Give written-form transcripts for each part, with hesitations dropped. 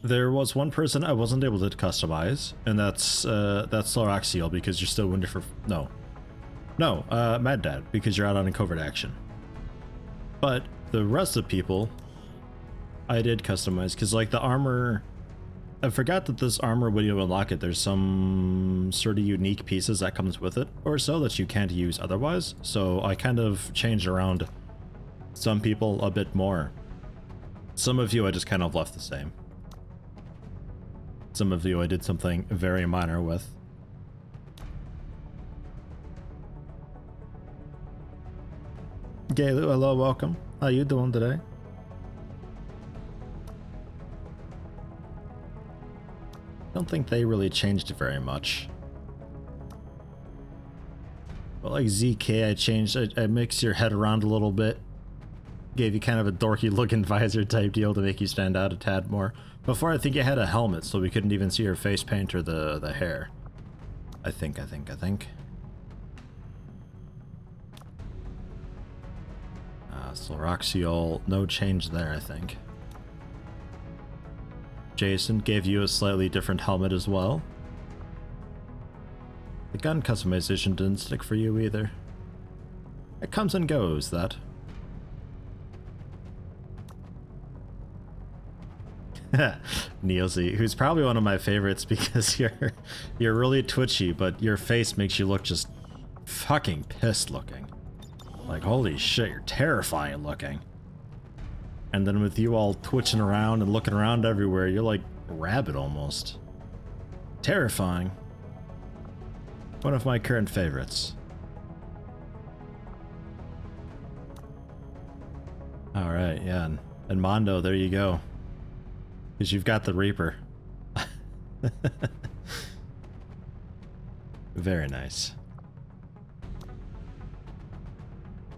There was one person I wasn't able to customize, and that's Sloraxiel, because you're still wounded for Mad Dad, because you're out on a covert action. But the rest of the people I did customize, because like the armor, I forgot that this armor, when you unlock it, there's some sort of unique pieces that comes with it or so that you can't use otherwise. So I kind of changed around some people a bit more. Some of you I just kind of left the same. Some of you I did something very minor with. Galu, hello, welcome. How you doing today? Don't think they really changed it very much. But like ZK, I changed, I mixed your head around a little bit. Gave you kind of a dorky looking visor type deal to make you stand out a tad more. Before, I think you had a helmet, so we couldn't even see your face paint or the hair. I think. Sloraxiel, no change there, I think. Jason gave you a slightly different helmet as well. The gun customization didn't stick for you either. It comes and goes, that. Neozy, who's probably one of my favorites because you're really twitchy, but your face makes you look just fucking pissed looking. Like, holy shit, you're terrifying looking. And then with you all twitching around and looking around everywhere, you're like a rabbit almost. Terrifying. One of my current favorites. Alright, yeah, and Mondo, there you go. Because you've got the Reaper. Very nice.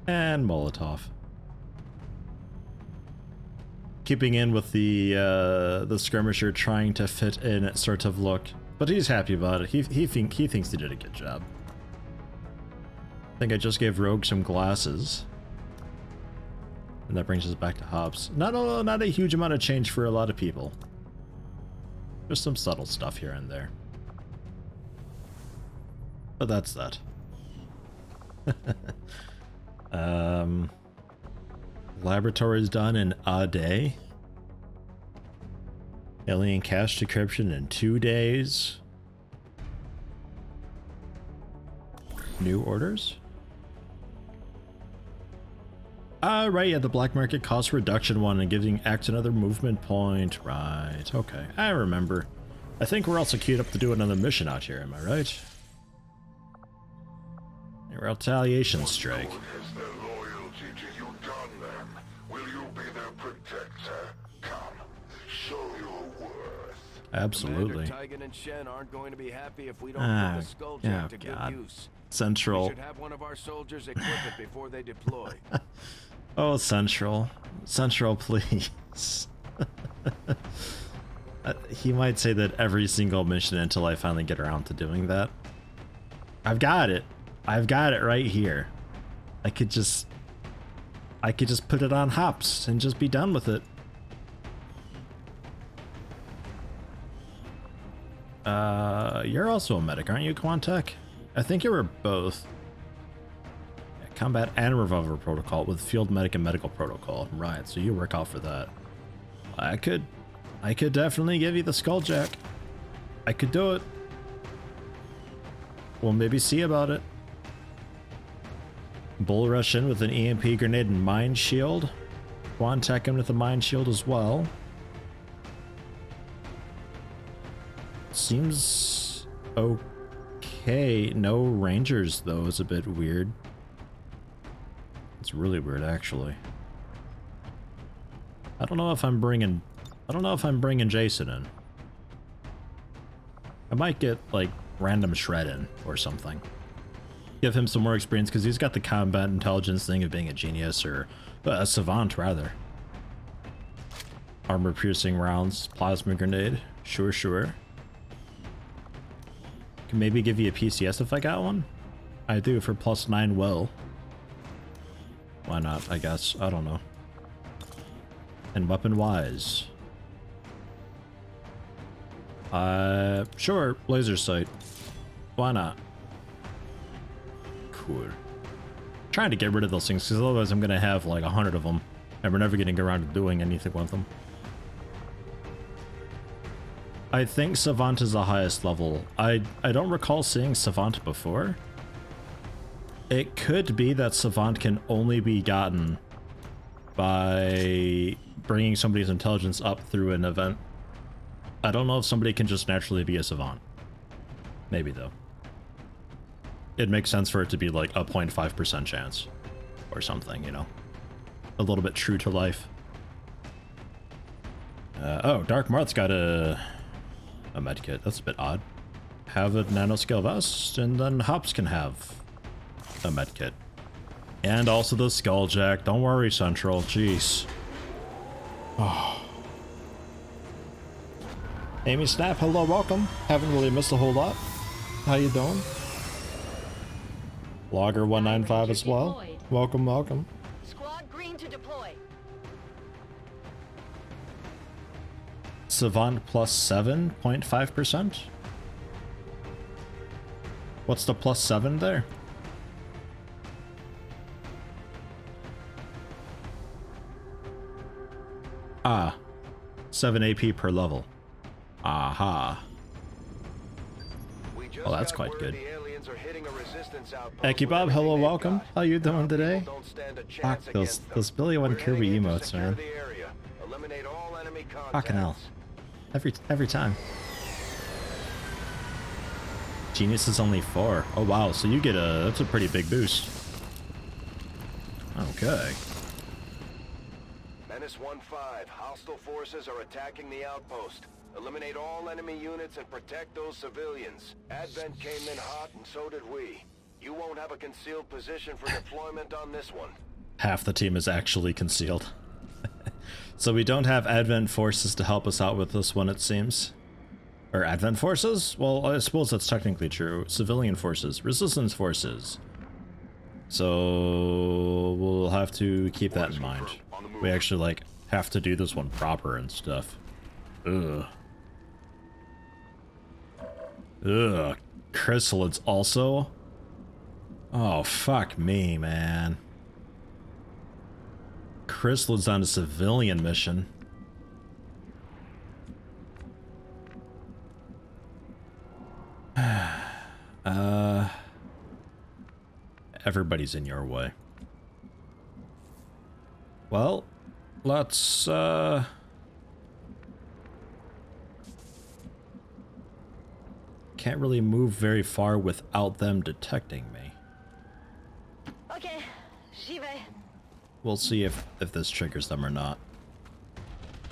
And Molotov. Keeping in with the skirmisher trying to fit in sort of look. But he's happy about it. He thinks he did a good job. I think I just gave Rogue some glasses. And that brings us back to Hobbs. Not a huge amount of change for a lot of people. Just some subtle stuff here and there. But that's that. Laboratory's done in a day. Alien cache decryption in 2 days. New orders? Right, yeah, the black market cost reduction one and giving X another movement point. Right, okay, I remember. I think we're also queued up to do another mission out here, am I right? A retaliation strike. Absolutely. Tigan and Shen aren't going to be happy if we don't put the Skulljack to good use. Central. We should have one of our soldiers equip it before they deploy. Oh, Central. Central, please. He might say that every single mission until I finally get around to doing that. I've got it. I've got it right here. I could just put it on hops and just be done with it. You're also a medic, aren't you, Quantec? I think you were both. Yeah, combat and revolver protocol with field medic and medical protocol. Right, so you work out for that. I could definitely give you the Skulljack. I could do it. We'll maybe see about it. Bull rush in with an EMP grenade and mine shield. Quantec in with a mine shield as well. Seems okay. No rangers though is a bit weird. It's really weird actually. I don't know if I'm bringing Jason in. I might get like random shred in or something. Give him some more experience because he's got the combat intelligence thing of being a genius or a savant rather. Armor piercing rounds, plasma grenade. Sure. Can maybe give you a PCS if I got one? I do for +9 will. Why not, I guess. I don't know. And weapon wise. Sure, laser sight. Why not? Cool. Trying to get rid of those things because otherwise I'm gonna have like 100 of them and we're never getting around to doing anything with them. I think Savant is the highest level. I don't recall seeing Savant before. It could be that Savant can only be gotten by bringing somebody's intelligence up through an event. I don't know if somebody can just naturally be a Savant. Maybe though. It makes sense for it to be like a 0.5% chance or something, you know? A little bit true to life. Oh, Dark Marth's got a medkit. That's a bit odd. Have a nanoscale vest, and then Hops can have a medkit. And also the Skulljack. Don't worry, Central. Jeez. Oh. Amy Snap, hello, welcome. Haven't really missed a whole lot. How you doing? Logger 195 as well. Welcome, welcome. Squad green to deploy. Savant plus 7.5%. What's the plus 7 there? Ah, 7 AP per level. Aha. Well, that's quite good. Bob, hello, welcome. How you doing today? Fuck, those Billy One Kirby emotes, man. Fucking hell. Every time. Genius is only 4. Oh wow, so you get that's a pretty big boost. Okay. Menace 1-5, hostile forces are attacking the outpost. Eliminate all enemy units and protect those civilians. Advent came in hot and so did we. You won't have a concealed position for deployment on this one. Half the team is actually concealed. So we don't have Advent forces to help us out with this one, it seems. Or Advent forces? Well, I suppose that's technically true. Civilian forces, resistance forces. So we'll have to keep that in mind. We actually like have to do this one proper and stuff. Ugh. Ugh. Chrysalids also? Oh, fuck me, man. Chrysalids on a civilian mission. Everybody's in your way. Well, let's, can't really move very far without them detecting me. Okay, j'y vais. We'll see if this triggers them or not.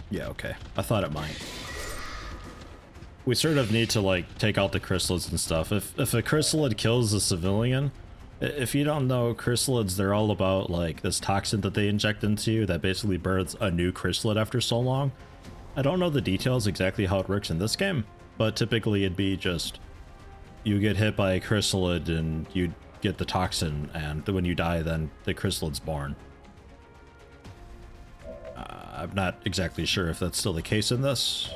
Yeah, okay. I thought it might. We sort of need to, like, take out the chrysalids and stuff. If a chrysalid kills a civilian, if you don't know, chrysalids, they're all about, like, this toxin that they inject into you that basically births a new chrysalid after so long. I don't know the details exactly how it works in this game, but typically it'd be just, you get hit by a chrysalid and you get the toxin, and when you die, then the chrysalid's born. I'm not exactly sure if that's still the case in this.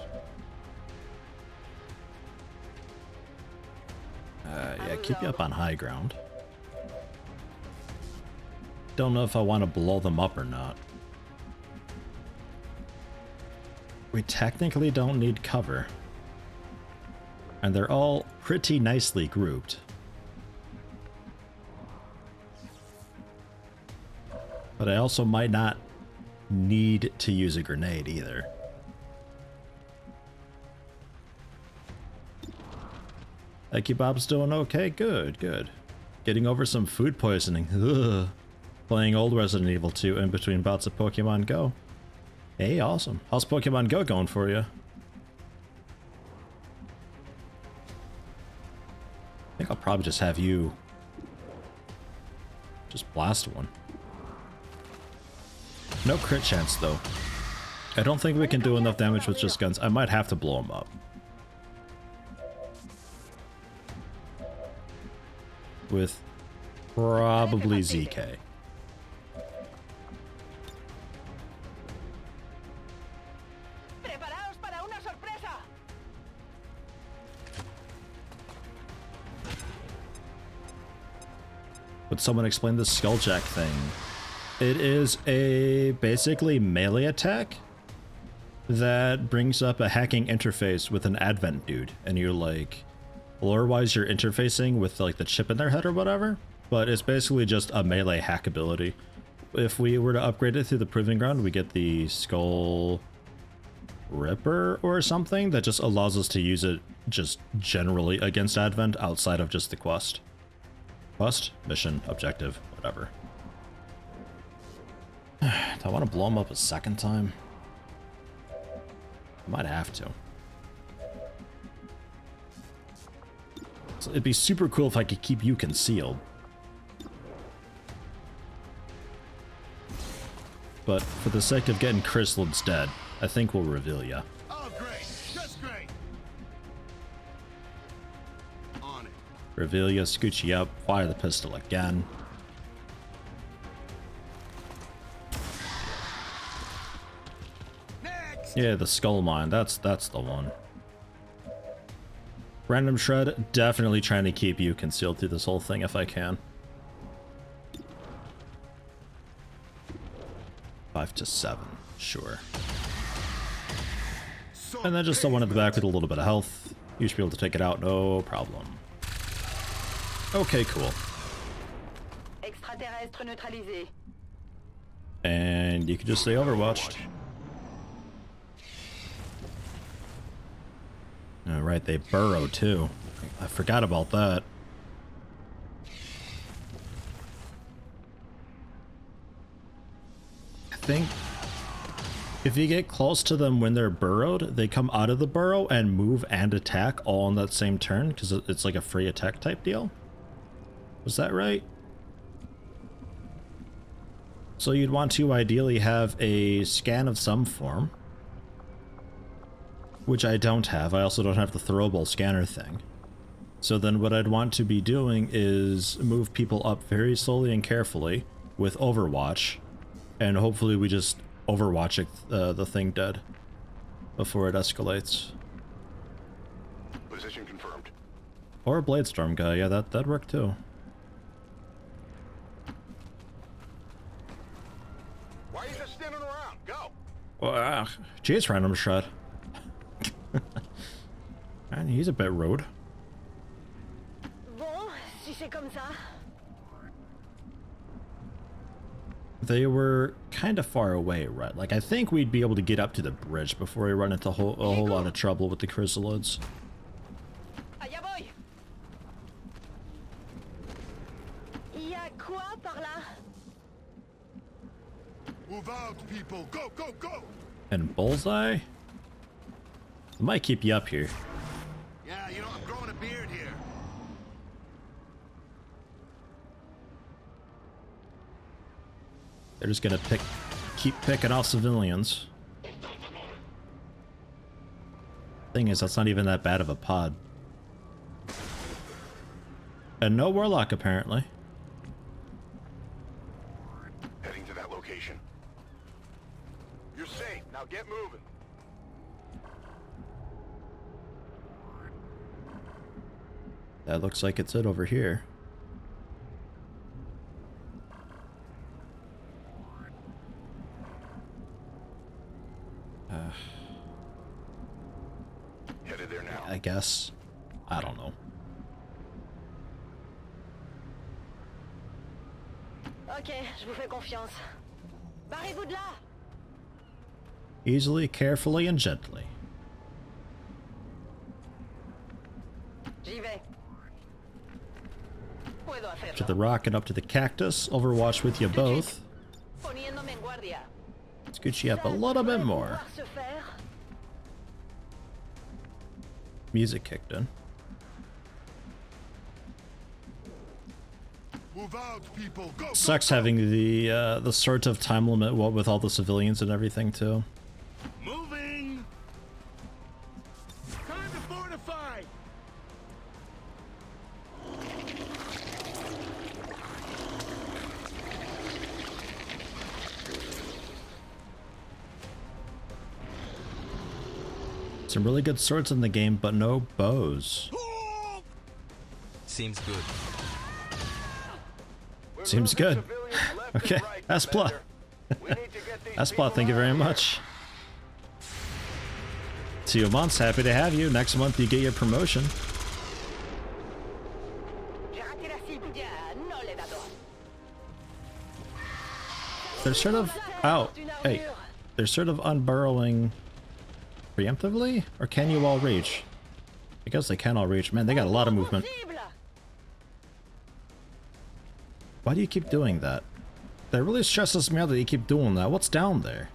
Yeah, keep you up on high ground. Don't know if I want to blow them up or not. We technically don't need cover. And they're all pretty nicely grouped. But I also might not need to use a grenade either. Bob's doing okay? Good, good. Getting over some food poisoning. Ugh. Playing old Resident Evil 2 in between bouts of Pokemon Go. Hey, awesome. How's Pokemon Go going for you? I think I'll probably just have you just blast one. No crit chance, though. I don't think we can do enough damage with just guns. I might have to blow them up. With probably ZK. Would someone explain the Skulljack thing? It is a basically melee attack that brings up a hacking interface with an Advent dude, and you're like, lore-wise you're interfacing with like the chip in their head or whatever, but it's basically just a melee hack ability. If we were to upgrade it through the Proving Ground, we get the Skull Ripper or something that just allows us to use it just generally against Advent outside of just the quest. Quest, mission, objective, whatever. Do I want to blow him up a second time? I might have to. So it'd be super cool if I could keep you concealed. But for the sake of getting Chrysalids dead, I think we'll reveal ya. Oh, great. Just great. On it. Reveal ya, scooch you up, fire the pistol again. Next. Yeah, the skull mine, that's the one. Random Shred, definitely trying to keep you concealed through this whole thing if I can. 5 to 7, sure. And then just the one at the back with a little bit of health. You should be able to take it out, no problem. Okay, cool. Extraterrestre neutralisé. And you can just stay overwatched. Alright, they burrow too. I forgot about that. I think if you get close to them when they're burrowed, they come out of the burrow and move and attack all on that same turn, because it's like a free attack type deal. Was that right? So you'd want to ideally have a scan of some form, which I don't have. I also don't have the throwable scanner thing. So then what I'd want to be doing is move people up very slowly and carefully with Overwatch, and hopefully we just Overwatch the thing dead before it escalates. Position confirmed. Or a Bladestorm guy, yeah, that'd work too. Why are you just standing around? Go. Jeez, Random Shred. And he's a bit rude. Bon, si c'est comme ça. They were kind of far away, right? Like, I think we'd be able to get up to the bridge before we run into a whole lot of trouble with the Chrysalids. Allá voy. Y a quoi par là? Move out, people. Go, go, go. And Bullseye? I might keep you up here. Yeah, you know, I'm growing a beard here. They're just gonna keep picking off civilians. Thing is, that's not even that bad of a pod. And no Warlock, apparently. Heading to that location. You're safe. Now get moving. That looks like it's it over here. Headed there now. I guess. I don't know. Ok, je vous fais confiance. Barrez-vous de là. Easily, carefully, and gently. J'y vais. Puedo hacerlo. To the rock and up to the cactus. Overwatch with you both. Poniéndome en guardia. Scoot you up a little bit more. Se faire. Music kicked in. Move out, people. Go, Sucks having the sort of time limit with all the civilians and everything too. Moving. Time to fortify. Some really good swords in the game, but no bows. Seems good. Seems good. Okay, S-Plot. S-Plot, thank you very much. 2 months, happy to have you. Next month you get your promotion. They're sort of hey, they're sort of unburrowing preemptively, or can you all reach? I guess they can all reach. Man, they got a lot of movement. Why do you keep doing that? That really stresses me out that you keep doing that. What's down there?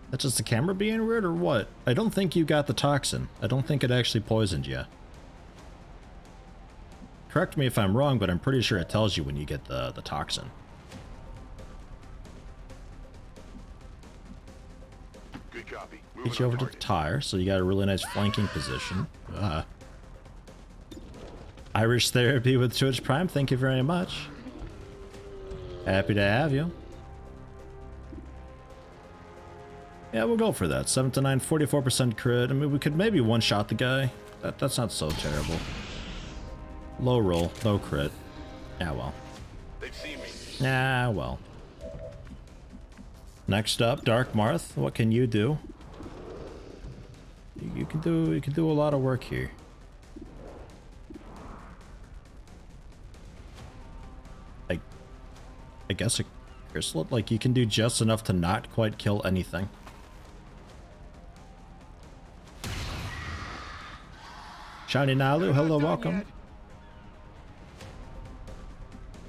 That's just the camera being weird or what? I don't think you got the toxin. I don't think it actually poisoned you. Correct me if I'm wrong, but I'm pretty sure it tells you when you get the toxin. Good copy. Get you over to the tire, so you got a really nice flanking position. Irish therapy with Twitch Prime, thank you very much. Happy to have you. Yeah, we'll go for that. 7 to 9, 44% crit. I mean, we could maybe one-shot the guy. That's not so terrible. Low roll, no crit. Yeah, well. They've seen me. Yeah, well. Next up, Dark Marth. What can you do? You can do a lot of work here. I guess a crystal, like you can do just enough to not quite kill anything. Shiny Nalu, hello, welcome.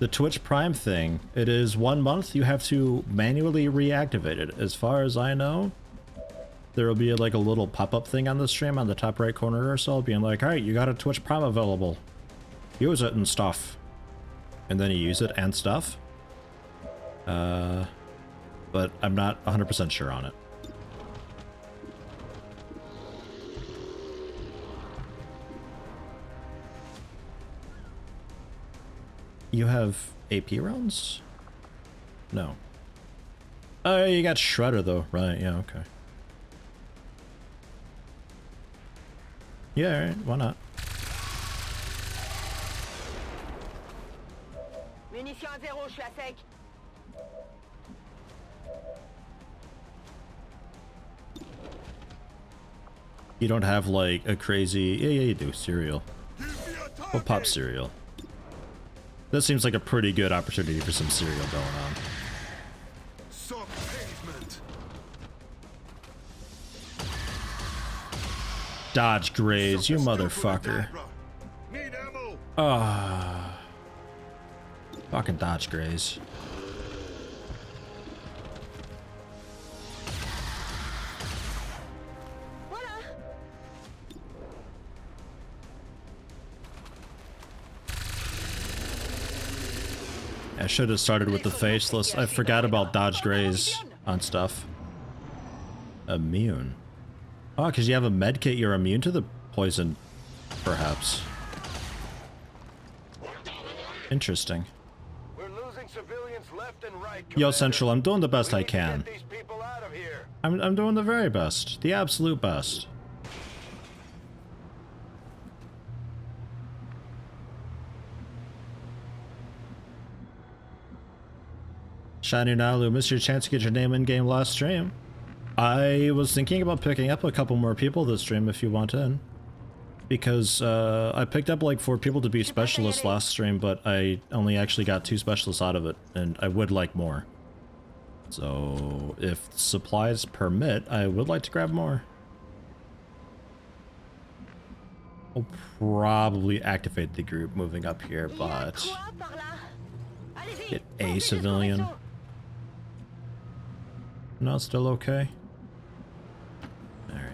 The Twitch Prime thing, it is 1 month. You have to manually reactivate it. As far as I know, there will be like a little pop-up thing on the stream on the top right corner or so, being like, all right, you got a Twitch Prime available. Use it and stuff. And then you use it and stuff. But I'm not 100% sure on it. You have AP rounds? No. Oh, you got Shredder though, right? Yeah, okay. Yeah, alright, why not? Munitions à zéro, je suis à sec. You don't have like a crazy... Yeah, you do. Cereal. We'll pop cereal. This seems like a pretty good opportunity for some cereal going on. Some pavement. Dodge graze, you motherfucker. Need ammo. Fucking dodge graze. I should have started with the faceless. I forgot about dodge graze on stuff. Immune. Oh, because you have a med kit, you're immune to the poison, perhaps. Interesting. We're losing civilians left and right. Yo, Central, I'm doing the best I can. Get these people out of here. I'm doing the very best. The absolute best. Shiny Nalu, missed your chance to get your name in-game last stream. I was thinking about picking up a couple more people this stream if you want in. Because I picked up like 4 people to be specialists last stream, but I only actually got 2 specialists out of it, and I would like more. So if supplies permit, I would like to grab more. I'll probably activate the group moving up here, but get a civilian. No, still okay. Alright.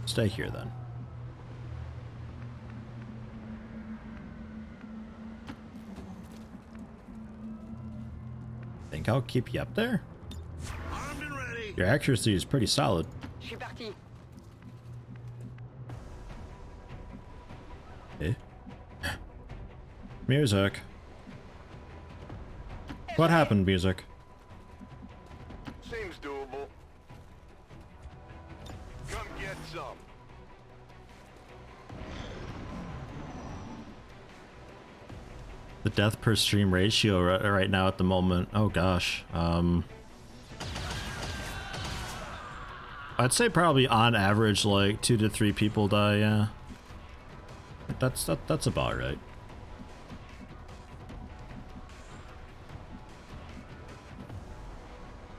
Stay here then. Think I'll keep you up there? Armed and ready. Your accuracy is pretty solid. Je suis parti. Eh? Music. What happened, music? Seems doable. Come get some. death per stream ratio right now at the moment? Oh gosh. I'd say probably on average like 2 to 3 people die, yeah. That's about right.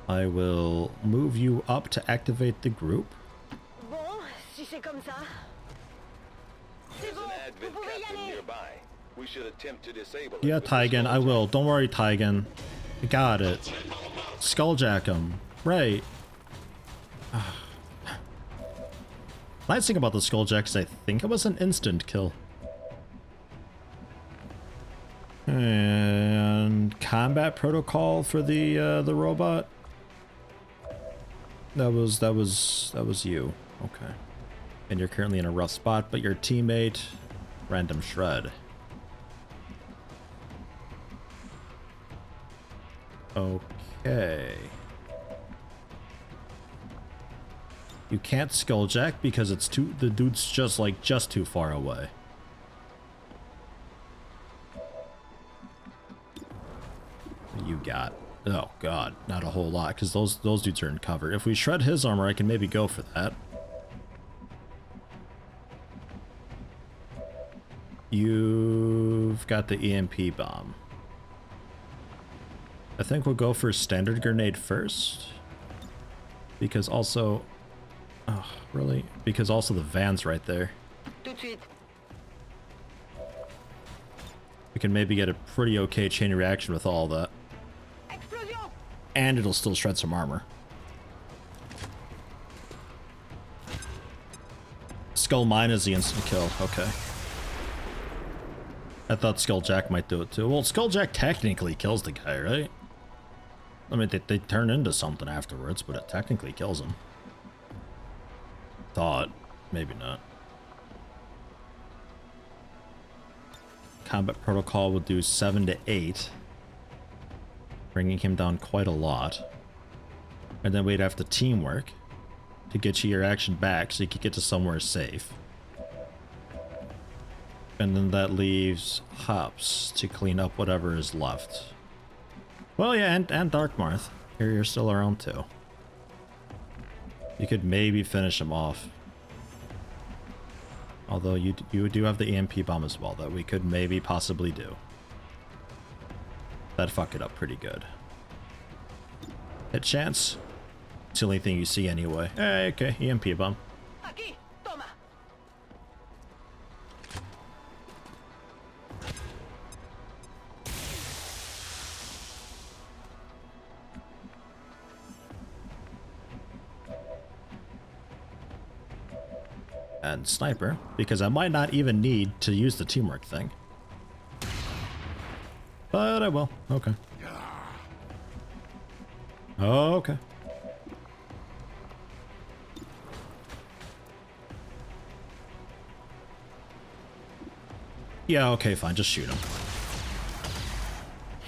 I will move you up to activate the group. Bon, si c'est comme ça. C'est There's bon, an vous advent pouvez y captain aller. nearby. We should attempt to disable it Yeah, with the Tygan, I Skulljack. will. Don't worry, Tygan. Got it. Skulljack him. Right. Nice thing about the Skulljack is I think it was an instant kill. And combat protocol for the robot. That was you. Okay. And you're currently in a rough spot, but your teammate, random shred. Okay. You can't skulljack because it's the dude's just too far away. You got, oh god, not a whole lot because those dudes are in cover. If we shred his armor, I can maybe go for that. You've got the EMP bomb. I think we'll go for standard grenade first. Because also... Oh, really? Because also the van's right there. Tout de suite. We can maybe get a pretty okay chain reaction with all that. Explosion! And it'll still shred some armor. Skull mine is the instant kill. Okay. I thought Skulljack might do it too. Well, Skulljack technically kills the guy, right? I mean, they turn into something afterwards, but it technically kills him. Thought. Maybe not. Combat protocol will do 7 to 8. Bringing him down quite a lot. And then we'd have to teamwork to get you your action back so you could get to somewhere safe. And then that leaves Hops to clean up whatever is left. Well, yeah, and Darkmarth. You're still around too. You could maybe finish him off. Although you do have the EMP bomb as well that we could maybe possibly do. That'd fuck it up pretty good. Hit chance? It's the only thing you see anyway. Hey, okay, EMP bomb. Aquí, toma. And sniper, because I might not even need to use the teamwork thing. But I will. Okay. Okay. Yeah, okay, fine. Just shoot him.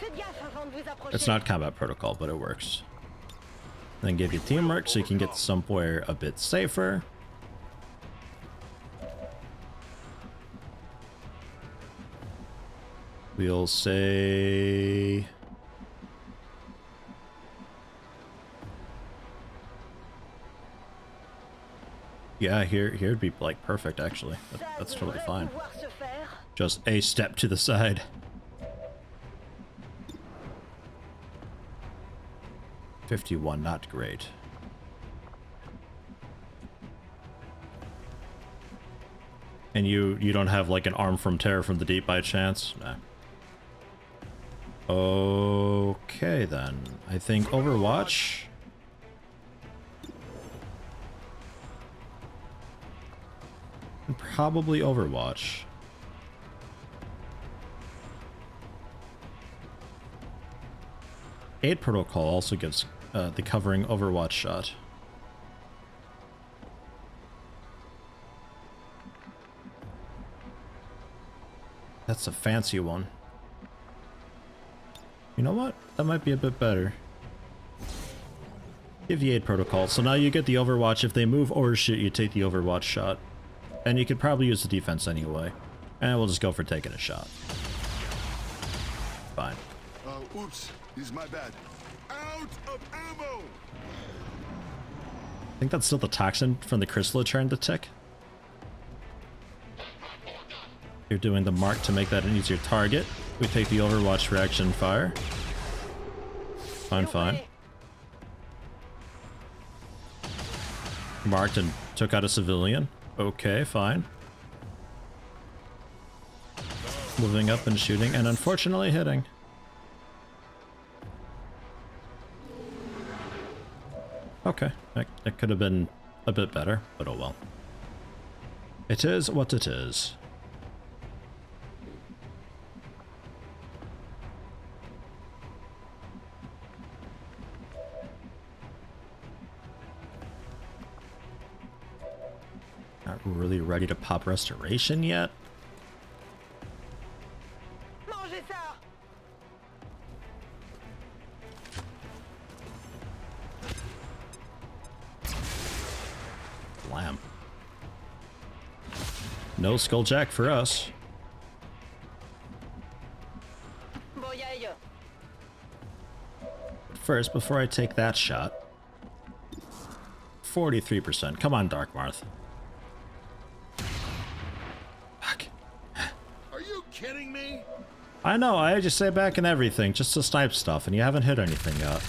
Faites gaffe avant de vous approcher. It's not combat protocol, but it works. Then give you teamwork so you can get somewhere a bit safer. We'll say... Yeah, here'd be like perfect actually. That's totally fine. Pouvoir se faire. Just a step to the side. $51, not great. And you don't have like an arm from terror from the deep by chance? No. Okay then. I think Overwatch. Probably Overwatch. Aid Protocol also gives the covering Overwatch shot. That's a fancy one. You know what? That might be a bit better. Give the Aid Protocol. So now you get the Overwatch. If they move or shoot, you take the Overwatch shot. And you could probably use the defense anyway. And we'll just go for taking a shot. Fine. Oops. This is my bad. Out of ammo! I think that's still the toxin from the chrysalid trying to tick. You're doing the mark to make that an easier target. We take the Overwatch reaction fire. Fine, fine. Marked and took out a civilian. Okay, fine. Moving up and shooting, and unfortunately hitting. Okay, that could have been a bit better, but oh well. It is what it is. Not really ready to pop restoration yet. Mangez ça. Lamb. No Skulljack for us. Voy a ello. But first, before I take that shot, 43%. Come on, Dark Marth. Fuck. Are you kidding me? I know, I just say back and everything, just to snipe stuff, and you haven't hit anything yet.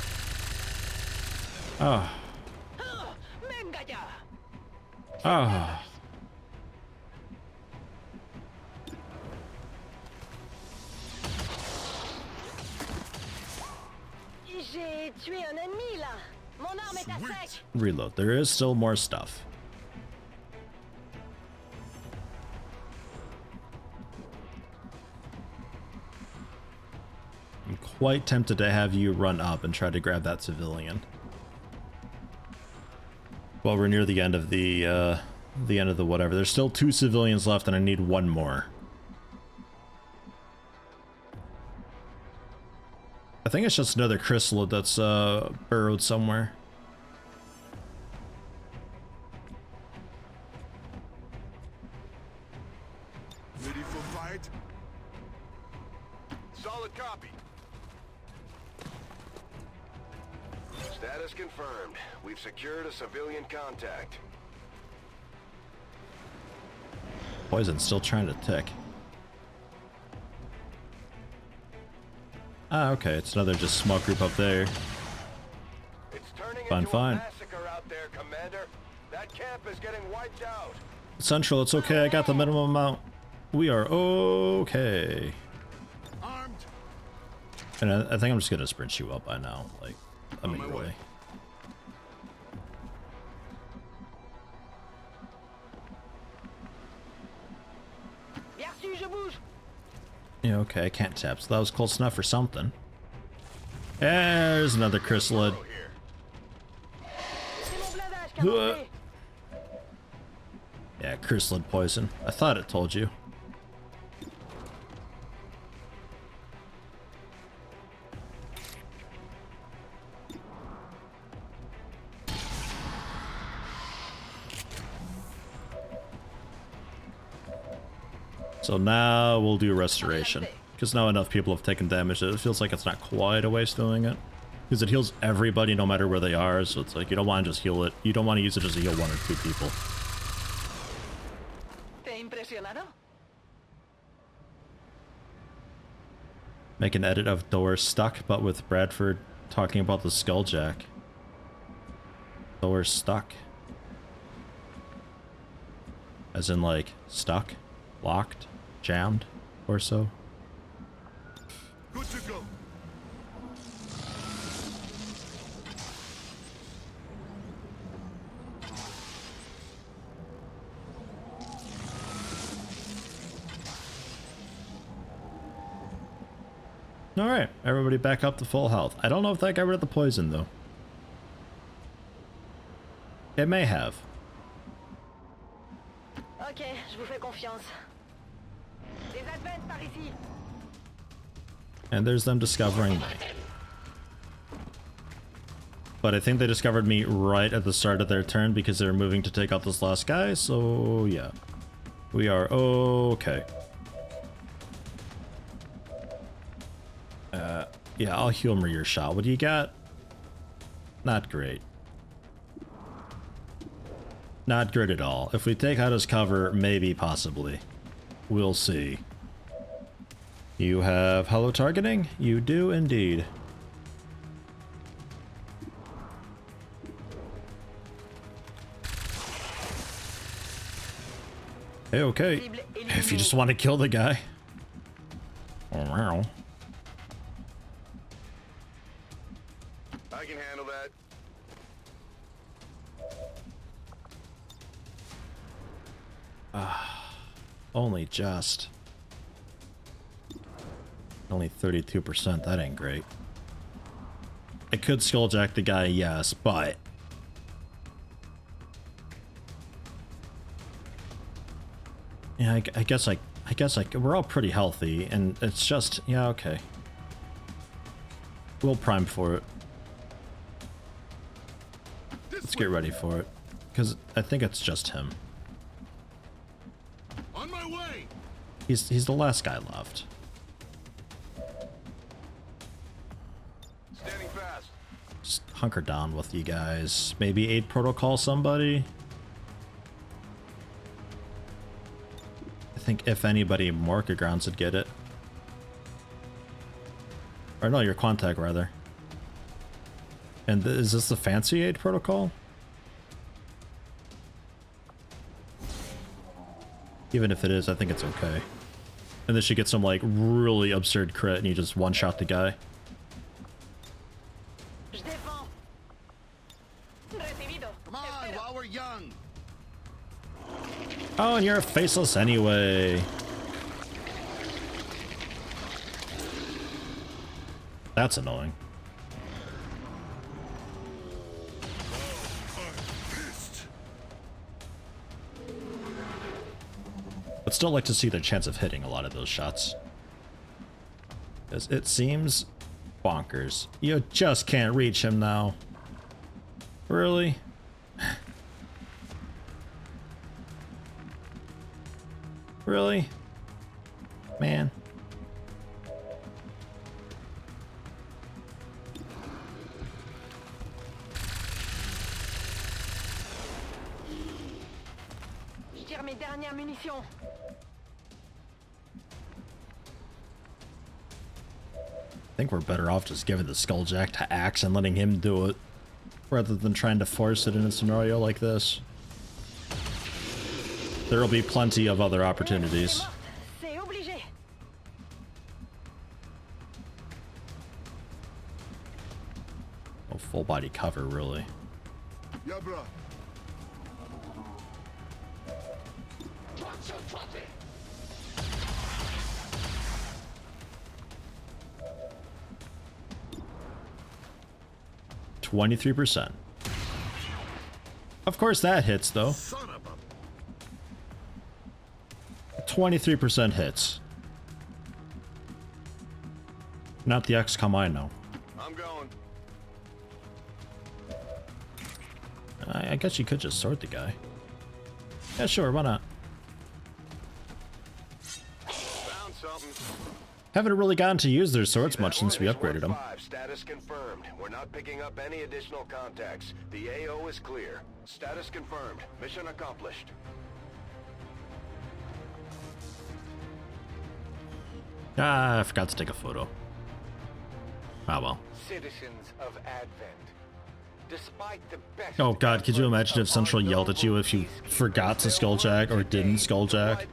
Oh. Venga ya. Oh. J'ai tué un ennemi là. Mon arme est à sec. Reload. There is still more stuff. I'm quite tempted to have you run up and try to grab that civilian. Well, we're near the end of the end of the whatever. There's still 2 civilians left, and I need 1 more. I think it's just another chrysalid that's burrowed somewhere. Ready for fight? Solid copy. Status confirmed. We've secured a civilian contact. Poison's still trying to tick. Ah, okay, it's another just small group up there. It's turning Fine, into fine. a massacre out there, Commander. That camp is getting wiped out. Central, it's okay, I got the minimum amount. We are okay. Armed. And I think I'm just gonna sprint you up by now. Like, I mean, my way. really. Bien reçu, je bouge. Yeah, okay, I can't tap, so that was close enough for something. There's another chrysalid. Go here. C'est mon blindage qui a manqué. Yeah, chrysalid poison. I thought it told you. So now we'll do restoration. Because now enough people have taken damage that it feels like it's not quite a waste doing it. Because it heals everybody no matter where they are, so it's like you don't want to just heal it. You don't want to use it just to heal 1 or 2 people. ¿Te impresionado? Make an edit of Door Stuck, but with Bradford talking about the Skulljack. Door Stuck. As in like, stuck, locked, jammed, or so. Good to go. Alright, everybody back up to full health. I don't know if that got rid of the poison, though. It may have. Ok, je vous fais confiance. Des advents par ici. And there's them discovering me. But I think they discovered me right at the start of their turn because they were moving to take out this last guy, so yeah. We are okay. Yeah, I'll humor your shot. What do you got? Not great. Not great at all. If we take out his cover, maybe, possibly. We'll see. You have hollow targeting? You do indeed. Hey, okay. If you just want to kill the guy. Oh, wow. I can handle that. Only just. Only 32%, that ain't great. I could skulljack the guy, yes, but... Yeah, I guess we're all pretty healthy, and it's just, yeah, okay. We'll prime for it. Let's get ready for it. Because I think it's just him. On my way. He's the last guy left. Standing fast. Just hunker down with you guys. Maybe 8 protocol somebody. I think if anybody, Morka Grounds would get it. Or no, your Quantac rather. And is this the fancy 8 protocol? Even if it is, I think it's okay. And then she gets some like really absurd crit and you just one-shot the guy. Come on, while we're young. Oh, and you're faceless anyway. That's annoying. But still like to see their chance of hitting a lot of those shots. Because it seems bonkers. You just can't reach him now. Really? Really? Man. Je tire mes dernières munitions. I think we're better off just giving the Skulljack to Axe and letting him do it, rather than trying to force it in a scenario like this. There will be plenty of other opportunities. C'est obligé. Oh, full body cover, really. Yeah, bro. 23%. Of course that hits, though. Son of a... 23% hits. Not the XCOM I know. I'm going. I guess you could just sword the guy. Yeah, sure, why not? Found something. Haven't really gotten to use their swords much since we upgraded them. 5, status confirmed. We're not picking up any additional contacts. The AO is clear. Status confirmed. Mission accomplished. Ah, I forgot to take a photo. Ah, well. Citizens of Advent, despite the best... Oh god, could you imagine if Central yelled at you if you forgot to Skulljack or didn't Skulljack?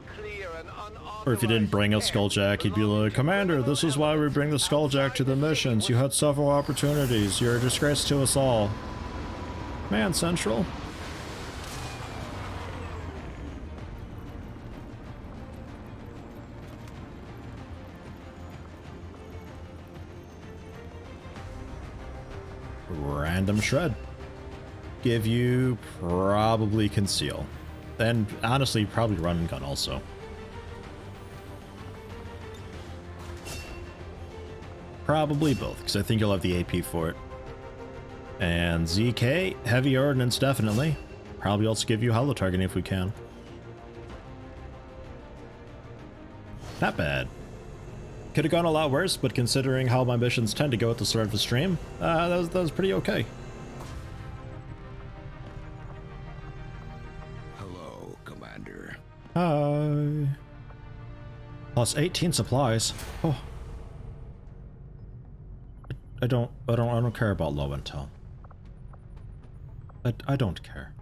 Or if you didn't bring a Skulljack, he'd be like, Commander, this is why we bring the Skulljack to the missions. You had several opportunities. You're a disgrace to us all. Man, Central. Random shred. Give you probably conceal. And honestly, probably run and gun also. Probably both, because I think you'll have the AP for it. And ZK, heavy ordnance definitely. Probably also give you hollow targeting if we can. Not bad. Could have gone a lot worse, but considering how my missions tend to go at the start of the stream, that was pretty okay. Hello, Commander. Hi. Plus 18 supplies. Oh. I don't care about low intel. I don't care.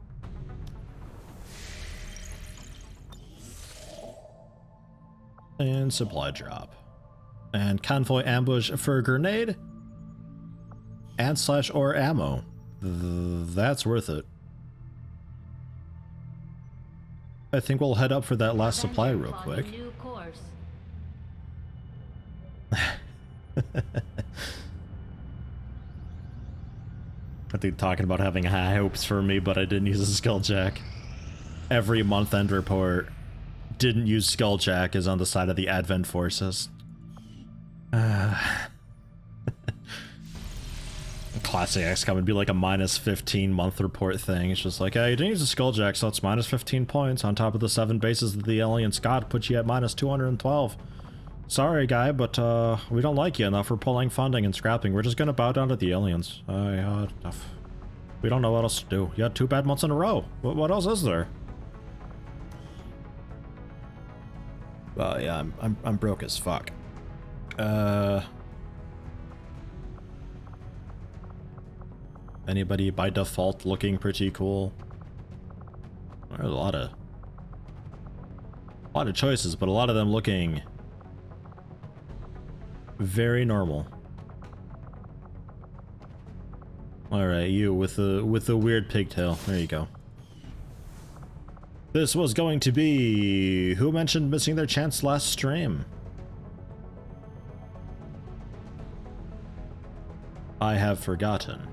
And supply drop. And convoy ambush for a grenade. And slash or ammo. That's worth it. I think we'll head up for that last supply real quick. I think talking about having high hopes for me, but I didn't use a Skulljack. Every month-end report didn't use Skulljack is on the side of the Advent forces. Classic XCOM would be like a minus 15 month report thing. It's just like, hey, you didn't use a Skulljack, so it's minus 15 points on top of the 7 bases that the aliens got, put you at minus 212. Sorry, guy, but we don't like you enough for pulling funding and scrapping. We're just gonna bow down to the aliens. We don't know what else to do. You had 2 bad months in a row. What else is there? Well, yeah, I'm broke as fuck. Anybody by default looking pretty cool? There's a lot of choices, but a lot of them looking very normal. All right, you with the weird pigtail. There you go. This was going to be who mentioned missing their chance last stream. I have forgotten.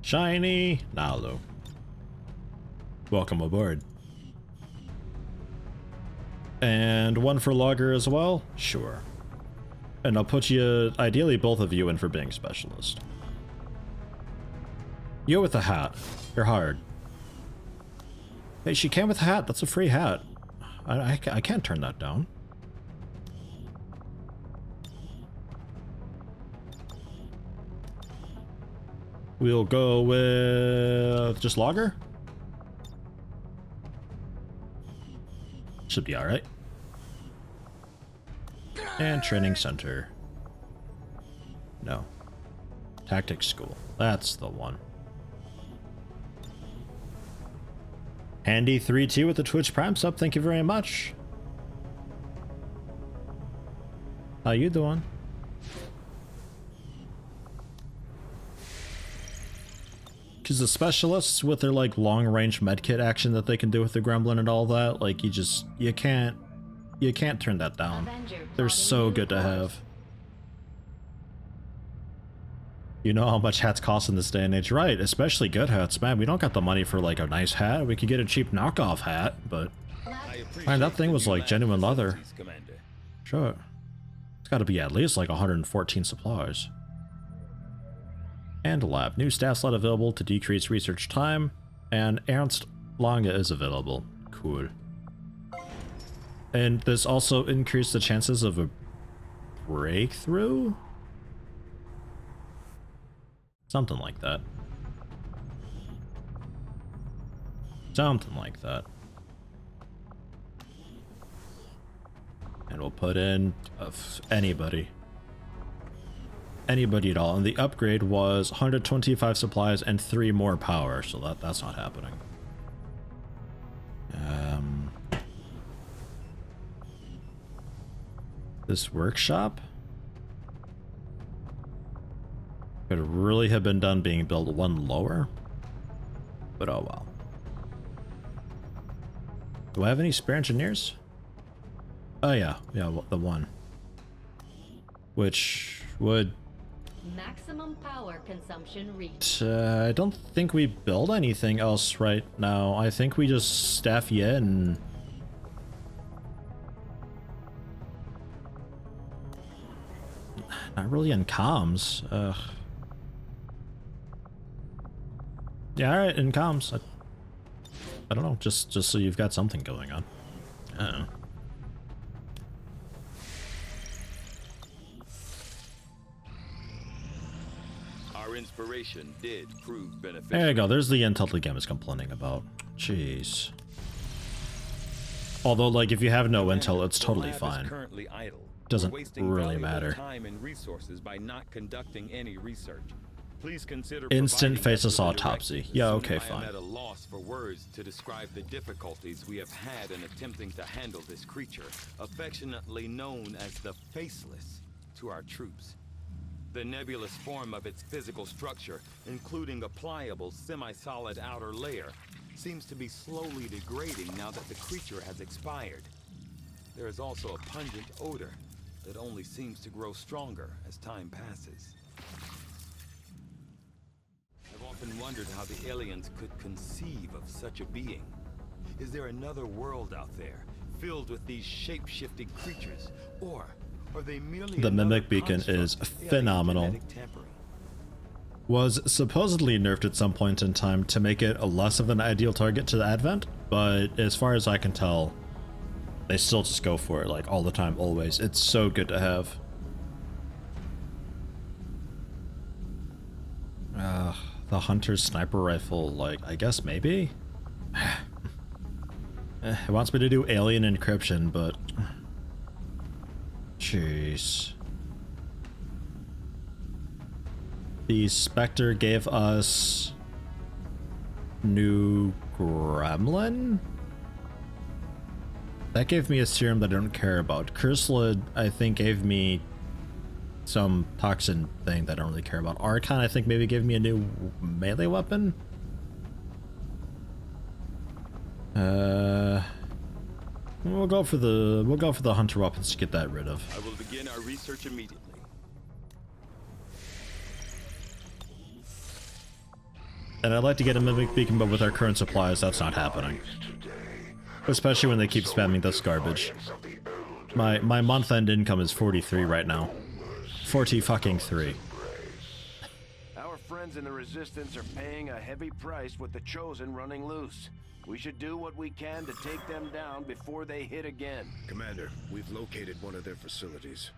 Shiny Nalu. Welcome aboard. And one for Logger as well? Sure. And I'll put you, ideally both of you, in for being specialist. You with the hat. You're hard. Hey, she came with a hat. That's a free hat. I can't turn that down. We'll go with just Logger. Should be alright. And training center. No. Tactics school. That's the one. Handy 3-2 with the Twitch Prime sub. Thank you very much. How you doing? Because the specialists with their like long range medkit action that they can do with the gremlin and all that, like you can't turn that down. They're so good to have. You know how much hats cost in this day and age, right? Especially good hats, man. We don't got the money for like a nice hat. We could get a cheap knockoff hat, but man, that thing was like genuine leather. Sure, it's got to be at least like 114 supplies. And lab. New staff slot available to decrease research time. And Ernst Lange is available. Cool. And this also increased the chances of a breakthrough? Something like that. Something like that. And we'll put in anybody. Anybody at all, and the upgrade was 125 supplies and 3 more power, so that's not happening. This workshop could really have been done being built one lower, but oh well. Do I have any spare engineers? Oh yeah, the one, which would maximum power consumption reached. I don't think we build anything else right now. I think we just staff you in. Not really in comms. Yeah, alright, in comms. I don't know, just so you've got something going on. Uh-oh. Our inspiration did prove beneficial. There you go, there's the intel the game is complaining about. Jeez. Although, like, if you have no intel, it's totally fine. Currently idle. Doesn't We're wasting really valuable matter. Time and resources by not conducting any research. Please consider Instant providing us faceless with a autopsy. directive. Yeah, Soon okay, I am fine. at a loss for words to describe the difficulties we have had in attempting to handle this creature, affectionately known as the Faceless, to our troops. The nebulous form of its physical structure, including a pliable, semi-solid outer layer, seems to be slowly degrading now that the creature has expired. There is also a pungent odor that only seems to grow stronger as time passes. I've often wondered how the aliens could conceive of such a being. Is there another world out there, filled with these shape-shifting creatures? Or are they merely The another mimic beacon is construct of alien phenomenal. genetic tampering? Was supposedly nerfed at some point in time to make it a less of an ideal target to the Advent, but as far as I can tell, they still just go for it, like, all the time, always. It's so good to have. The Hunter's sniper rifle, like, I guess maybe? It wants me to do alien encryption, but... Jeez. The Spectre gave us... New Gremlin? That gave me a serum that I don't care about. Chrysalid, I think, gave me some toxin thing that I don't really care about. Archon, I think, maybe gave me a new melee weapon. We'll go for the hunter weapons to get that rid of. I will begin our research immediately. And I'd like to get a mimic beacon, but with our current supplies, that's not happening. Especially when they keep spamming this garbage. My month-end income is 43 right now. 40 fucking 3. Our friends in the Resistance are paying a heavy price with the Chosen running loose. We should do what we can to take them down before they hit again. Commander, we've located one of their facilities.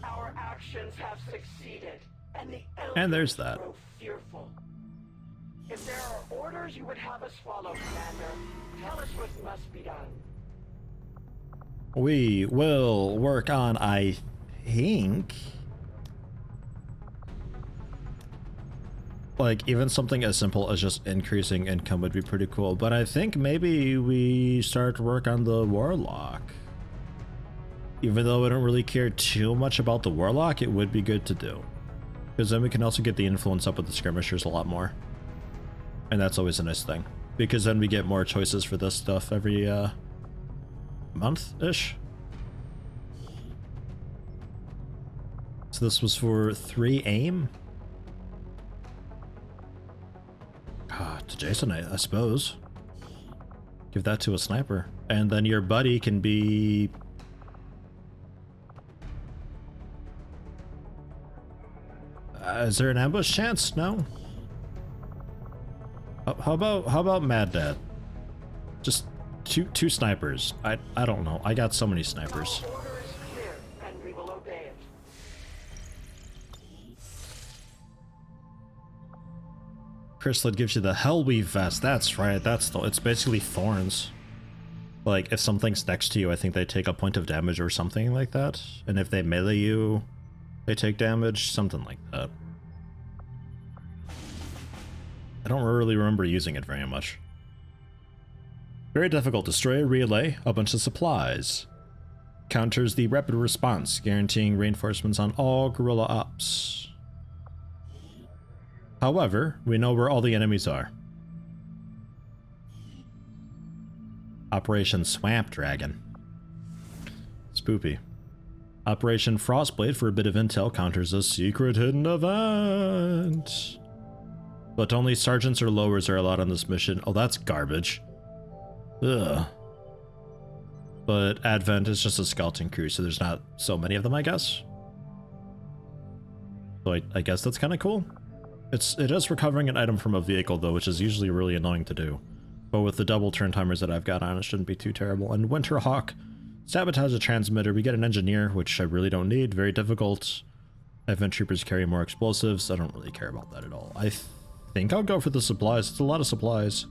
Our actions have succeeded, and the And there's that. grow fearful. If there are orders you would have us follow, Commander, tell us what must be done. We will work on, I think... Like, even something as simple as just increasing income would be pretty cool, but I think maybe we start to work on the Warlock. Even though I don't really care too much about the Warlock, it would be good to do. Because then we can also get the influence up with the skirmishers a lot more. And that's always a nice thing. Because then we get more choices for this stuff every, month-ish. So this was for 3 aim? To Jason, I suppose. Give that to a sniper. And then your buddy can be... is there an ambush chance? No? How about Mad Dad? Just two snipers. I don't know. I got so many snipers. Our order is clear, and we will obey it. Chrysalid gives you the Hellweave vest. That's right. It's basically thorns. Like, if something's next to you, I think they take a point of damage or something like that. And if they melee you, they take damage. Something like that. I don't really remember using it very much. Very difficult. Destroy a relay, a bunch of supplies. Counters the rapid response, guaranteeing reinforcements on all guerrilla ops. However, we know where all the enemies are. Operation Swamp Dragon. Spoopy. Operation Frostblade for a bit of intel counters a secret hidden event. But only sergeants or lowers are allowed on this mission. Oh, that's garbage. Ugh. But Advent is just a skeleton crew, so there's not so many of them, I guess. So I guess that's kind of cool. It is recovering an item from a vehicle though, which is usually really annoying to do. But with the double turn timers that I've got on, it shouldn't be too terrible. And Winterhawk, sabotage a transmitter. We get an engineer, which I really don't need. Very difficult. Advent troopers carry more explosives. I don't really care about that at all. I think I'll go for the supplies. It's a lot of supplies.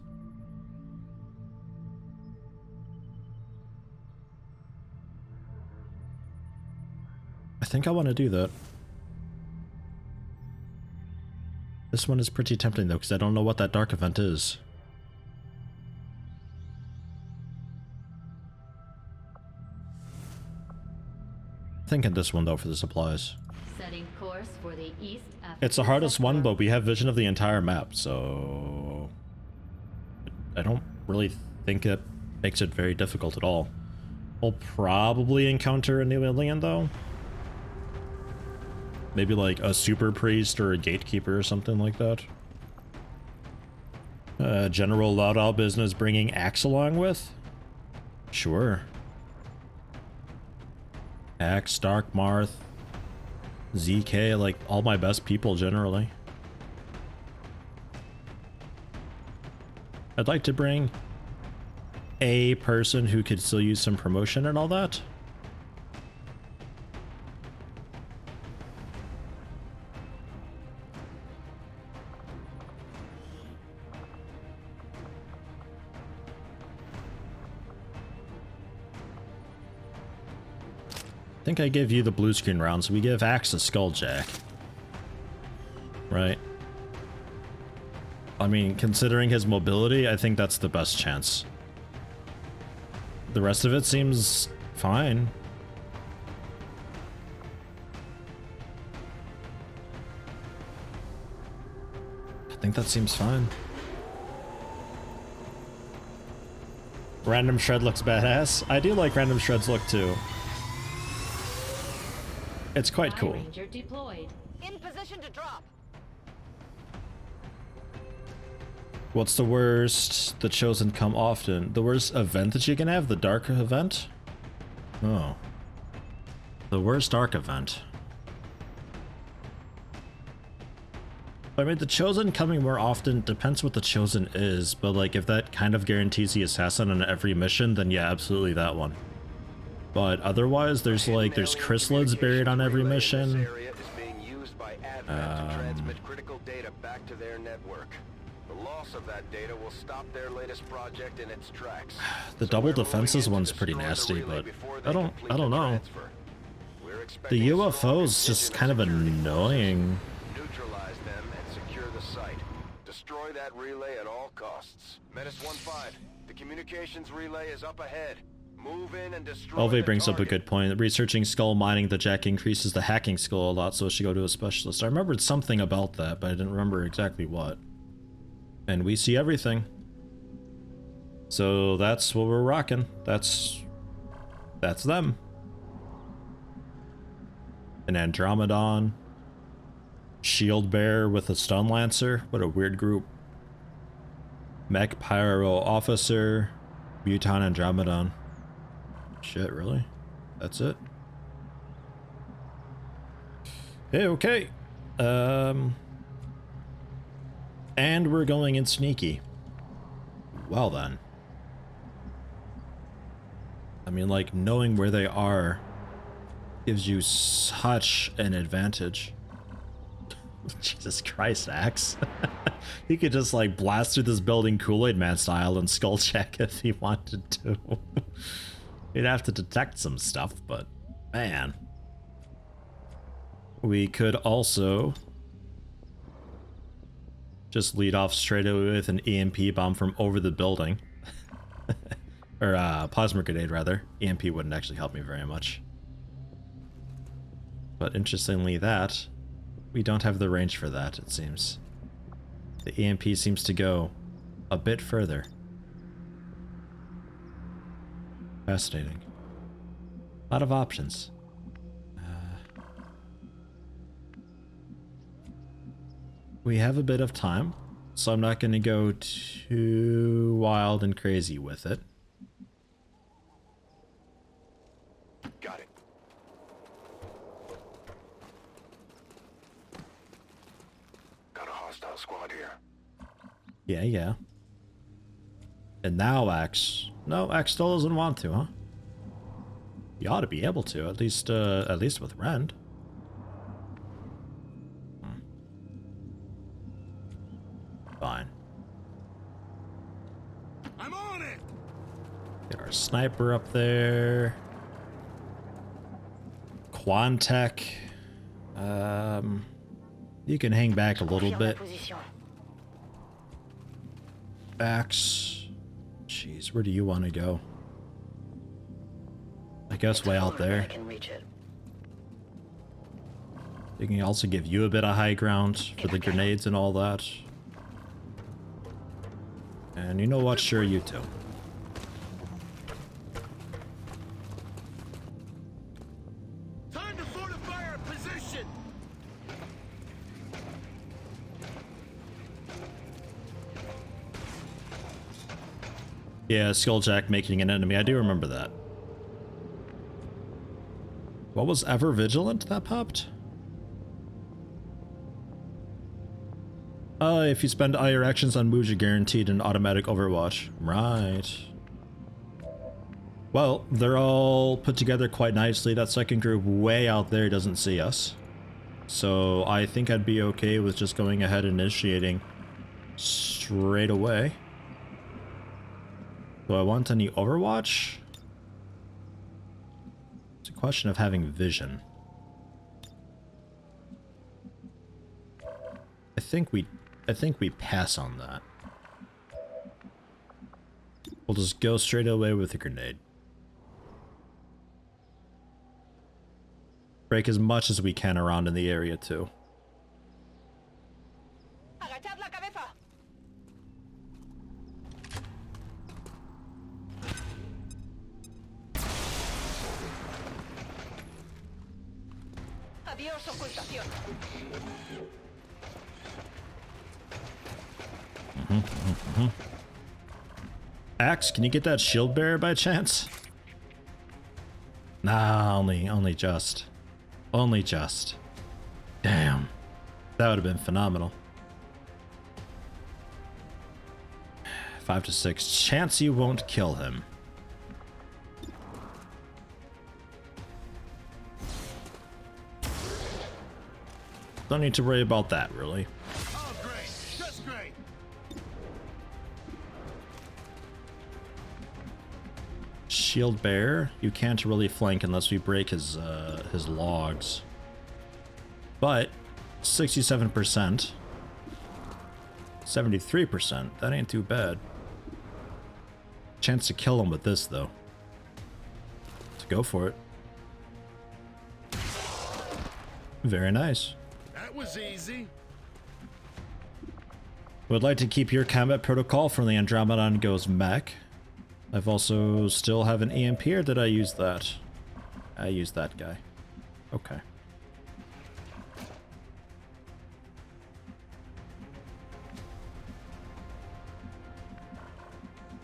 I think I want to do that. This one is pretty tempting though, because I don't know what that dark event is. Thinking this one though for the supplies. Setting course for the east. It's the hardest one, but we have vision of the entire map, so I don't really think it makes it very difficult at all. We'll probably encounter a new alien though. Maybe like a super priest or a gatekeeper or something like that. General Loud business bringing Axe along with? Sure. Axe, Dark Marth, ZK, like all my best people generally. I'd like to bring a person who could still use some promotion and all that. I think I give you the blue screen round, so we give Axe a Skulljack. Right? I mean, considering his mobility, I think that's the best chance. The rest of it seems fine. I think that seems fine. Random Shred looks badass. I do like Random Shred's look too. It's quite cool. Ranger deployed. In position to drop. What's the worst the Chosen come often? The worst event that you can have? The dark event? Oh. The worst dark event. I mean, the Chosen coming more often depends what the Chosen is, but like if that kind of guarantees the assassin on every mission, then yeah, absolutely that one. But otherwise, there's chrysalids buried on every mission. Transmit critical data back to their network. The loss of that data will stop their latest project in its tracks. The double defenses one's pretty nasty, but I don't know. The UFO's just kind of annoying. Neutralize them and secure the site. Destroy that relay at all costs. Menace 1-5, the communications relay is up ahead. Move in and destroy Elve the brings up a target. good point. Researching skull mining the jack increases the hacking skill a lot, so it should go to a specialist. I remembered something about that, but I didn't remember exactly what. And we see everything. So that's what we're rocking. That's them. An Andromedon. Shield Bearer with a Stun Lancer. What a weird group. Mech Pyro Officer. Buton Andromedon. Shit, really? That's it? Hey, okay. And we're going in sneaky. Well then. I mean, like, knowing where they are gives you such an advantage. Jesus Christ, Axe. He could just, like, blast through this building Kool-Aid Man style and skull check if he wanted to. He'd have to detect some stuff, but man. We could also just lead off straight away with an EMP bomb from over the building. Or plasma grenade, rather. EMP wouldn't actually help me very much. But interestingly that, we don't have the range for that, it seems. The EMP seems to go a bit further. Fascinating. A lot of options. We have a bit of time, so I'm not going to go too wild and crazy with it. Yeah, yeah. And now X. No, X still doesn't want to, huh? You ought to be able to, at least with Rend. Fine. I'm on it. Get our sniper up there. Quantech. You can hang back a little bit. X. Jeez, where do you want to go? I guess way out there. I can reach it. They can also give you a bit of high ground for the grenades and all that. And you know what? Sure, you too. Time to fortify our position. Yeah, Skulljack making an enemy. I do remember that. What was Ever Vigilant that popped? If you spend all your actions on moves, you're guaranteed an automatic Overwatch. Right. Well, they're all put together quite nicely. That second group way out there doesn't see us. So I think I'd be okay with just going ahead and initiating straight away. Do I want any Overwatch? It's a question of having vision. I think we pass on that. We'll just go straight away with a grenade. Break as much as we can around in the area too. Agachad la cabeza. Adiós, ocultación. Axe, can you get that shield bearer by chance? Nah, only just. Only just. Damn. That would have been phenomenal. 5 to 6. Chance you won't kill him. Don't need to worry about that, really. Oh, great. Just great. Shield bearer, you can't really flank unless we break his logs. But 67%, 73%, that ain't too bad. Chance to kill him with this though. So go for it. Very nice. That was easy. Would like to keep your combat protocol from the Andromedon goes mech. I've also still have an EMP, or did I use that? I used that guy. Okay.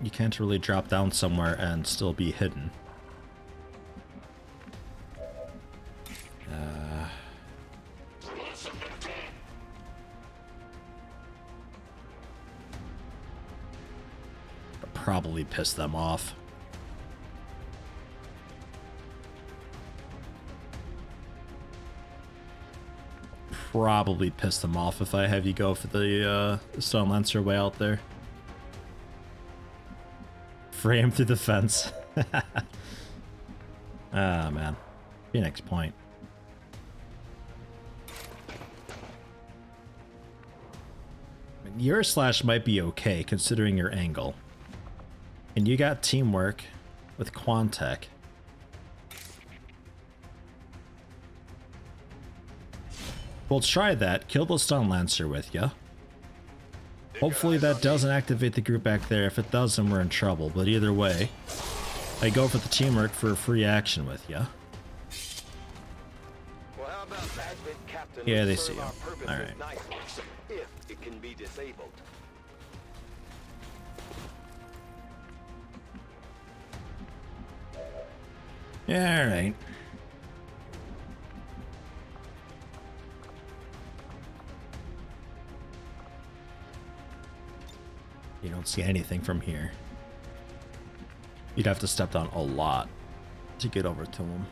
You can't really drop down somewhere and still be hidden. Probably piss them off. Probably piss them off if I have you go for the Stone Lancer way out there. Frame through the fence. Ah, man. Phoenix Point. Your slash might be okay considering your angle. And you got teamwork with Quantech. We'll try that. Kill the Stun Lancer with ya. Hopefully that doesn't activate the group back there. If it does, then we're in trouble. But either way, I go for the teamwork for a free action with ya. Well, how about Advent Captain? Yeah, they Serve see you. our purposes Alright. nicely, if it can be disabled. Yeah, alright. You don't see anything from here. You'd have to step down a lot to get over to him.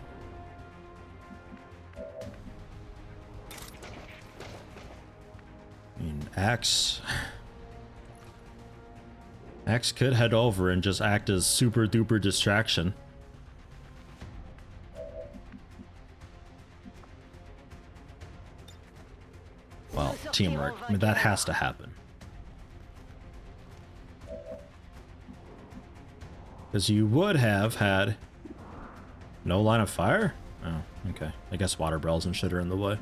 I mean, Axe could head over and just act as super duper distraction. Well, teamwork. I mean, that has to happen. Because you would have had no line of fire? Oh, okay. I guess water barrels and shit are in the way.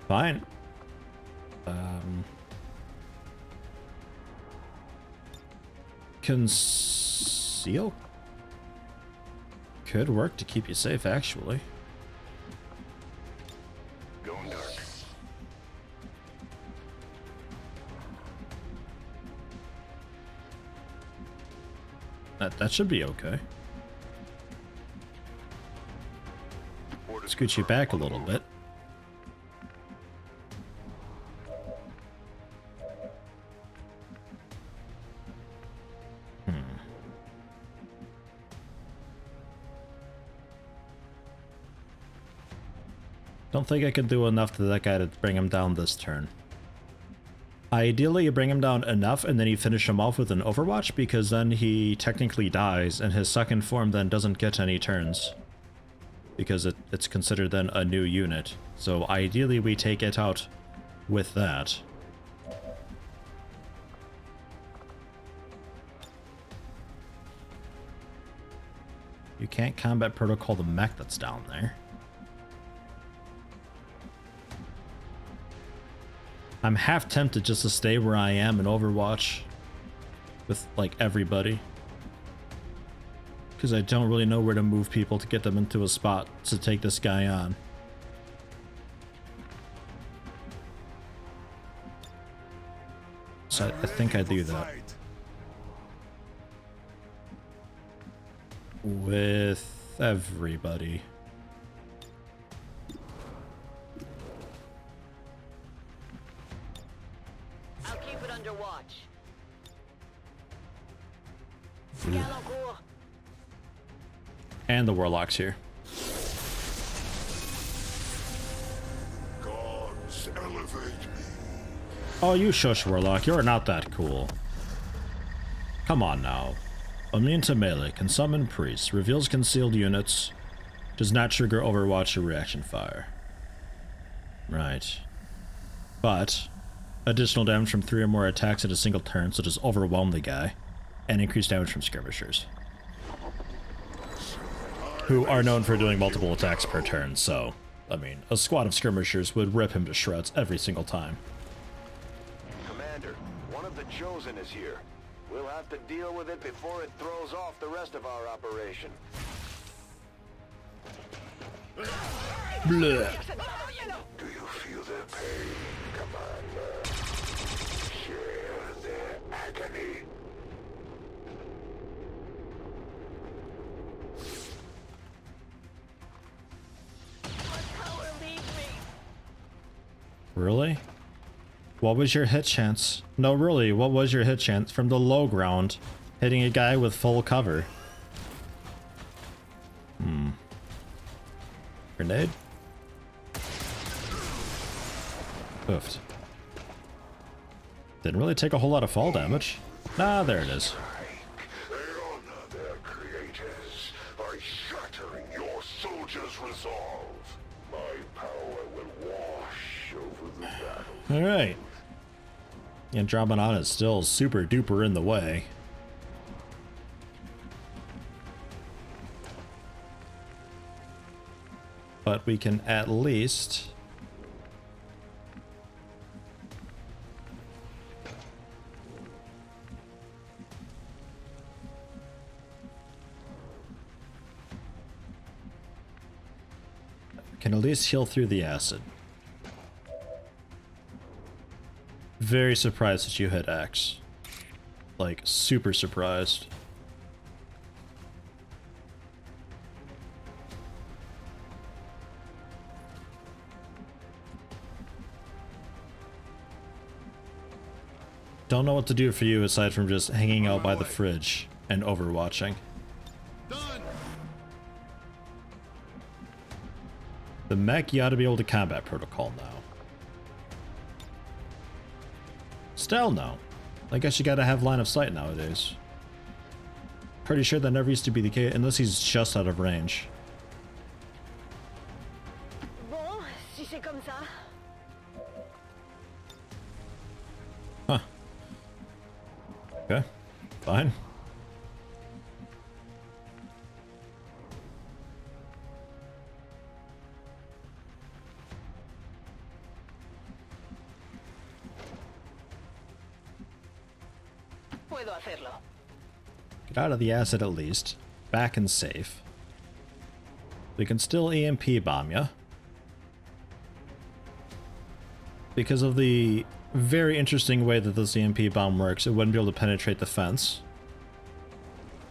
Fine. Conceal? Could work to keep you safe, actually. Going dark. That should be okay. Scoot you back a little bit. Don't think I could do enough to that guy to bring him down this turn. Ideally, you bring him down enough and then you finish him off with an Overwatch, because then he technically dies and his second form then doesn't get any turns. Because it's considered then a new unit. So ideally we take it out with that. You can't combat protocol the mech that's down there. I'm half tempted just to stay where I am in Overwatch with, like, everybody. Because I don't really know where to move people to get them into a spot to take this guy on. So I think I do that. With everybody. I'll keep it under watch. And the Warlock's here. Gods, elevate me. Oh, you shush, Warlock. You're not that cool. Come on now. Immune to melee, can summon priests, reveals concealed units, does not trigger Overwatch or reaction fire. Right. But additional damage from 3 or more attacks in a single turn, so just overwhelm the guy, and increase damage from skirmishers, who are known for doing multiple attacks per turn, so, I mean, a squad of skirmishers would rip him to shreds every single time. Commander, one of the Chosen is here. We'll have to deal with it before it throws off the rest of our operation. Bleh. Do you feel their pain, Commander? Share their agony. Power leave me. Really? What was your hit chance? No, really, what was your hit chance from the low ground, hitting a guy with full cover? Grenade? Oofed. Didn't really take a whole lot of fall damage. Ah, there it is. They honor their creators by shattering your soldiers' resolve. My power will wash over the battle. Alright. Andromeda is still super duper in the way. But we can at least heal through the acid. Very surprised that you hit X. Like, super surprised. Don't know what to do for you aside from just hanging out by the fridge and overwatching. Done. The mech, you ought to be able to combat protocol now. Still no. I guess you gotta have line of sight nowadays. Pretty sure that never used to be the case, unless he's just out of range. Bon, si c'est comme ça. Huh. Okay, fine. Puedo hacerlo. Get out of the acid at least. Back and safe. We can still EMP bomb ya. Because of the very interesting way that this EMP bomb works, it wouldn't be able to penetrate the fence.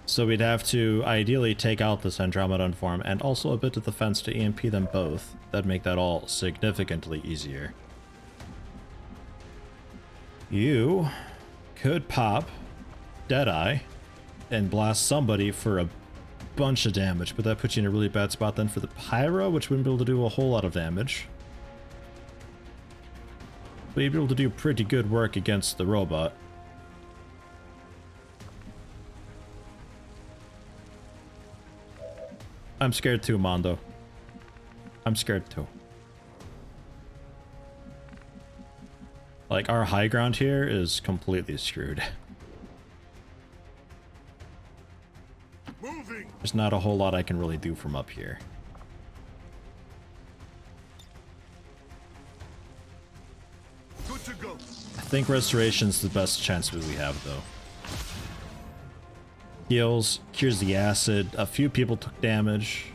So we'd have to ideally take out this Andromedon form and also a bit of the fence to EMP them both. That'd make that all significantly easier. You could pop Deadeye and blast somebody for a bunch of damage, but that puts you in a really bad spot then for the Pyro, which wouldn't be able to do a whole lot of damage. But you'd be able to do pretty good work against the robot. I'm scared too, Mondo. I'm scared too. Like, our high ground here is completely screwed. Moving. There's not a whole lot I can really do from up here. Good to go. I think Restoration's the best chance we have, though. Heals, cures the acid, a few people took damage.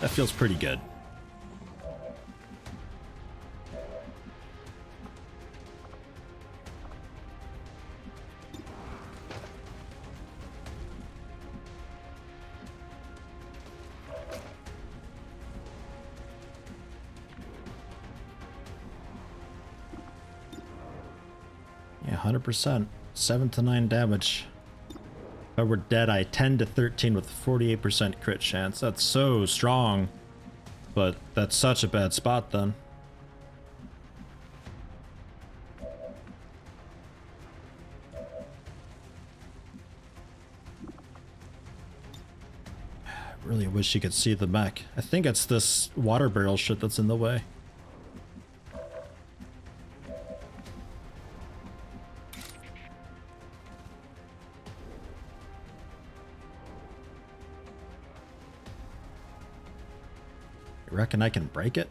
That feels pretty good. Yeah, 100%. 7 to 9 damage. If I were Deadeye, 10 to 13 with 48% crit chance. That's so strong. But that's such a bad spot then. I really wish you could see the mech. I think it's this water barrel shit that's in the way. You reckon I can break it?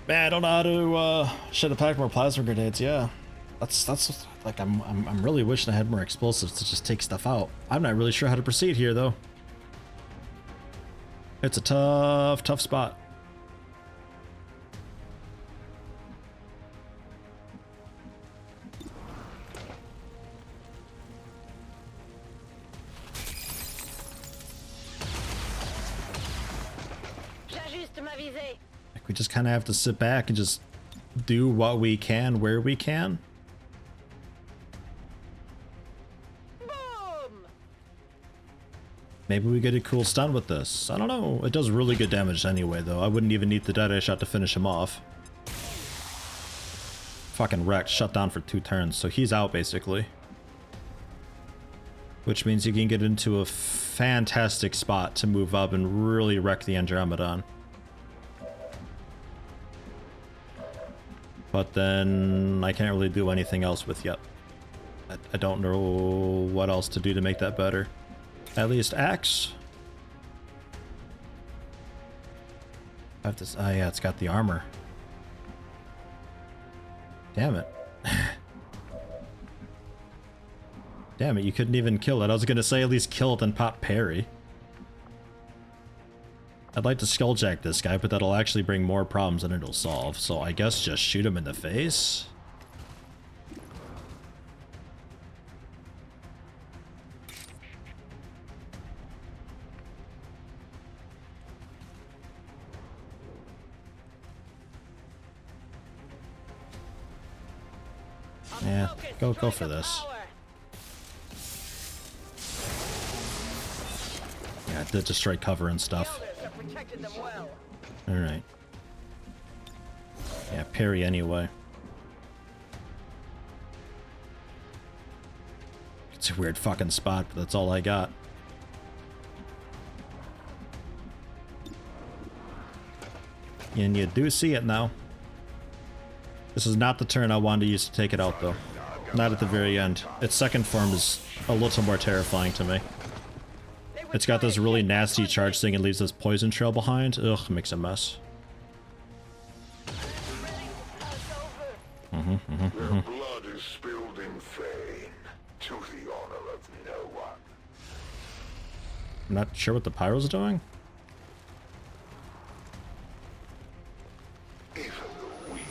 Man, I don't know how to should have packed more plasma grenades. Yeah, that's like I'm really wishing I had more explosives to just take stuff out. I'm not really sure how to proceed here though. It's a tough spot. J'ajuste ma visée. Like we just kind of have to sit back and just do what we can where we can. Boom! Maybe we get a cool stun with this. I don't know. It does really good damage anyway, though. I wouldn't even need the Deadeye shot to finish him off. Fucking wrecked. Shut down for 2 turns, so he's out, basically. Which means you can get into a fantastic spot to move up and really wreck the Andromedon. But then I can't really do anything else with yet. I don't know what else to do to make that better. At least axe. I have to. Oh yeah, it's got the armor. Damn it. Damn it, you couldn't even kill it. I was gonna say at least kill it and pop parry. I'd like to skulljack this guy, but that'll actually bring more problems than it'll solve. So I guess just shoot him in the face. Yeah, go for this. Yeah, it did destroy cover and stuff. Alright. Yeah, parry anyway. It's a weird fucking spot, but that's all I got. And you do see it now. This is not the turn I wanted to use to take it out, though. Not at the very end. Its second form is a little more terrifying to me. It's got this really nasty charge thing and leaves this poison trail behind. Ugh, makes a mess. Their blood is spilled in vain, to the honor of no one. I'm not sure what the pyro's doing. Even the weak.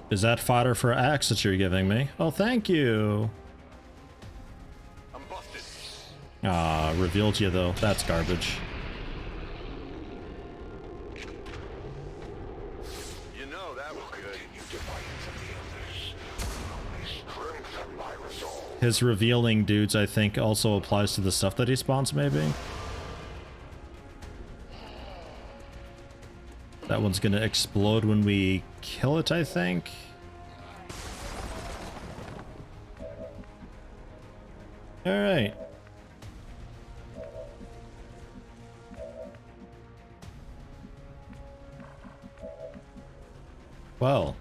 Is that fodder for axe that you're giving me? Oh, thank you. I'm busted. Ah, revealed you though. That's garbage. You know that was good. Continue defiance of the elders. Only strengthen my resolve. His revealing dudes, I think, also applies to the stuff that he spawns, maybe? That one's gonna explode when we kill it, I think. Alright. Well.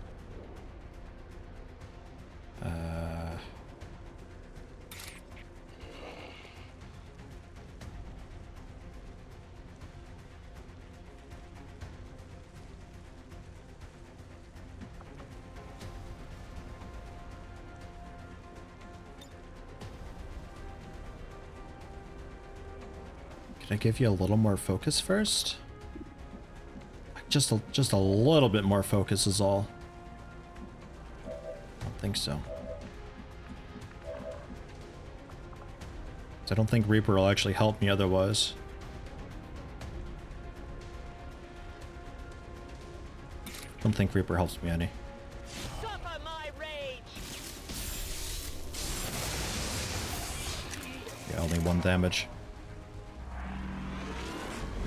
Can I give you a little more focus first? Just a little bit more focus is all. I don't think so. I don't think Reaper will actually help me otherwise. I don't think Reaper helps me any. Suffer my rage. Yeah, only 1 damage.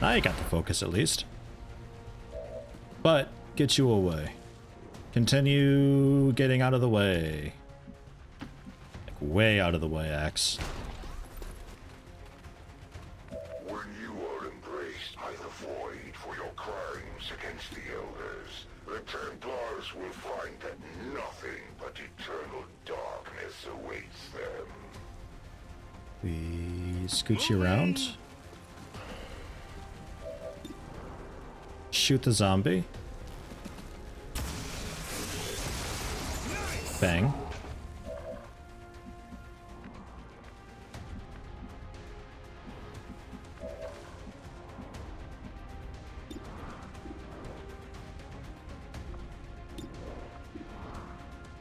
Now you got the focus at least. But, get you away. Continue getting out of the way. Like, way out of the way, Axe. When you are embraced by the void for your crimes against the elders, the Templars will find that nothing but eternal darkness awaits them. We scoot you around. Shoot the zombie. Bang.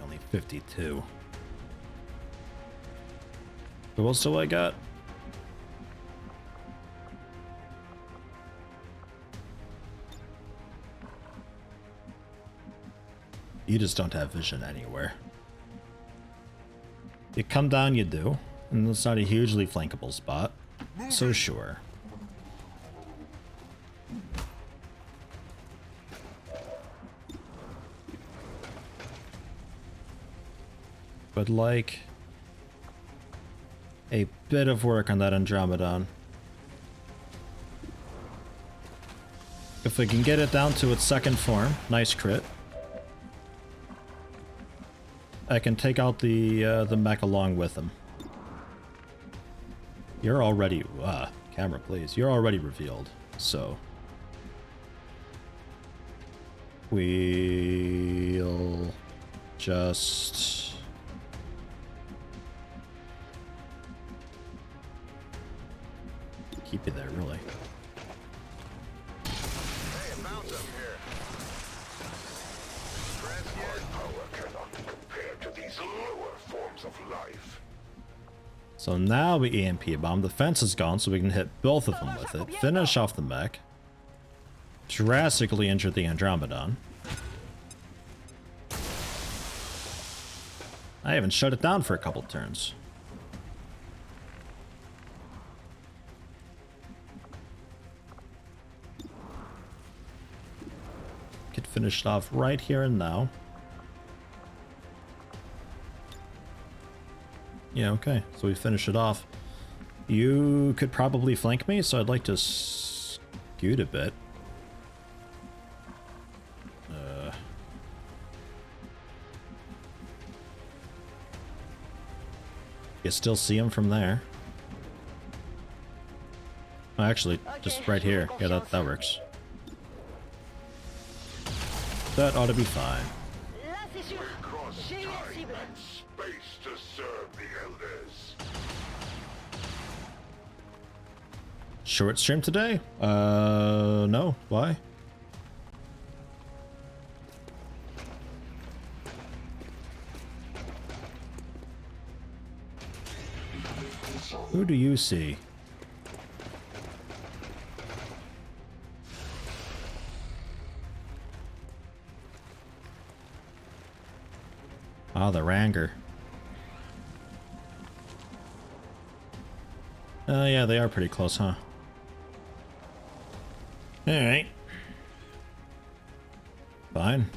Only 52. Who else do I got? You just don't have vision anywhere. You come down, you do. And it's not a hugely flankable spot. So sure. But like a bit of work on that Andromedon. If we can get it down to its second form, nice crit. I can take out the mech along with him. You're already camera please. You're already revealed, so we'll just keep you there, really. Hey, I found something here. Stress yet? Power cannot be compared to these lower forms of life. So now we EMP bomb. The fence is gone, so we can hit both of them with it. Finish off the mech. Drastically injure the Andromedon. I haven't shut it down for a couple turns. Get finished off right here and now. Yeah, okay. So we finish it off. You could probably flank me, so I'd like to scoot a bit. You still see him from there. Oh, actually, just right here. Yeah, that works. That ought to be fine. Là, c'est sûr. J'ai eu la cible. Space to serve the elders. Short stream today? No. Why? Who do you see? Ah, the Ranger. Yeah, they are pretty close, huh? Alright. Fine.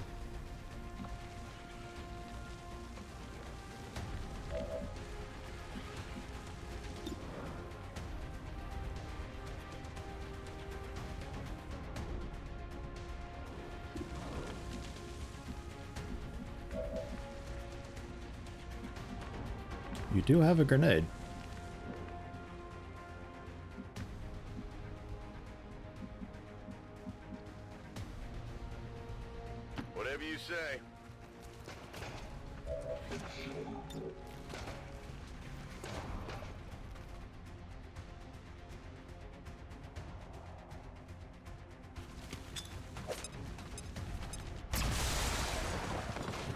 You do have a grenade. Whatever you say.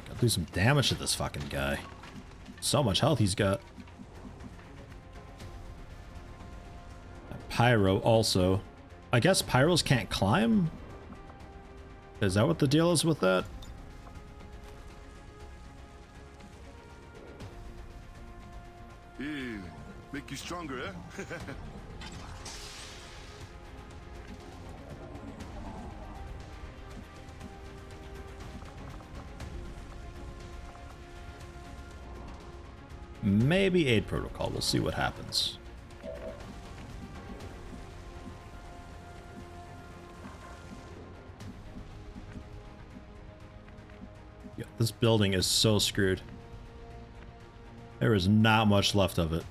Gotta do some damage to this fucking guy. So much health he's got. Pyro also. I guess pyros can't climb? Is that what the deal is with that? Hey, make you stronger, eh? Maybe aid protocol. We'll see what happens. Yeah, this building is so screwed. There is not much left of it.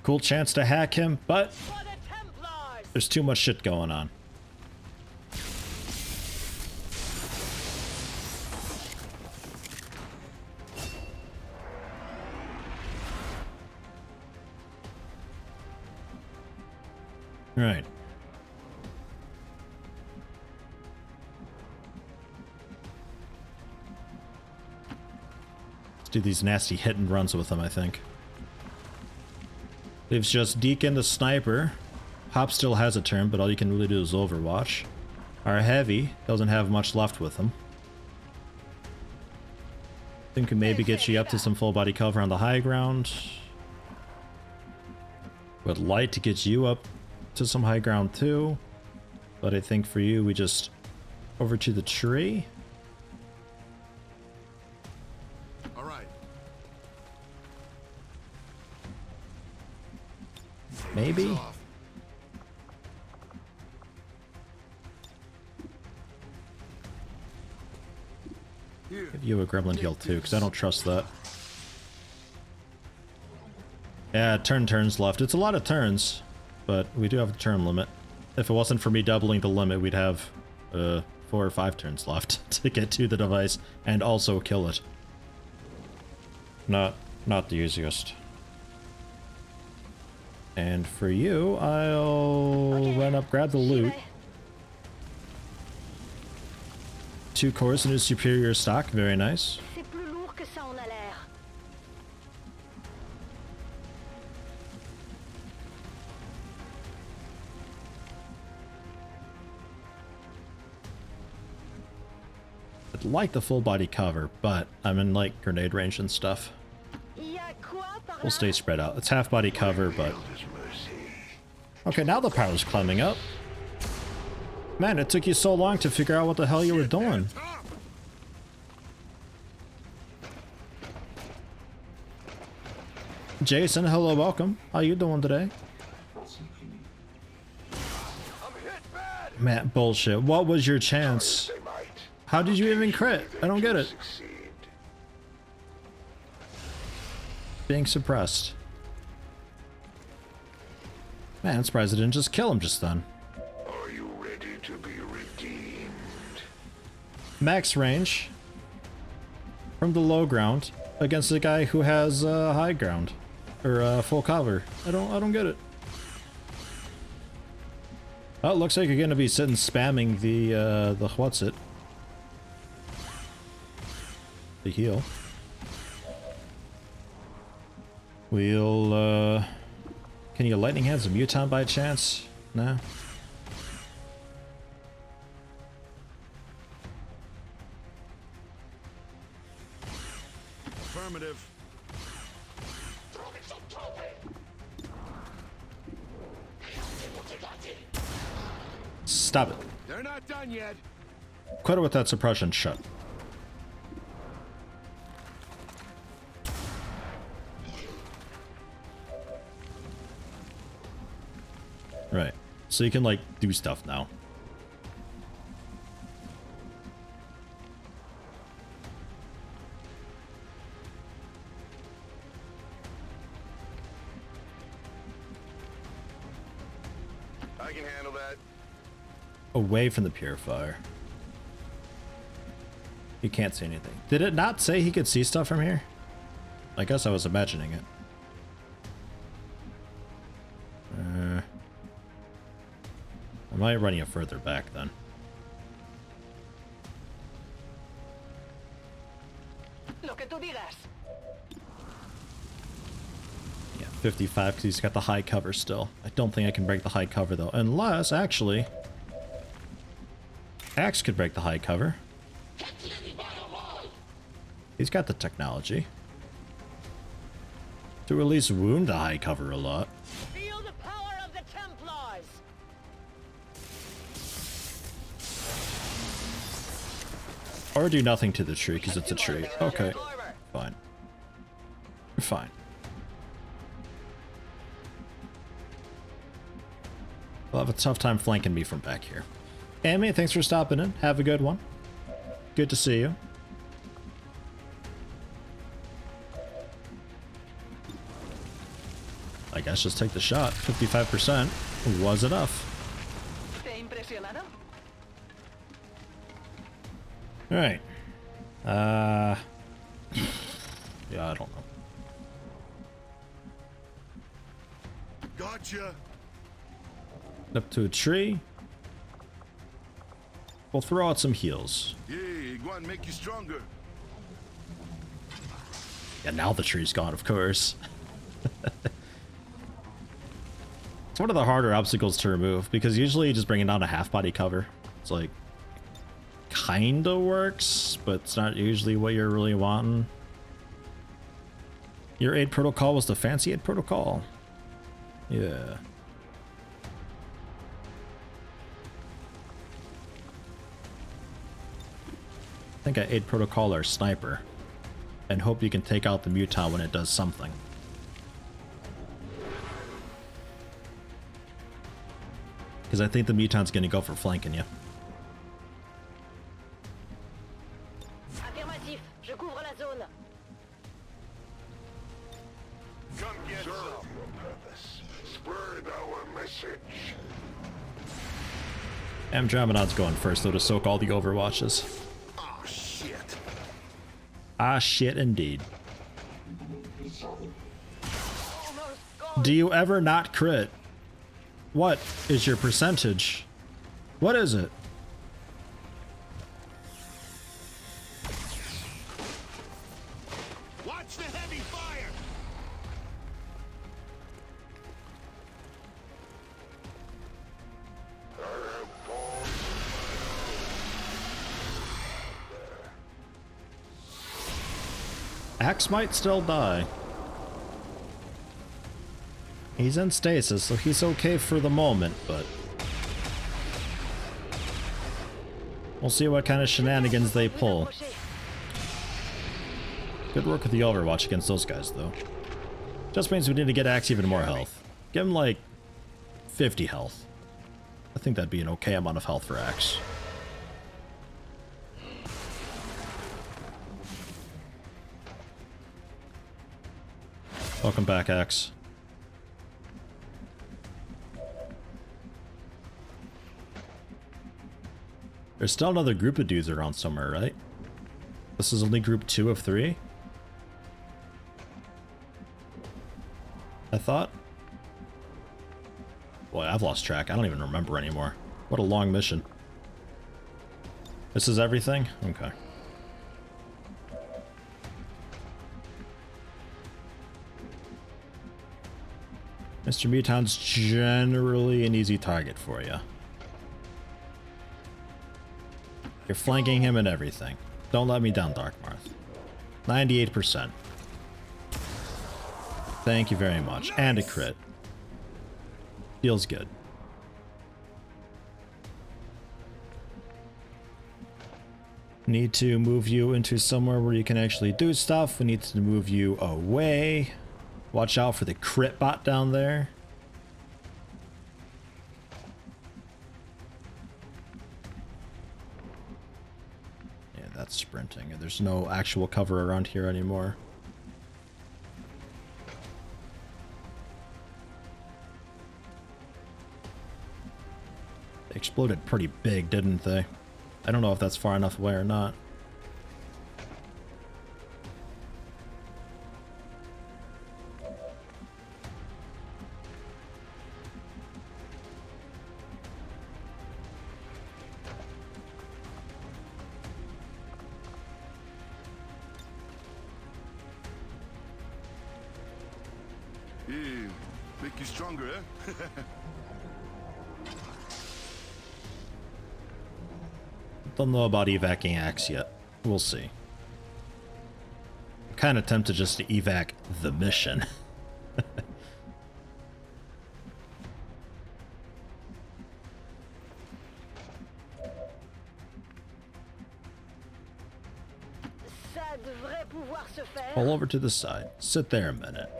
Cool chance to hack him, but there's too much shit going on. Right. Let's do these nasty hit and runs with them, I think. Leaves just Deacon the Sniper. Hop still has a turn, but all you can really do is Overwatch. Our Heavy doesn't have much left with him. Think we maybe get you up to some full body cover on the high ground. Would like to get you up to some high ground too, but I think for you we just over to the tree. All right. Maybe. Give you a gremlin heal too, because I don't trust that. Yeah, turns left. It's a lot of turns, but we do have a turn limit. If it wasn't for me doubling the limit, we'd have 4 or 5 turns left to get to the device and also kill it. Not the easiest. And for you, I'll run up, grab the loot. 2 cores into superior stock. Very nice. C'est plus lourd que ça en a l'air. I'd like the full body cover, but I'm in like grenade range and stuff. Y a quoi par We'll là? stay spread out. It's half body cover, but... Okay, now the power's climbing up. Man, it took you so long to figure out what the hell you were doing. Jason, hello, welcome. How you doing today? Man, bullshit. What was your chance? How did you even crit? I don't get it. Being suppressed. Man, I'm surprised I didn't just kill him just then. Are you ready to be redeemed? Max range from the low ground against a guy who has high ground or full cover. I don't get it. Oh, it looks like you're gonna be sitting spamming the WotC. The heal. We'll can you lightning hands a muton by chance? Nah. Affirmative. Stop it. They're not done yet. Quit it with that suppression shot. Right. So you can like do stuff now. I can handle that. Away from the purifier. You can't see anything. Did it not say he could see stuff from here? I guess I was imagining it. I might run you further back then. Lo que tú digas. Yeah, 55 because he's got the high cover still. I don't think I can break the high cover though. Unless, actually... Axe could break the high cover. He's got the technology. To at least wound the high cover a lot. Feel the power of the Templars. Or do nothing to the tree because it's a tree. Okay. Fine. Fine. We'll have a tough time flanking me from back here. Amy, thanks for stopping in. Have a good one. Good to see you. I guess just take the shot. 55% was enough. ¿Te impresionado? Alright. Yeah, I don't know. Gotcha. Up to a tree. We'll throw out some heals. Yeah, Iguan make you stronger. Yeah, now the tree's gone, of course. It's one of the harder obstacles to remove, because usually just bringing down a half-body cover, it's like, kinda works, but it's not usually what you're really wanting. Your aid protocol was the fancy aid protocol. Yeah. I think I aid protocol or sniper, and hope you can take out the muton when it does something. Because I think the muton's gonna go for flanking you. Affirmatif. Je couvre la zone. Come get Serve some. your purpose. Spread our message. Andromeda's going first though to soak all the overwatches. Oh shit. Ah shit indeed. Do you ever not crit? What is your percentage? What is it? Watch the heavy fire! Axe might still die. He's in stasis, so he's okay for the moment, but we'll see what kind of shenanigans they pull. Good work with the Overwatch against those guys, though. Just means we need to get Axe even more health. Give him like 50 health. I think that'd be an okay amount of health for Axe. Welcome back, Axe. There's still another group of dudes around somewhere, right? This is only group 2 of 3? I thought? Boy, I've lost track. I don't even remember anymore. What a long mission. This is everything? Okay. Mr. Muton's generally an easy target for you. You're flanking him and everything. Don't let me down, Darkmarth. 98%. Thank you very much. And a crit. Feels good. Need to move you into somewhere where you can actually do stuff. We need to move you away. Watch out for the crit bot down there. Yeah, that's sprinting. There's no actual cover around here anymore. They exploded pretty big, didn't they? I don't know if that's far enough away or not. Yeah, make you stronger, eh? Don't know about evacing Axe yet. We'll see. I'm kind of tempted just to evac the mission. Pull over to the side. Sit there a minute.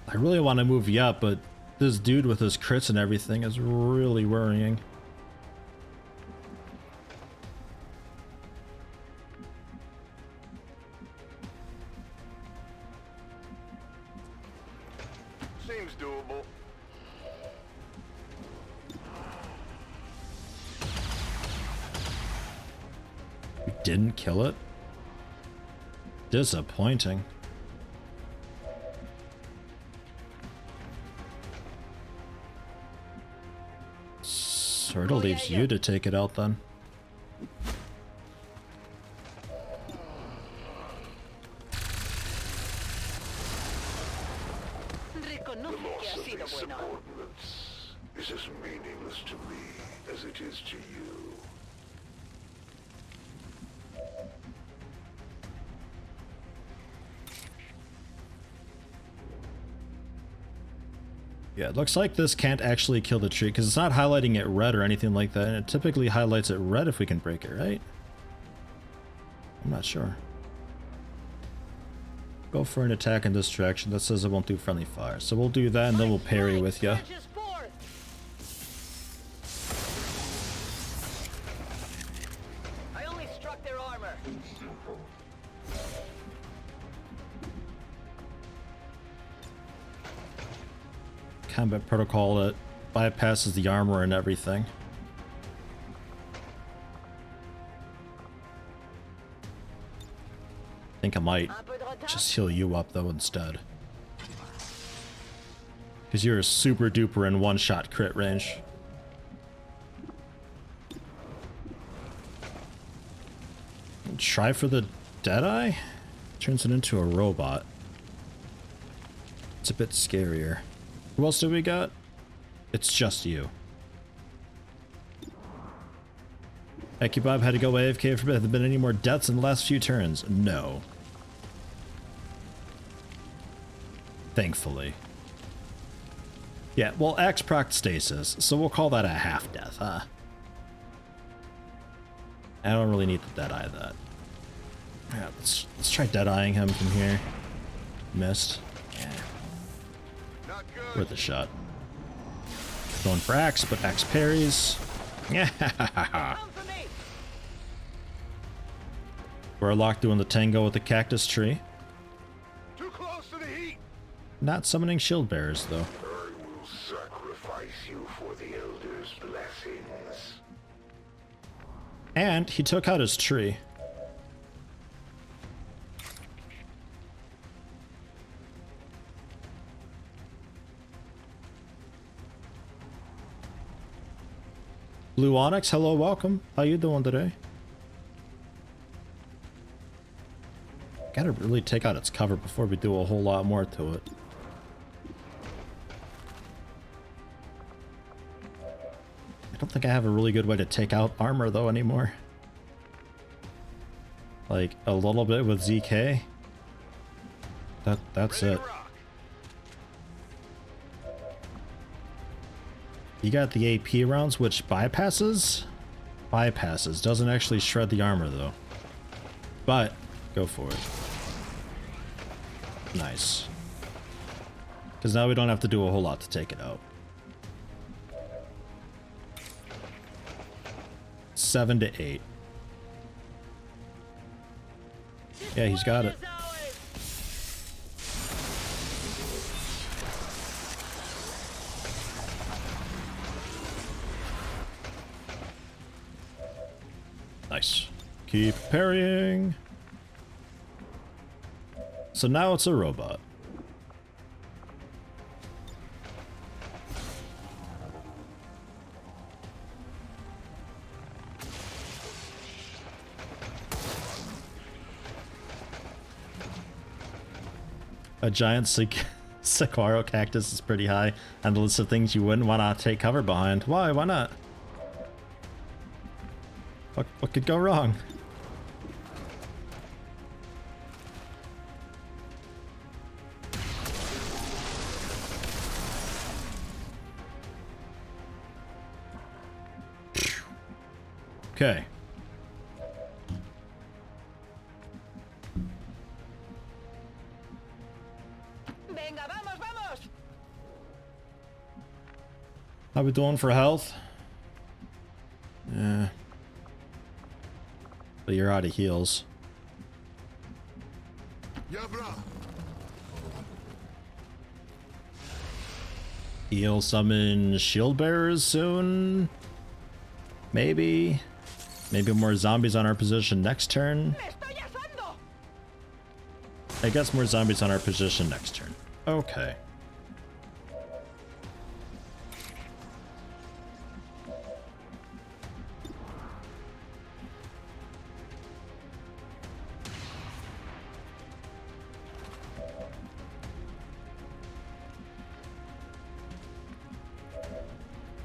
I really want to move you up, but this dude with his crits and everything is really worrying. Seems doable. You didn't kill it? Disappointing. Sort of leaves you to take it out then. The loss of these subordinates is as meaningless to me as it is to you. Yeah, it looks like this can't actually kill the tree because it's not highlighting it red or anything like that, and it typically highlights it red if we can break it, right? I'm not sure. Go for an attack and distraction. That says it won't do friendly fire. So we'll do that and then we'll parry with you. I only struck their armor. Combat protocol that bypasses the armor and everything. I think I might just heal you up though instead. Because you're a super duper in one-shot crit range. Try for the Deadeye? Turns it into a robot. It's a bit scarier. Who else do we got? It's just you. Bob had to go AFK for a bit. Have there been any more deaths in the last few turns? No. Thankfully. Yeah, well, Axe proc stasis, so we'll call that a half death, huh? I don't really need the Deadeye that. Yeah, let's try Deadeyeing him from here. Missed. Yeah. Worth a shot. Going for Axe, but Axe parries. Yeah. Warlock doing the tango with the cactus tree. Too close to the heat. Not summoning shield bearers though. I will sacrifice you for the Elder's blessings. And he took out his tree. Blue Onyx, hello, welcome. How you doing today? Gotta really take out its cover before we do a whole lot more to it. I don't think I have a really good way to take out armor though anymore. Like a little bit with ZK. That's it. You got the AP rounds, which bypasses? Bypasses. Doesn't actually shred the armor though. But go for it. Nice. Because now we don't have to do a whole lot to take it out. 7 to 8. Yeah, he's got it. Nice. Keep parrying. So now it's a robot. A giant saguaro cactus is pretty high on the list of things you wouldn't want to take cover behind. Why? Why not? What could go wrong? Okay. Venga, vamos, vamos. How we doing for health? Yeah. But you're out of heals. Yeah, brah. He'll summon shield bearers soon. Maybe. Maybe more zombies on our position next turn. I guess more zombies on our position next turn. Okay.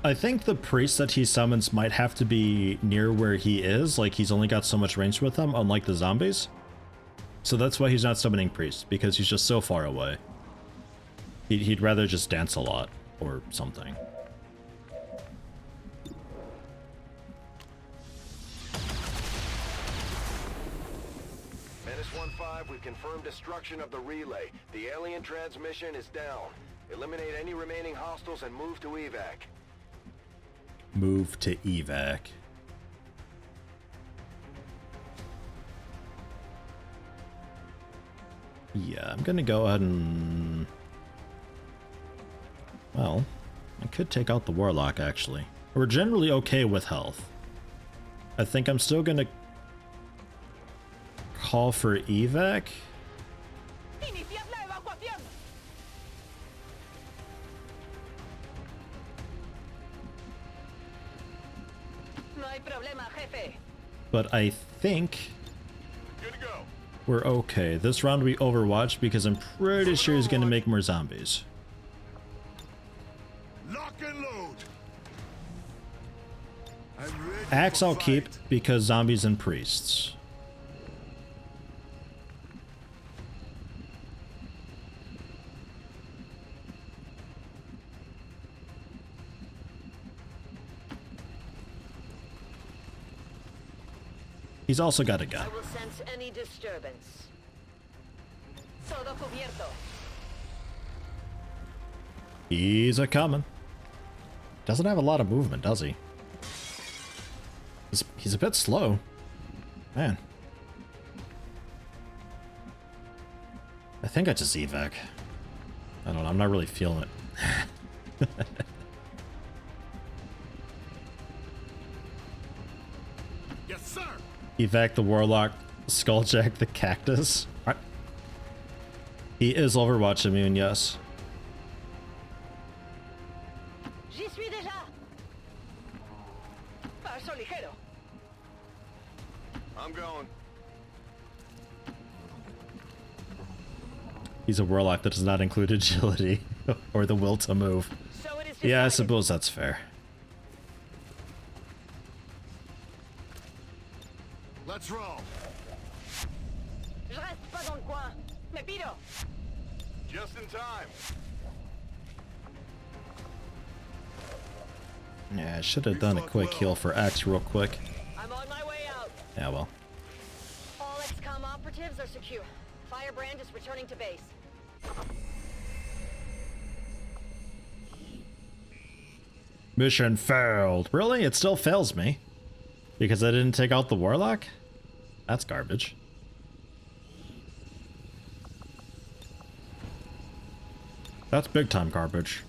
I think the priest that he summons might have to be near where he is, like he's only got so much range with him, unlike the zombies. So that's why he's not summoning priests, because he's just so far away. He'd rather just dance a lot, or something. Menace 1-5, we've confirmed destruction of the relay. The alien transmission is down. Eliminate any remaining hostiles and move to evac. Move to evac. Yeah, I'm gonna go ahead and... Well, I could take out the Warlock, actually. We're generally okay with health. I think I'm still gonna call for evac. But I think we're okay. This round we overwatch because I'm pretty sure he's gonna make more zombies. Lock and load. I'm ready Axe for I'll keep fight. because zombies and priests. He's also got a gun. I will sense any disturbance. Todo cubierto. He's a coming. Doesn't have a lot of movement, does he? He's a bit slow. Man. I think I just evac. I don't know, I'm not really feeling it. Yes, sir. Evac the Warlock, Skulljack the Cactus. What? He is Overwatch immune, yes. J'y suis déjà. Paso ligero. I'm going. He's a Warlock that does not include agility or the will to move. So it is Yeah, I decided. suppose that's fair. Let's roll. Je reste pas dans le coin. Me pido. Just in time. Yeah, I should have done a quick heal for Axe real quick. I'm on my way out. Yeah, well. All XCOM operatives are secure. Firebrand is returning to base. Mission failed. Really? It still fails me? Because I didn't take out the Warlock? That's garbage. That's big time garbage.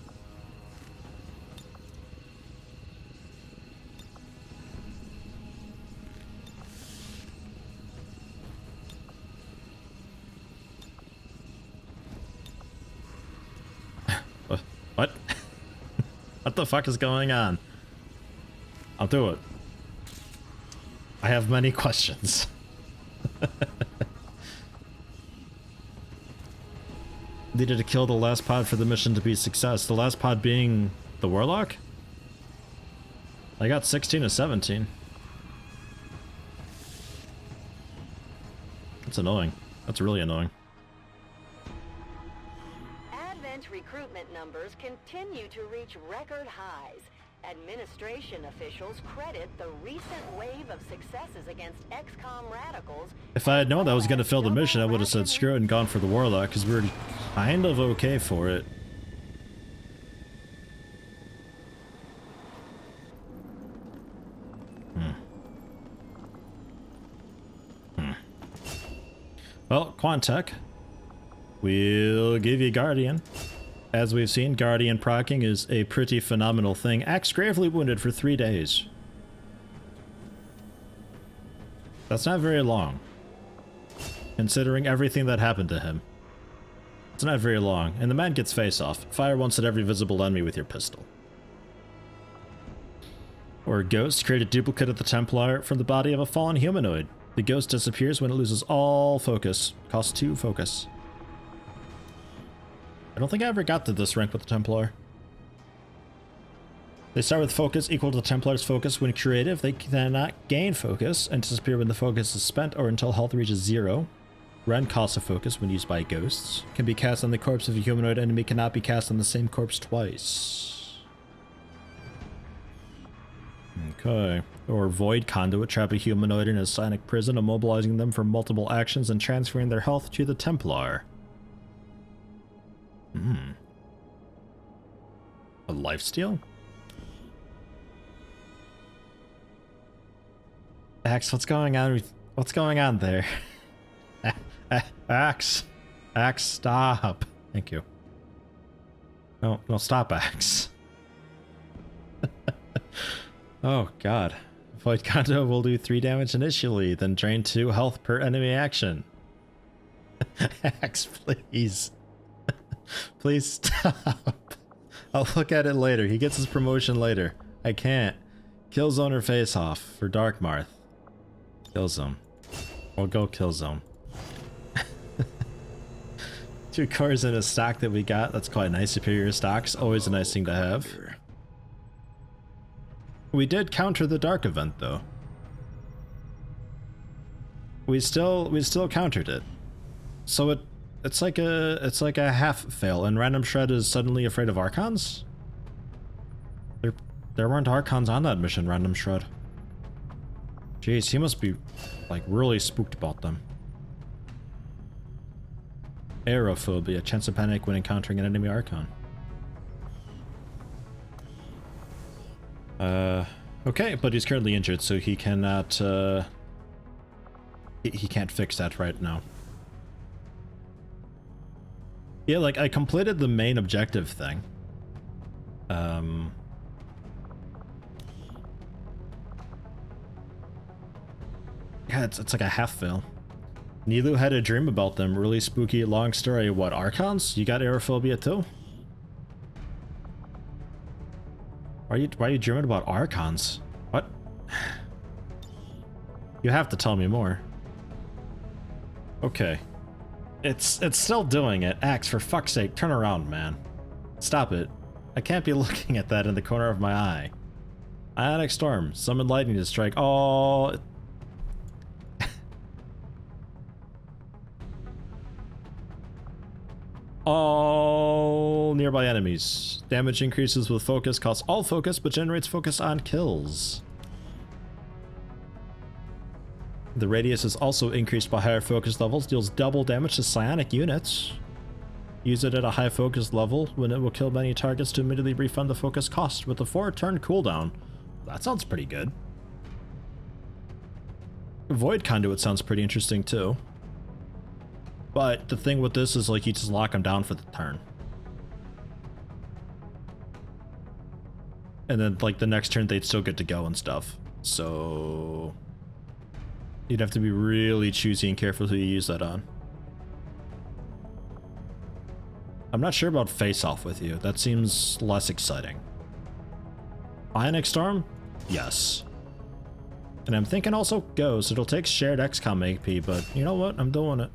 What? What the fuck is going on? I'll do it. I have many questions. Needed to kill the last pod for the mission to be a success. The last pod being the Warlock? I got 16 to 17. That's annoying. That's really annoying. Advent recruitment numbers continue to reach record highs. Administration officials credit the recent wave of successes against XCOM radicals. If I had known that I was going to fail the mission, I would have said screw it and gone for the Warlock, because we were kind of okay for it. Well, Quantech, we'll give you Guardian. As we've seen, Guardian proccing is a pretty phenomenal thing. Axe gravely wounded for 3 days. That's not very long, considering everything that happened to him. It's not very long, and the man gets face off. Fire once at every visible enemy with your pistol. Or Ghost, create a duplicate of the Templar from the body of a fallen humanoid. The ghost disappears when it loses all focus. Costs 2 focus. I don't think I ever got to this rank with the Templar. They start with focus equal to the Templar's focus when creative. They cannot gain focus and disappear when the focus is spent or until health reaches 0. Ren costs a focus when used by ghosts. Can be cast on the corpse of a humanoid enemy, cannot be cast on the same corpse twice. Okay. Or Void Conduit, trap a humanoid in a psionic prison, immobilizing them for multiple actions and transferring their health to the Templar. A lifesteal? Axe, what's going on? What's going on there? Axe. Axe, stop. Thank you. No, stop, Axe. Oh, God. Void Condo will do 3 damage initially, then drain 2 health per enemy action. Axe, please. Please stop. I'll look at it later. He gets his promotion later. I can't. Killzone or face off for Dark Marth. Killzone. We'll go Killzone. 2 cores in a stock that we got. That's quite nice. Superior stocks, always a nice thing to have. We did counter the dark event though. We still countered it. So it's like a half fail, and Random Shred is suddenly afraid of Archons? There weren't Archons on that mission, Random Shred. Jeez, he must be like really spooked about them. Aerophobia, chance of panic when encountering an enemy Archon. Okay, but he's currently injured, so he cannot, he can't fix that right now. Yeah, like, I completed the main objective thing. Yeah, it's like a half fail. Nilu had a dream about them. Really spooky, long story. What, Archons? You got aerophobia too? Why are you dreaming about Archons? What? You have to tell me more. Okay. It's still doing it. Axe, for fuck's sake, turn around, man. Stop it. I can't be looking at that in the corner of my eye. Ionic Storm. Summon lightning to strike. Oh. All nearby enemies. Damage increases with focus, costs all focus, but generates focus on kills. The radius is also increased by higher focus levels, deals double damage to psionic units. Use it at a high focus level when it will kill many targets to immediately refund the focus cost with a 4-turn cooldown. That sounds pretty good. Void Conduit sounds pretty interesting too. But the thing with this is like you just lock them down for the turn. And then like the next turn they'd still get to go and stuff. So you'd have to be really choosy and careful who you use that on. I'm not sure about Face Off with you. That seems less exciting. Ionic Storm? Yes. And I'm thinking also Ghost. It'll take shared XCOM AP, but you know what? I'm doing it.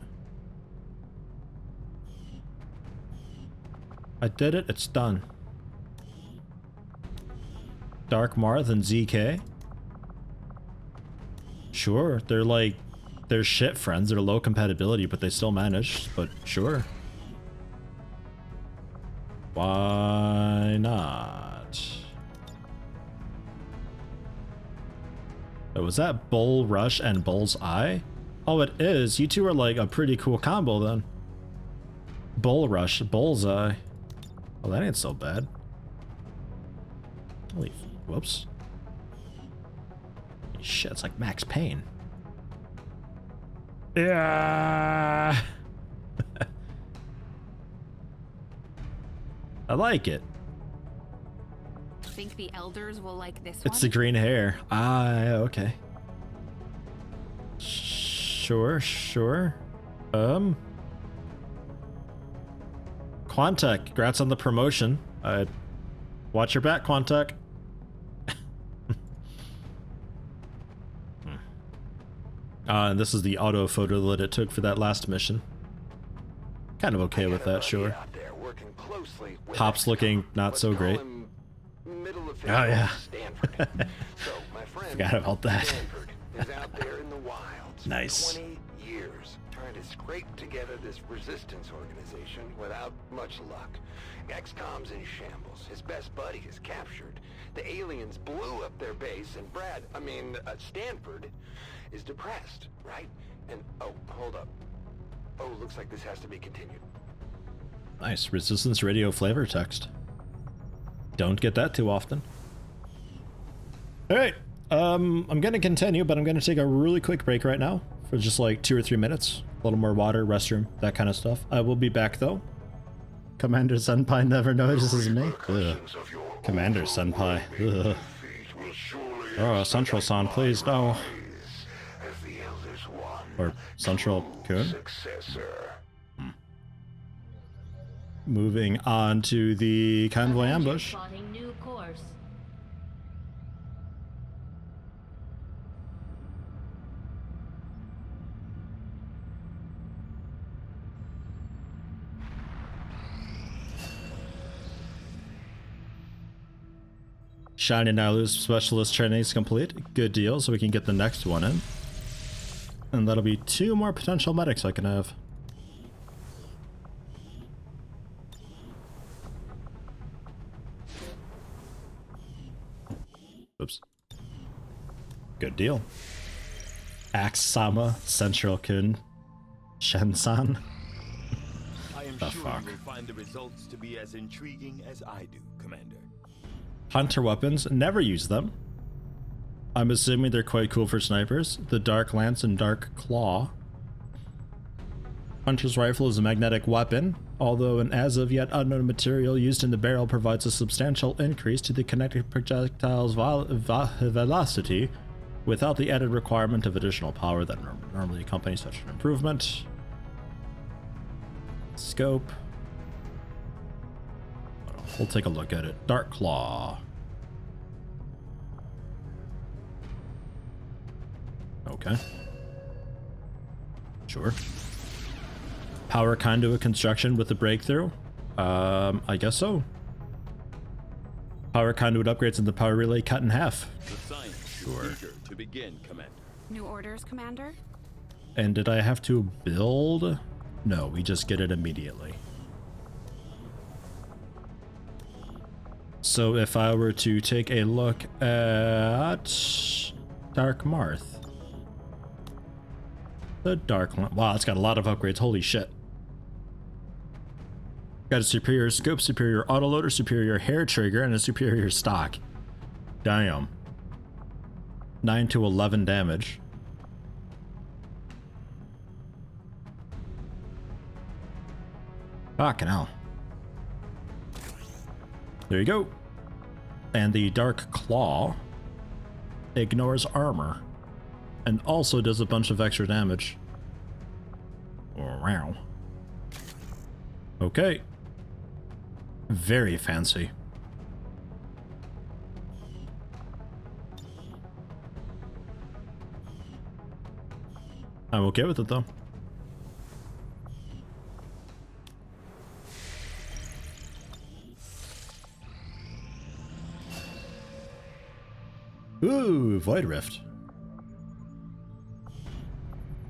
I did it. It's done. Dark Marth and ZK? Sure, they're shit friends. They're low compatibility, but they still manage. But sure. Why not? Oh, was that Bull Rush and Bull's Eye? Oh, it is. You two are like a pretty cool combo then. Bull Rush, Bull's Eye. Well, that ain't so bad. Holy, whoops. Shit, it's like Max Payne. Yeah. I like it. Think the elders will like this one? It's the green hair. Ah, okay. Sure. Quantek, congrats on the promotion. Watch your back, Quantek. And this is the auto photo that it took for that last mission. Kind of okay with that, sure. Hop's looking not so great. Oh yeah. Forgot about that. Is out there in the wilds. Nice. 20 years trying to scrape together this resistance organization without much luck. XCOM's in shambles. His best buddy is captured. The aliens blew up their base, and Stanford is depressed, right? And oh, hold up. Oh, looks like this has to be continued. Nice. Resistance radio flavor text. Don't get that too often. Alright. I'm gonna continue, but I'm gonna take a really quick break right now for just like 2 or 3 minutes. A little more water, restroom, that kind of stuff. I will be back though. Commander Senpai never notices me. Ugh. Commander Senpai. Ugh. Oh, Central-san, please, no. Or Central-kun? Moving on to the convoy ambush. Plotting new course. Shiny Nihilus specialist training is complete. Good deal, so we can get the next one in. And that'll be 2 more potential medics I can have. Oops. Good deal. Axama Central Kun Shensan. I am The sure fuck? you will find the results to be as intriguing as I do, Commander. Hunter weapons, never use them. I'm assuming they're quite cool for snipers. The Dark Lance and Dark Claw. Hunter's rifle is a magnetic weapon, although an as of yet unknown material used in the barrel provides a substantial increase to the kinetic projectile's velocity without the added requirement of additional power that normally accompanies such an improvement. Scope. We'll take a look at it. Dark Claw. Okay. Sure. Power conduit construction with the breakthrough? I guess so. Power conduit upgrades in the power relay cut in half. The science Sure. is eager to begin, Commander. New orders, Commander? And did I have to build? No, we just get it immediately. So if I were to take a look at Dark Marth. The Dark One. Wow, it's got a lot of upgrades. Holy shit. Got a superior scope, superior autoloader, superior hair trigger, and a superior stock. Damn. 9 to 11 damage. Fucking hell. There you go. And the Dark Claw ignores armor and also does a bunch of extra damage. Wow. Okay. Very fancy. I'm okay with it though. Ooh, Void Rift.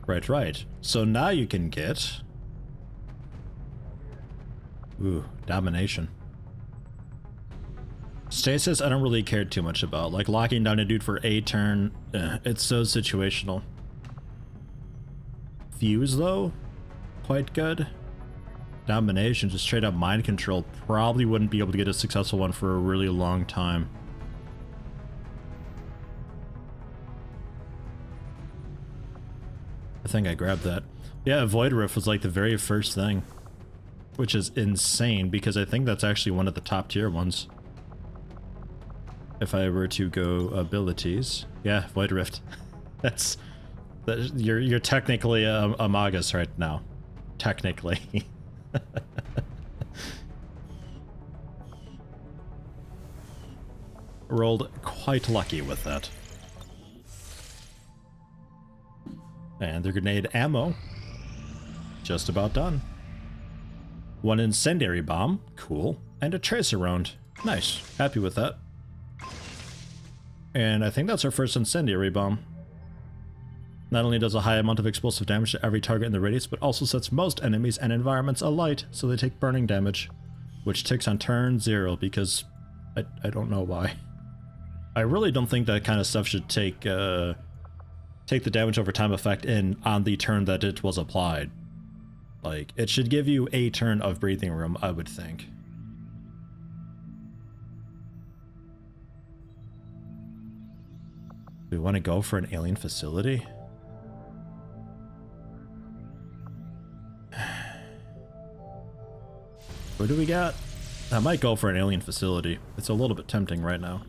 Right. So now you can get... Ooh, Domination. Stasis, I don't really care too much about. Like, locking down a dude for a turn, it's so situational. Fuse, though, quite good. Domination, just straight up mind control, probably wouldn't be able to get a successful one for a really long time. I think I grabbed that. Yeah, Void Rift was like the very first thing. Which is insane, because I think that's actually one of the top tier ones. If I were to go abilities. Yeah, Void Rift. You're technically a Magus right now. Technically. Rolled quite lucky with that. And the grenade ammo. Just about done. One incendiary bomb. Cool. And a tracer round. Nice. Happy with that. And I think that's our first incendiary bomb. Not only does a high amount of explosive damage to every target in the radius, but also sets most enemies and environments alight, so they take burning damage, which ticks on turn 0 because I don't know why. I really don't think that kind of stuff should take the damage over time effect in on the turn that it was applied. Like, it should give you a turn of breathing room, I would think. Do we want to go for an alien facility? What do we got? I might go for an alien facility. It's a little bit tempting right now.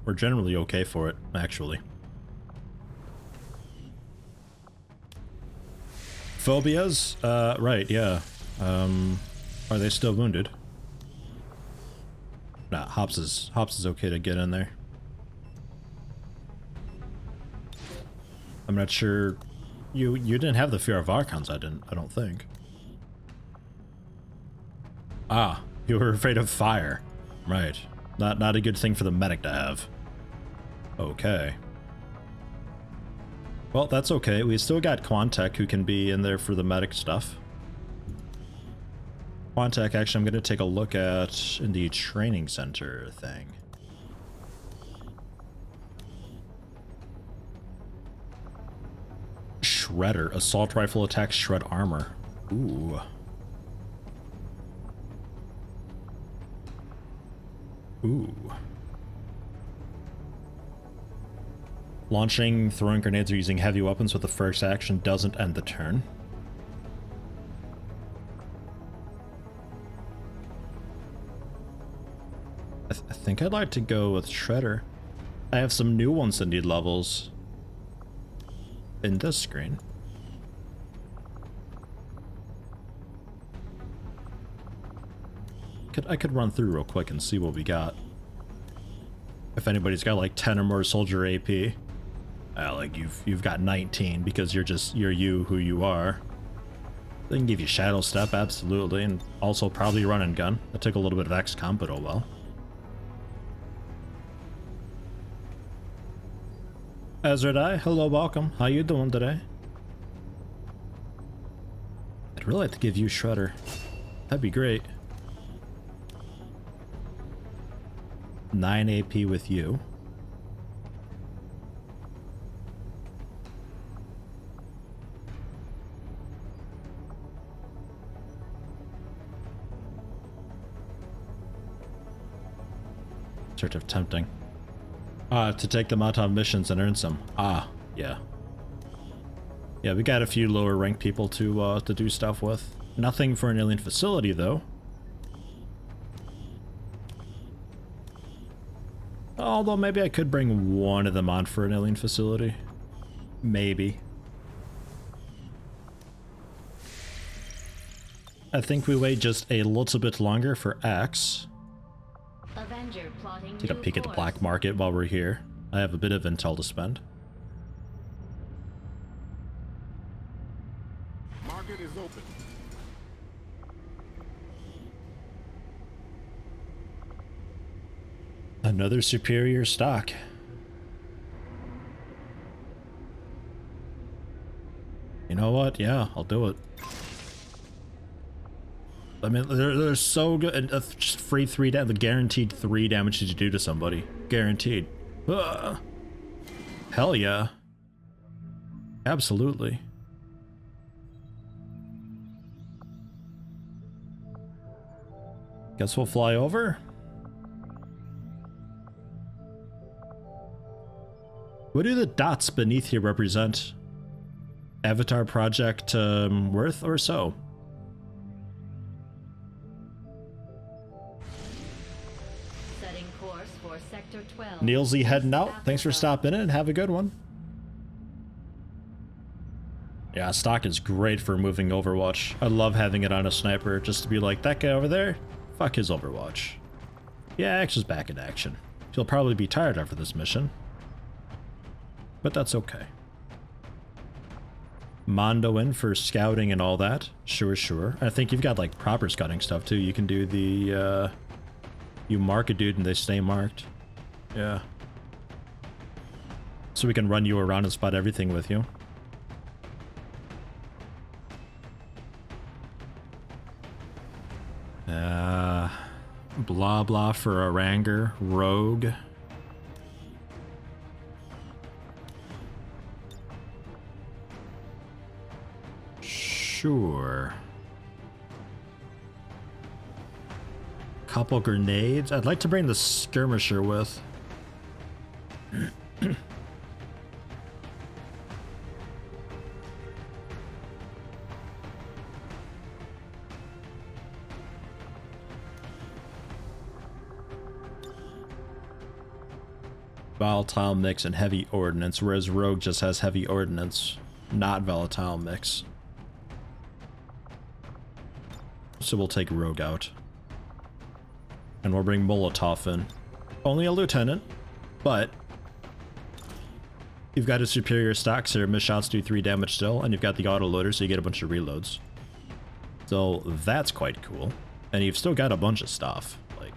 We're generally okay for it, actually. Phobias? Right, yeah. Are they still wounded? Nah, Hops is okay to get in there. I'm not sure. You didn't have the Fear of Archons, I don't think. Ah, you were afraid of fire. Right. Not a good thing for the medic to have. Okay. Well, that's okay. We still got Quantech who can be in there for the medic stuff. Quantech, actually, I'm going to take a look at in the training center thing. Shredder. Assault rifle attacks shred armor. Ooh. Ooh. Launching, throwing grenades, or using heavy weapons with the first action doesn't end the turn. I think I'd like to go with Shredder. I have some new ones that need levels in this screen. I could run through real quick and see what we got. If anybody's got like 10 or more soldier AP, like you've got 19 because you're you who you are. They can give you Shadow Step, absolutely, and also probably Run and Gun. That took a little bit of XCOM, but oh well. Ezradai, hello, welcome. How you doing today? I'd really like to give you Shredder. That'd be great. 9 AP with you. Sort of tempting. To take them out on missions and earn some. Yeah. Yeah, we got a few lower ranked people to do stuff with. Nothing for an alien facility, though. Although maybe I could bring one of them on for an alien facility. Maybe. I think we wait just a little bit longer for X. Avenger plotting Take a peek at the black market while we're here. I have a bit of intel to spend. Market is open. Another superior stock. You know what? Yeah, I'll do it. I mean, they're so good. And just free 3 damage, the guaranteed 3 damage that you do to somebody. Guaranteed. Hell yeah. Absolutely. Guess we'll fly over. What do the dots beneath here represent? Avatar Project worth or so? Setting course for Sector 12. Neil Z heading out. Thanks for stopping in and have a good one. Yeah, stock is great for moving Overwatch. I love having it on a sniper just to be like, that guy over there, fuck his Overwatch. Yeah, Axe is back in action. He'll probably be tired after this mission. But that's okay. Mondo in for scouting and all that. Sure, sure. I think you've got like proper scouting stuff too. You can do the, you mark a dude and they stay marked. Yeah. So we can run you around and spot everything with you. Blah blah for a Ranger. Rogue. Sure. Couple grenades. I'd like to bring the skirmisher with. Volatile mix and heavy ordnance, whereas Rogue just has heavy ordnance, not volatile mix. So we'll take Rogue out. And we'll bring Molotov in. Only a lieutenant, but you've got a superior stock, so your miss shots do 3 damage still, and you've got the autoloader, so you get a bunch of reloads. So that's quite cool. And you've still got a bunch of stuff. Like,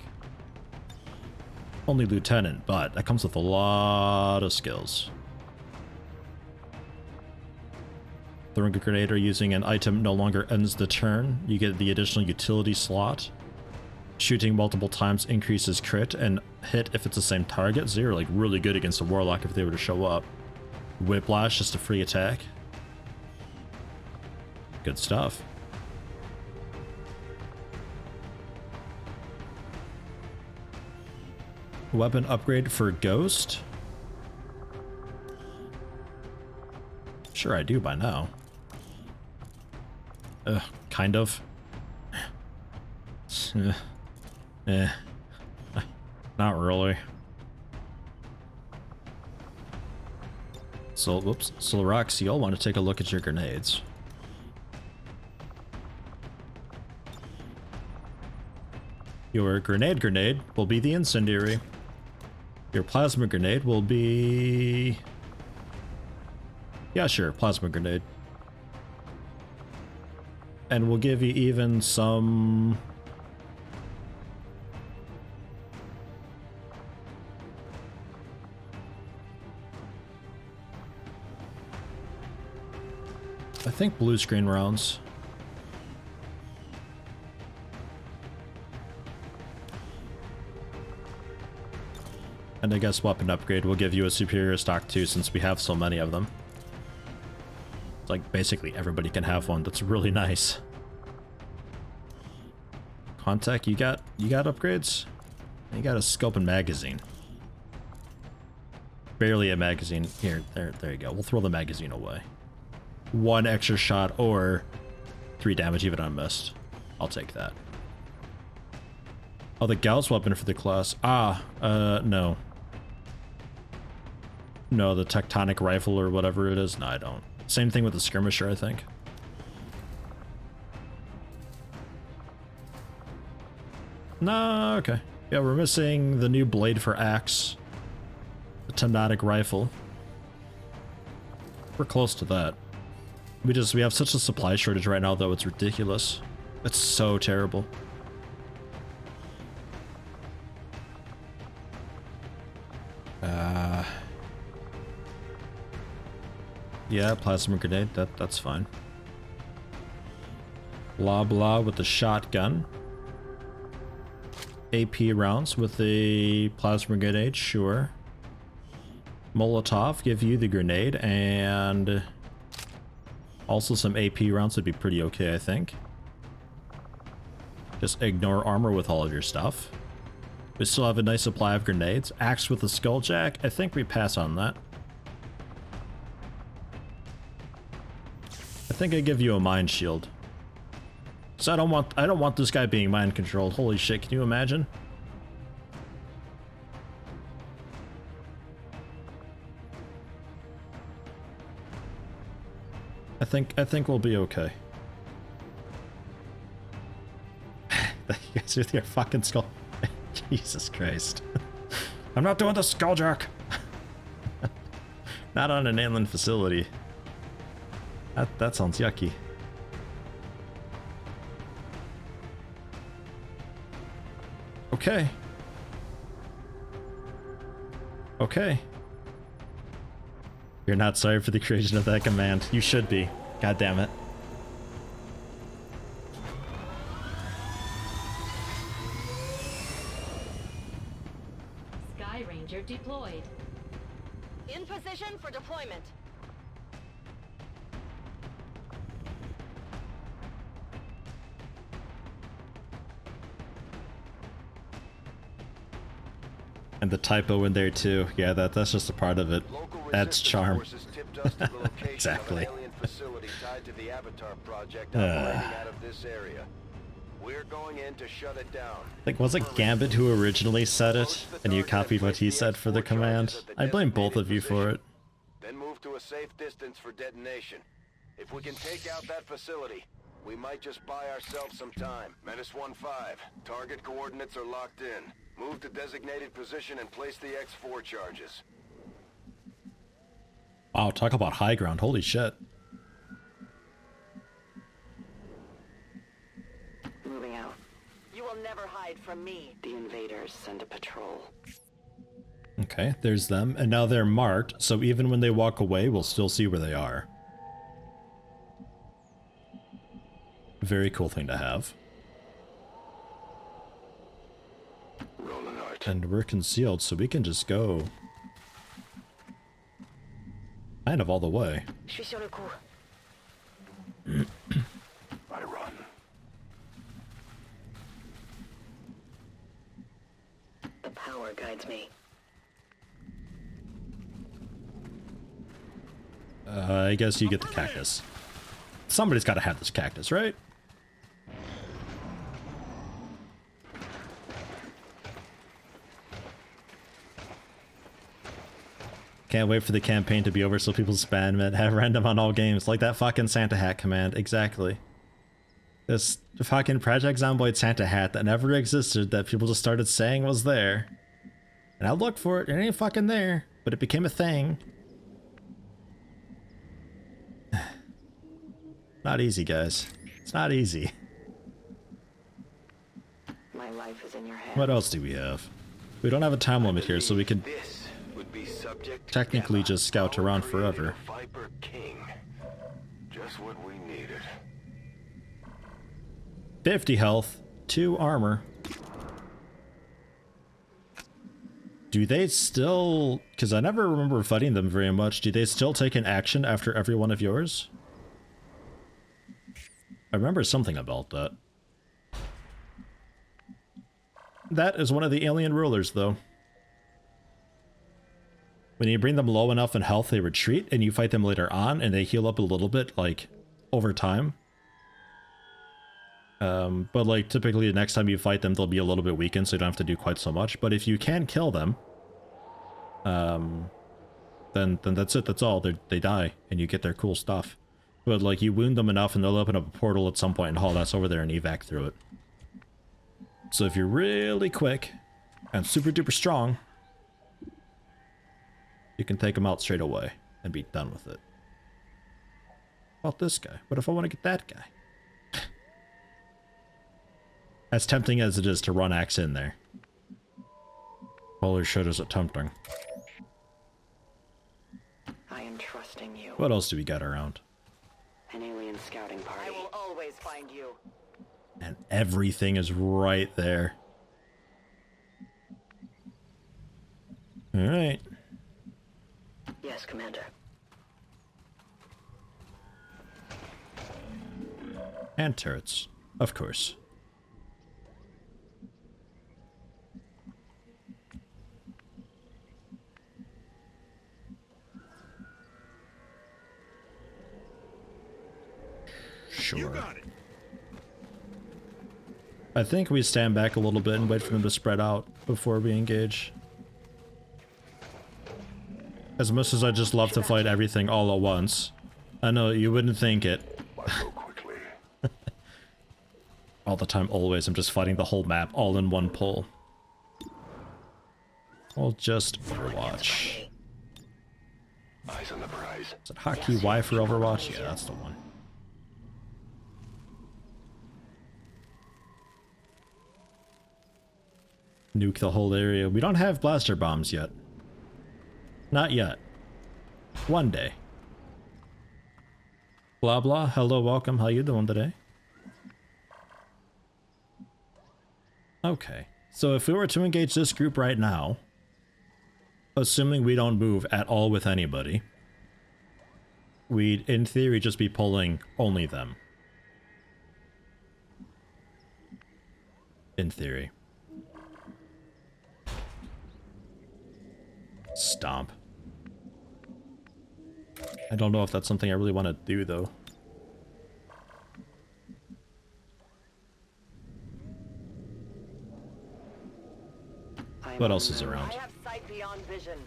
only lieutenant, but that comes with a lot of skills. Throwing a grenade or using an item no longer ends the turn. You get the additional utility slot. Shooting multiple times increases crit and hit if it's the same target. So you're like really good against a warlock if they were to show up. Whiplash, just a free attack. Good stuff. Weapon upgrade for Ghost? Sure I do by now. Kind of. Not really. So, whoops. So, Roxy, you'll want to take a look at your grenades. Your grenade will be the incendiary. Your plasma grenade will be... Yeah, sure, plasma grenade. And we'll give you even some... I think blue screen rounds. And I guess weapon upgrade will give you a superior stock too, since we have so many of them. It's like basically everybody can have one. That's really nice. Contact, you got upgrades? You got a scope and magazine. Barely a magazine. Here, there you go. We'll throw the magazine away. 1 extra shot or 3 damage even on missed. I'll take that. Oh, the Gauss weapon for the class. No. No, the tectonic rifle or whatever it is. No, I don't. Same thing with the skirmisher, I think. No, okay. Yeah, we're missing the new blade for axe. The tectonic rifle. We're close to that. We have such a supply shortage right now, though, it's ridiculous. It's so terrible. Yeah, plasma grenade, that's fine. Blah blah with the shotgun. AP rounds with the plasma grenade, sure. Molotov, give you the grenade, and also some AP rounds would be pretty okay, I think. Just ignore armor with all of your stuff. We still have a nice supply of grenades. Axe with the skulljack, I think we pass on that. I think I give you a mind shield. So I don't want this guy being mind controlled. Holy shit, can you imagine? I think we'll be okay. You guys with your fucking skull. Jesus Christ. I'm not doing the skulljack. Not on an inland facility. That sounds yucky. Okay. Okay. You're not sorry for the creation of that command. You should be. God damn it. Sky Ranger deployed. In position for deployment. And the typo in there too. Yeah, that's just a part of it. That's charm. Exactly. We're going in to shut it down. Like, was it Gambit who originally said it, and you copied what he said for the command? I blame both of you for it. Then move to a safe distance for detonation. If we can take out that facility, we might just buy ourselves some time. Menace 1-5. Target coordinates are locked in. Move to designated position and place the X4 charges. Wow, talk about high ground. Holy shit. Moving out. will never hide from me. The invaders send a patrol. Okay, there's them, and now they're marked, so even when they walk away, we'll still see where they are. Very cool thing to have. Rolling out. And we're concealed, so we can just go kind of all the way. Je suis sur le coup. I run. The power guides me. I guess you get the cactus. Somebody's got to have this cactus, right? Can't wait for the campaign to be over so people spam it. Have random on all games. Like that fucking Santa hat command. Exactly. This fucking Project Zomboid Santa hat that never existed that people just started saying was there. And I looked for it. It ain't fucking there. But it became a thing. Not easy, guys. It's not easy. My life is in your hands. What else do we have? We don't have a time limit here, so we could This would be subject to technically Gamma, just scout our around creative forever. Viper King. Just what we needed. 50 health, 2 armor. Do they still... Because I never remember fighting them very much. Do they still take an action after every one of yours? I remember something about that. That is one of the alien rulers, though. When you bring them low enough in health, they retreat, and you fight them later on, and they heal up a little bit, like, over time. But, like, typically the next time you fight them, they'll be a little bit weakened, so you don't have to do quite so much. But if you can kill them, then that's it, that's all. They die, and you get their cool stuff. But, like, you wound them enough, and they'll open up a portal at some point and haul us over there and evac through it. So if you're really quick and super duper strong, you can take them out straight away and be done with it. What about this guy? What if I want to get that guy? As tempting as it is to run axe in there. Holy shit, is it tempting. I am trusting you. What else do we got around? An alien scouting party. I will always find you. And everything is right there. Alright. Yes, Commander. And turrets, of course. Sure. You got it. I think we stand back a little bit and wait for them to spread out before we engage. As much as I just love to fight everything all at once. I know you wouldn't think it. Why so quickly? All the time, always. I'm just fighting the whole map all in one pull. I'll just Overwatch. Eyes on the prize. Is it hotkey Y for Overwatch? Yeah, that's the one. Nuke the whole area. We don't have blaster bombs yet. Not yet. One day. Blah blah. Hello, welcome. How you doing today? Okay. So if we were to engage this group right now, assuming we don't move at all with anybody, we'd, in theory, just be pulling only them. In theory. Stomp. I don't know if that's something I really want to do, though. What else is around? I have sight beyond vision.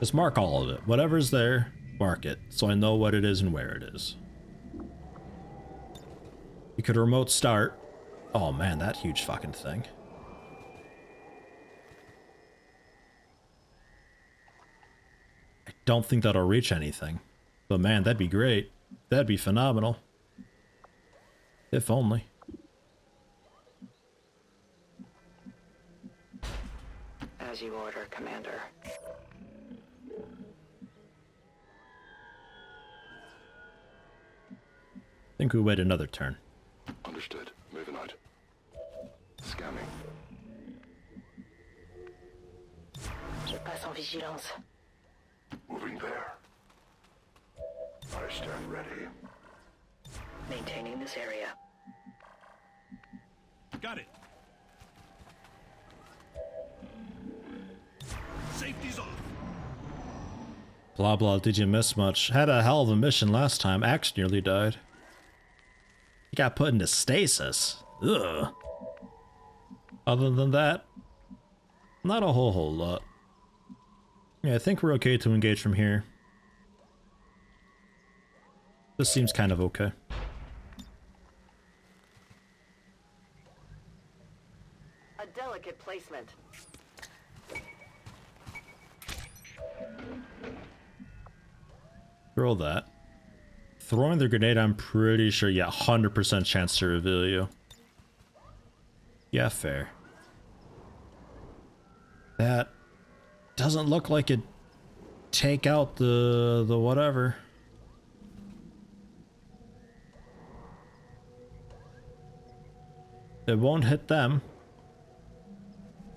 Just mark all of it. Whatever's there, mark it, so I know what it is and where it is. You could remote start. Oh man, that huge fucking thing. I don't think that'll reach anything. But man, that'd be great. That'd be phenomenal. If only. order, Commander. I think we wait another turn. Understood. Moving out. Scanning. Je passe en vigilance. Moving there. I stand ready. Maintaining this area. Got it. Safety's off. Blah blah, did you miss much? Had a hell of a mission last time. Axe nearly died. He got put into stasis. Ugh. Other than that, not a whole lot. Yeah, I think we're okay to engage from here. This seems kind of okay. A delicate placement. Throw that. Throwing the grenade, I'm pretty sure, yeah, 100% chance to reveal you. Yeah, fair. That doesn't look like it take out the whatever. It won't hit them.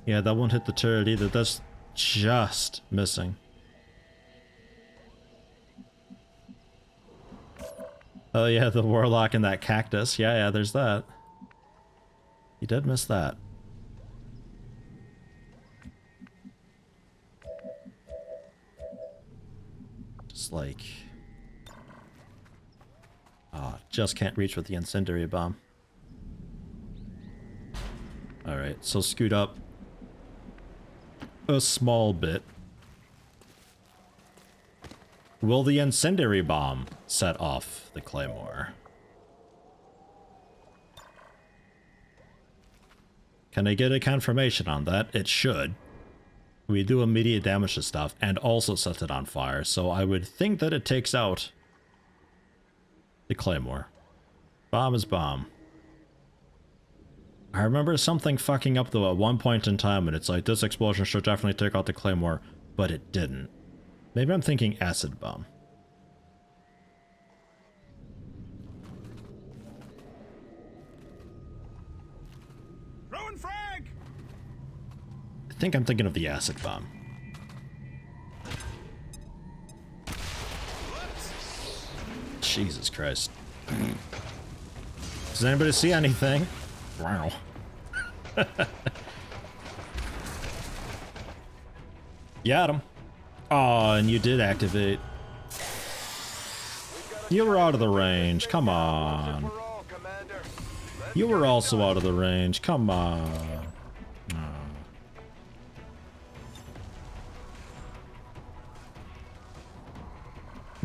Yeah, that won't hit the turret either. That's just missing. Oh yeah, the warlock and that cactus. Yeah, there's that. You did miss that. Just like... ah, just can't reach with the incendiary bomb. Alright, so scoot up a small bit. Will the incendiary bomb set off the claymore? Can I get a confirmation on that? It should. We do immediate damage to stuff and also set it on fire, so I would think that it takes out the claymore. Bomb is bomb. I remember something fucking up though at one point in time, and it's like, this explosion should definitely take out the claymore, but it didn't. Maybe I'm thinking acid bomb. Throwing frag! I think I'm thinking of the acid bomb. Jesus Christ. Does anybody see anything? Wow. Got him. Oh, and you did activate. You were out of the range. Come on. You were also out of the range. Come on.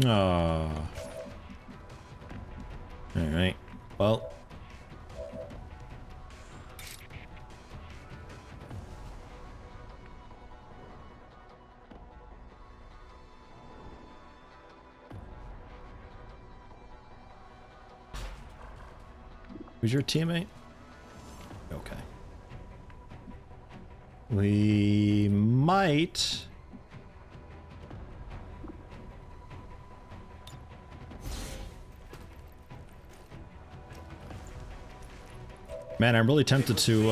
Oh. Alright. Well. Who's your teammate? Okay. We might... Man, I'm really tempted to,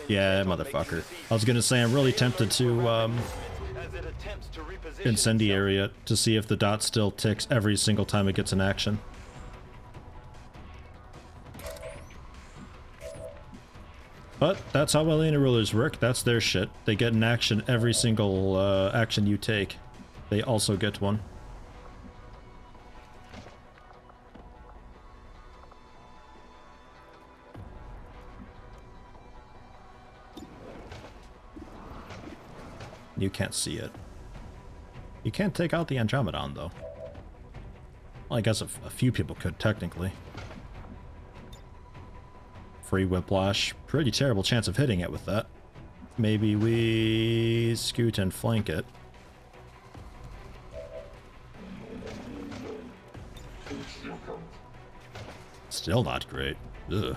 yeah, motherfucker. I was gonna say, I'm really tempted to, incendiary it to see if the dot still ticks every single time it gets an action. But that's how Alien rulers work. That's their shit. They get an action every single action you take. They also get one. You can't see it. You can't take out the Andromedon, though. Well, I guess a few people could, technically. Free whiplash. Pretty terrible chance of hitting it with that. Maybe we scoot and flank it. Still not great. Ugh.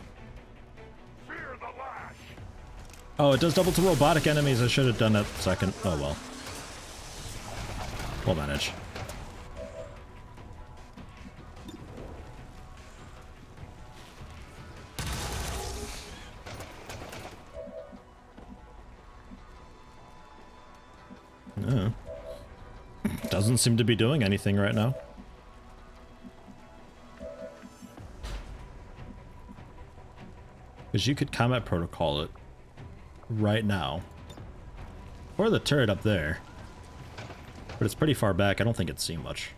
Oh, it does double to robotic enemies. I should have done that second. Oh well. We'll manage. No. Doesn't seem to be doing anything right now. Because you could combat protocol it right now. Or the turret up there. But it's pretty far back. I don't think it'd see much.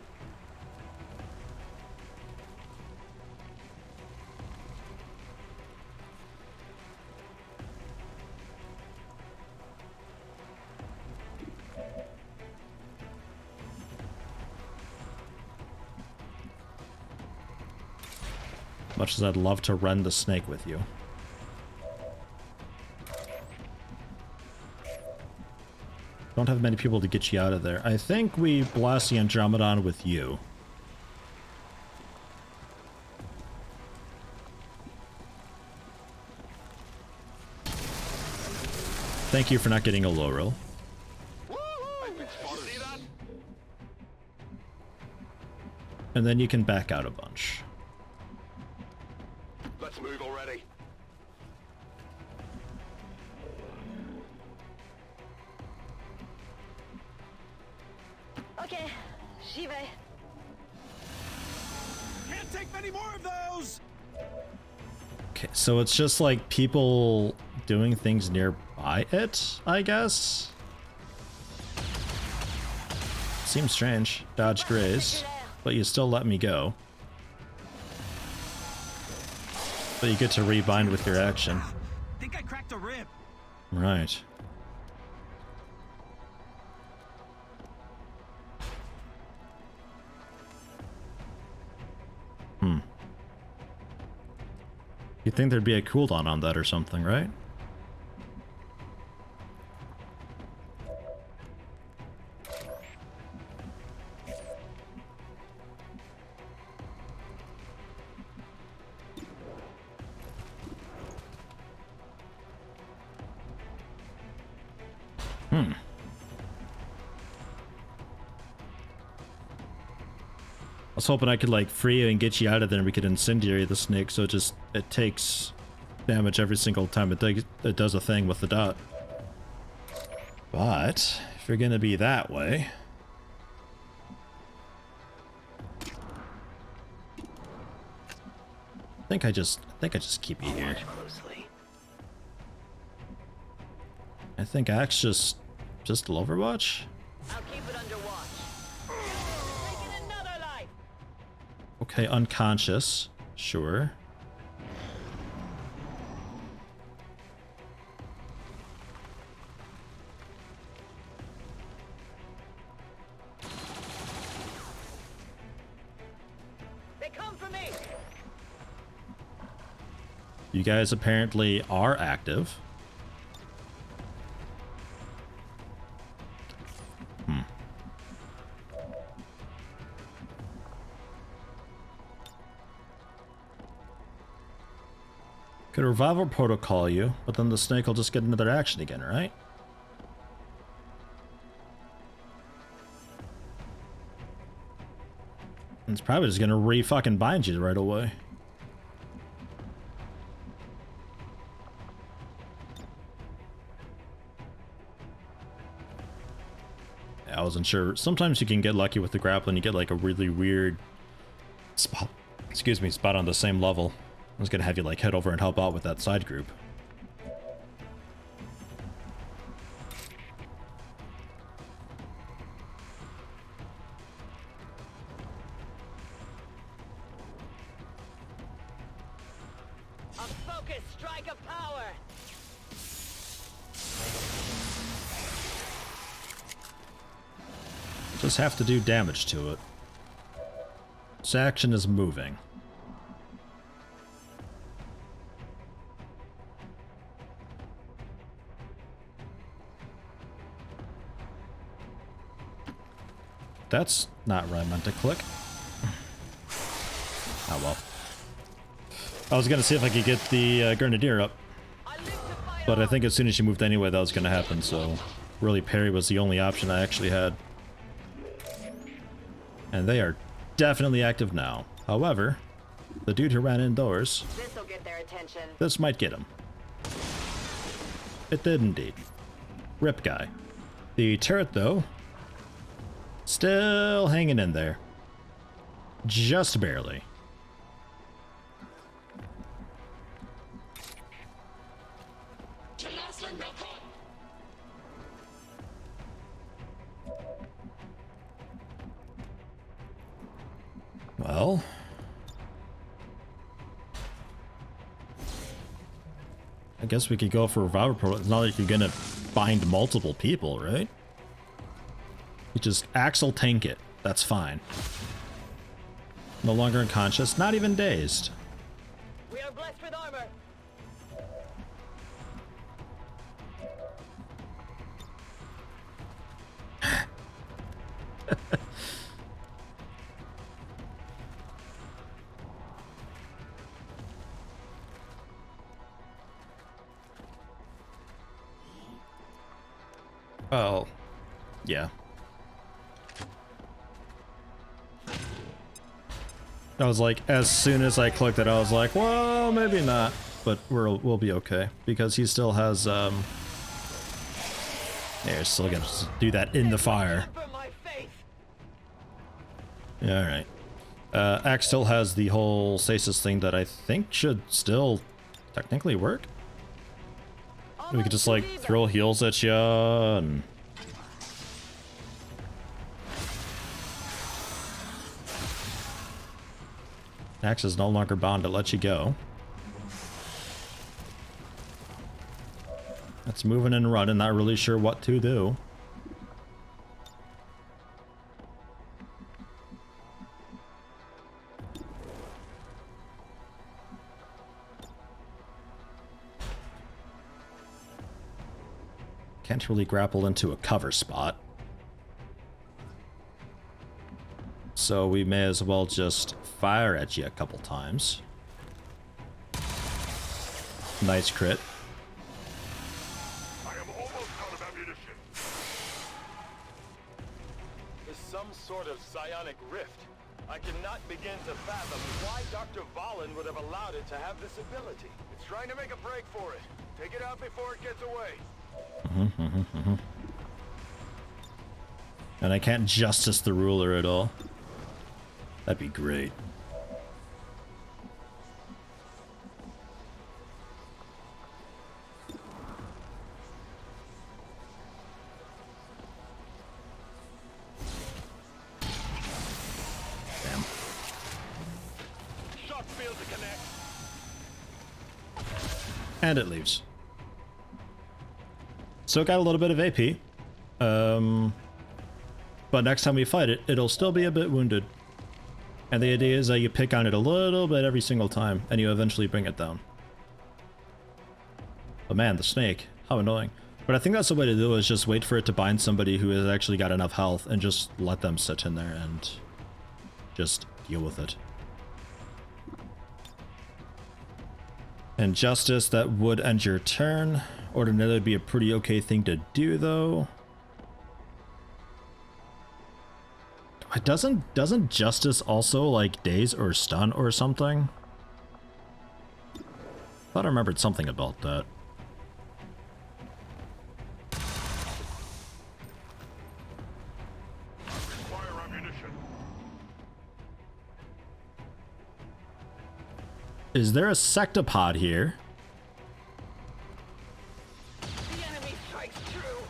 Much as I'd love to run the snake with you. Don't have many people to get you out of there. I think we blast the Andromedon with you. Thank you for not getting a low roll. And then you can back out a bunch. Let's move already. Okay, j'y vais. Can't take many more of those. Okay, so it's just like people doing things nearby it, I guess? Seems strange. Dodge graze, but you still let me go. But you get to rebind with your action. Think I cracked a rib. Right. You'd think there'd be a cooldown on that or something, right? I was hoping I could like free you and get you out of there and we could incendiary the snake so it takes damage every single time it does a thing with the dot. But if you're gonna be that way, I think I just keep you here. I think Axe just Overwatch. I'll keep it under watch. Taking another life. Okay, unconscious. Sure. They come for me. You guys apparently are active. Could revival protocol you, but then the snake will just get another action again, right? It's probably just gonna re-fucking bind you right away. I wasn't sure. Sometimes you can get lucky with the grappling. You get like a really weird spot. Excuse me, spot on the same level. I was gonna have you like head over and help out with that side group. A focused strike of power. Just have to do damage to it. This action is moving. That's not where I meant to click. Oh well. I was gonna see if I could get the Grenadier up. I live to fight But I think as soon as she moved anyway, that was going to happen, so really parry was the only option I actually had. And they are definitely active now. However, the dude who ran indoors, This'll get their attention. this might get him. It did indeed. Rip guy. The turret, though, still hanging in there. Just barely. Well, I guess we could go for revival pro. It's not like you're gonna bind multiple people, right? You just Axel tank it. That's fine. No longer unconscious, not even dazed. We are blessed with armor. Oh, yeah. I was like, as soon as I clicked it, I was like, well, maybe not, but we'll be okay because he still has yeah, he's still gonna do that in the fire. Yeah, all right. Axe still has the whole stasis thing that I think should still technically work. We could just like throw heals at you and Axe is no longer bound to let you go. It's moving and running, not really sure what to do. Can't really grapple into a cover spot. So we may as well just fire at you a couple times. Nice crit. I am almost out of ammunition. Is some sort of psionic rift. I cannot begin to fathom why Dr. Vahlen would have allowed it to have this ability. It's trying to make a break for it. Take it out before it gets away. And I can't justice the ruler at all. That'd be great. Damn. Shock field to connect. And it leaves. So it got a little bit of AP. But next time we fight it, it'll still be a bit wounded. And the idea is that you pick on it a little bit every single time, and you eventually bring it down. But man, the snake, how annoying. But I think that's the way to do it, is just wait for it to bind somebody who has actually got enough health, and just let them sit in there and just deal with it. And Justice, that would end your turn. Ordinarily would be a pretty okay thing to do, though. Doesn't Justice also like daze or stun or something? Thought I remembered something about that. Fire ammunition. Is there a sectopod here? The enemy strikes true.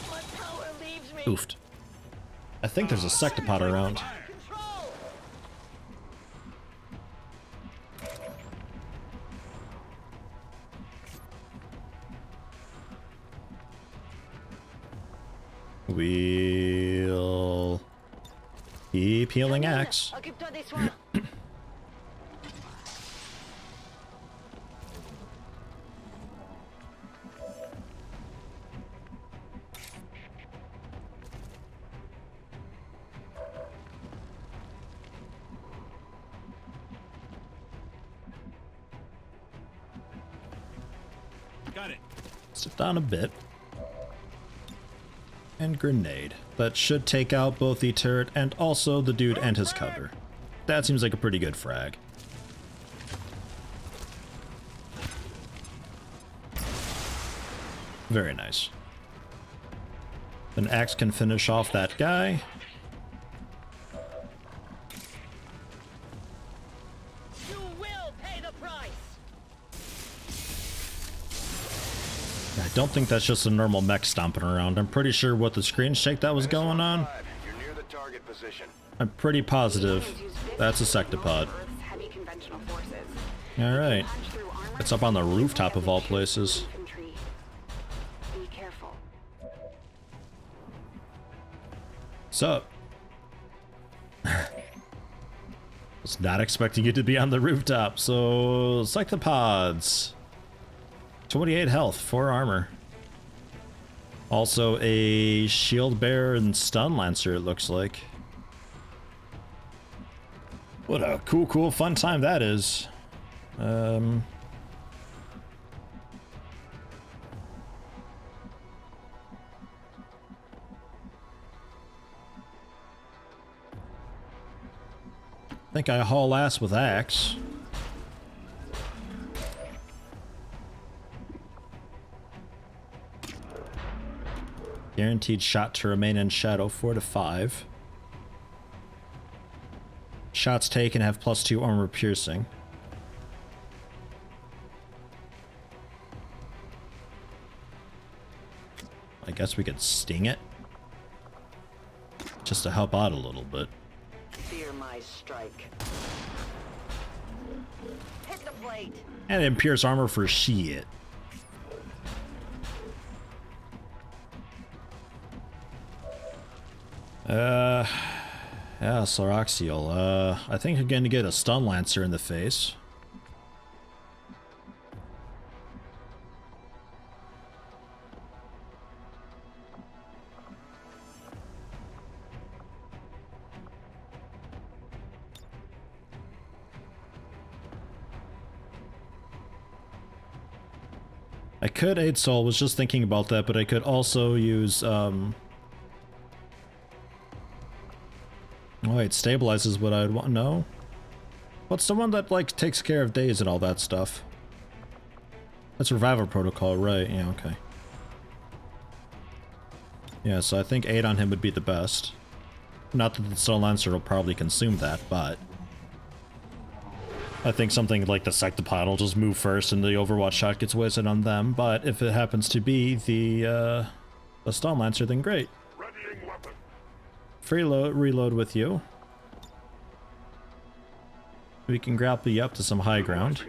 My power leaves me. Oofed. I think there's a sectopod around. Control. We'll keep healing Axe. Occupe-toi des soins. Got it. Sit down a bit. And grenade. That should take out both the turret and also the dude and his cover. That seems like a pretty good frag. Very nice. An axe can finish off that guy. You will pay the price. I don't think that's just a normal mech stomping around. I'm pretty sure with the screen shake that was going on. You're near the target position. I'm pretty positive that's a sectopod. Heavy conventional forces. Alright. Punch through armor It's up on the rooftop of all places. infantry. Be careful. What's up? Was not expecting you to be on the rooftop, so sectopods. 28 health, 4 armor. Also a shield bearer and stun lancer, it looks like. What a cool, fun time that is. I think I haul ass with axe. Guaranteed shot to remain in shadow 4 to 5. Shots taken have +2 armor piercing. I guess we could sting it. Just to help out a little bit. Fear my strike. Hit the plate. And then pierce armor for shit. Yeah, Saraxiel. I think I'm going to get a stun lancer in the face. I could aid Soul, was just thinking about that, but I could also use, oh wait, stabilizes what I'd want. No? What's the one that, like, takes care of days and all that stuff? That's Revival Protocol, right? Yeah, okay. Yeah, so I think 8 on him would be the best. Not that the Stone Lancer will probably consume that, but I think something like the Sectopod will just move first and the Overwatch shot gets wasted on them, but if it happens to be the Stone Lancer, then great. Free reload with you. We can grapple you up to some high ground.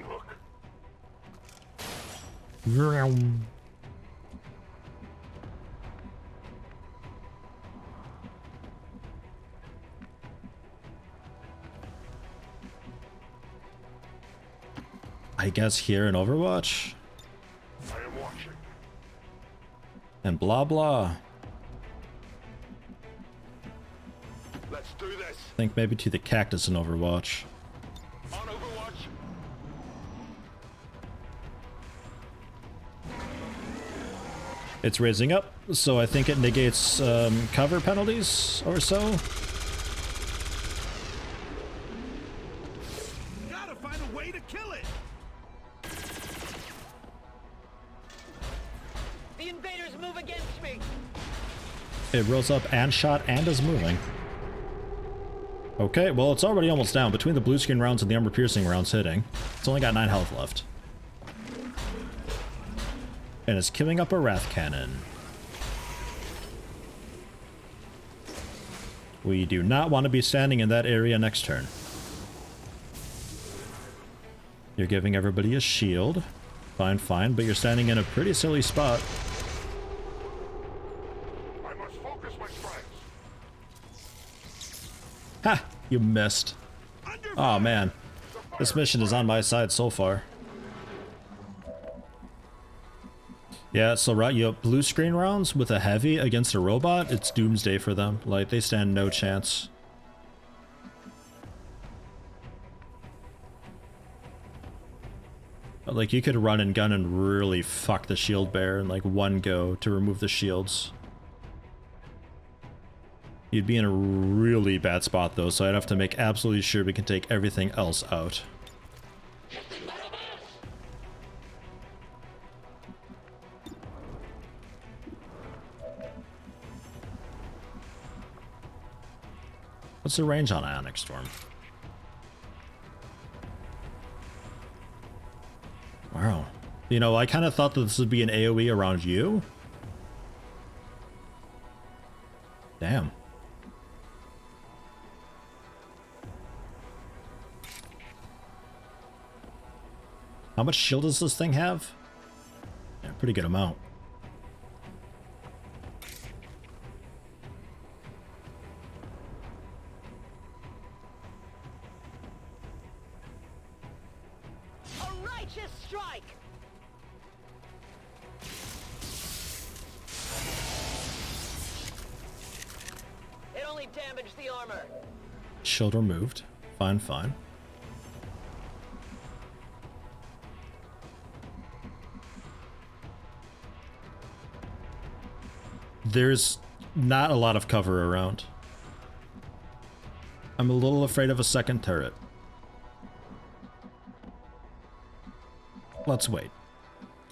I guess here in Overwatch. I am watching. And blah blah. Let's do this. I think maybe to the cactus in Overwatch. On Overwatch. It's raising up, so I think it negates cover penalties or so. Gotta find a way to kill it. The invaders move against me. It rolls up and shot and is moving. Okay, well, it's already almost down. Between the blue screen rounds and the armor-piercing rounds hitting, it's only got 9 health left. And it's queuing up a Wrath Cannon. We do not want to be standing in that area next turn. You're giving everybody a shield. Fine, fine, but you're standing in a pretty silly spot. I must focus my strikes. Ha! You missed. Oh man. This mission is on my side so far. Yeah, so right, you have blue screen rounds with a heavy against a robot, it's doomsday for them. Like, they stand no chance. Like, you could run and gun and really fuck the shield bearer in like one go to remove the shields. You'd be in a really bad spot though, so I'd have to make absolutely sure we can take everything else out. What's the range on Ionic Storm? Wow. You know, I kind of thought that this would be an AoE around you. Damn. How much shield does this thing have? Yeah, pretty good amount. A righteous strike! It only damaged the armor. Shield removed. Fine, fine. There's not a lot of cover around. I'm a little afraid of a second turret. Let's wait.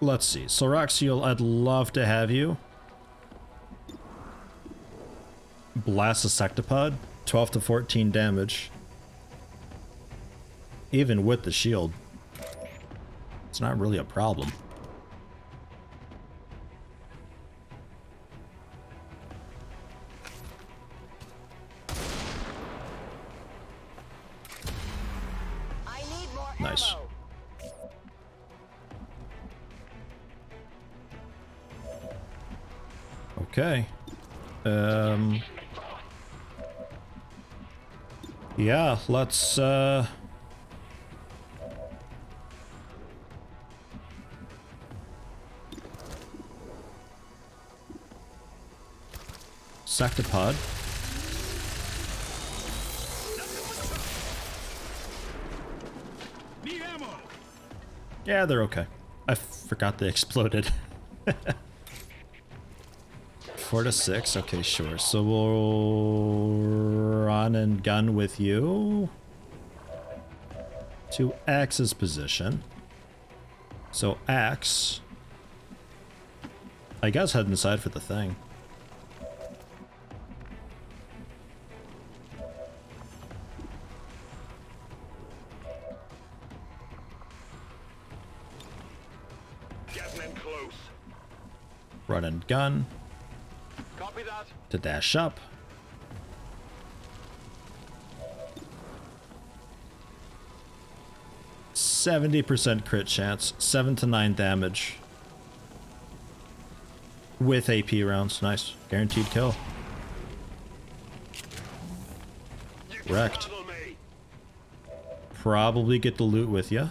Let's see. Solroxiel, I'd love to have you. Blast a Sectopod. 12 to 14 damage. Even with the shield. It's not really a problem. Nice. Okay. Yeah, let's Sectopod. Yeah, they're okay. I forgot they exploded. 4 to 6, okay, sure. So we'll run and gun with you to Axe's position. So Axe, I guess head inside for the thing. Run and gun. Copy that. To dash up. %70 crit chance. 7 to 9 damage. With AP rounds. Nice. Guaranteed kill. Wrecked. Probably get the loot with you.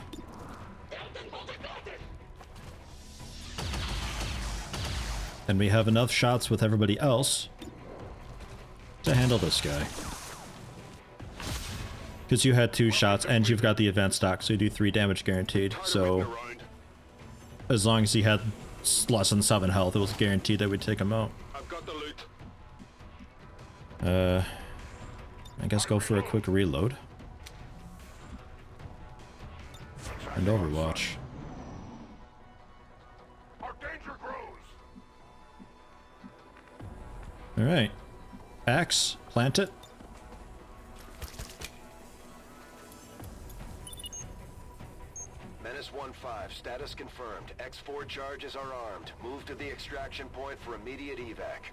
And we have enough shots with everybody else to handle this guy. Because you had 2 shots and you've got the advanced stock, so you do 3 damage guaranteed. So as long as he had less than 7 health, it was guaranteed that we'd take him out. I've got the loot. I guess go for a quick reload. And Overwatch. Alright. Axe, plant it. Menace 1-5, status confirmed. X4 charges are armed. Move to the extraction point for immediate evac.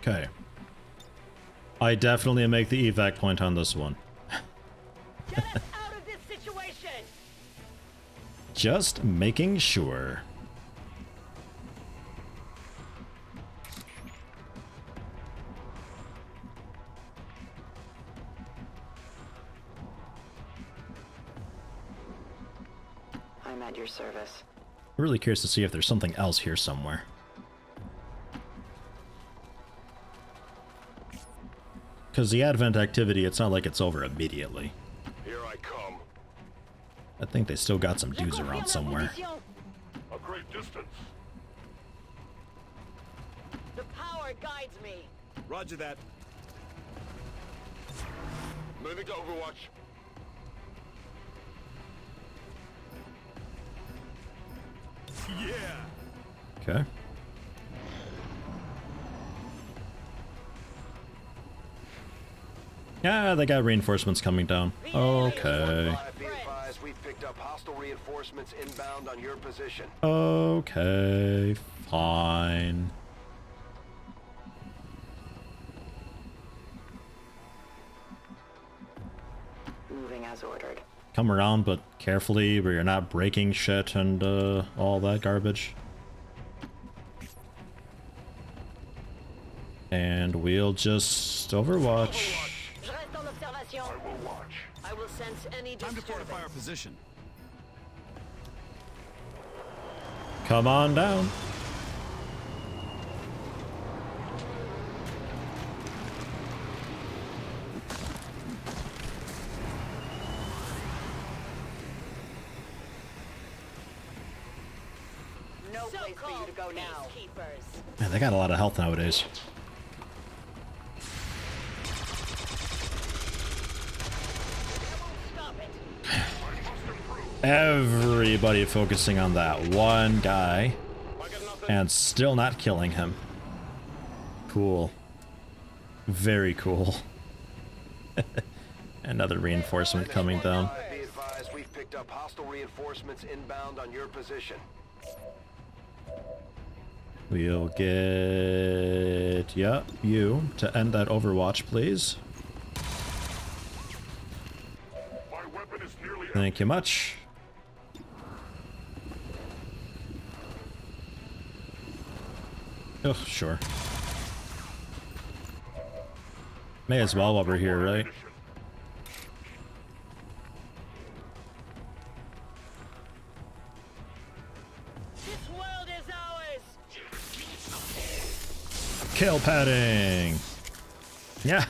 Okay. I definitely make the evac point on this one. Get us out of this situation! Just making sure. I'm at your service. I'm really curious to see if there's something else here somewhere. Because the Advent activity, it's not like it's over immediately. Here I come. I think they still got some dudes around somewhere. A great distance. The power guides me. Roger that. Moving to Overwatch. Yeah. Okay. Yeah, they got reinforcements coming down. Okay. Be advised, we've picked up hostile reinforcements inbound on your position. Okay, fine. Moving as ordered. Come around, but carefully, where you're not breaking shit and all that garbage. And we'll just Overwatch. Je reste en observation. I will watch. I will sense any Time to fortify our disturbance. position. Come on down. No place for you to go now. Peacekeepers. Man, they got a lot of health nowadays. Stop it. Everybody focusing on that one guy and still not killing him. Cool. Very cool. Another reinforcement coming down. Be advised, we've picked up hostile reinforcements inbound on your position. We'll get... yeah, you to end that Overwatch, please. My weapon is nearly Thank you much. Oh, sure. May as well while we're here, right? This world is ours. Kill padding! Yeah!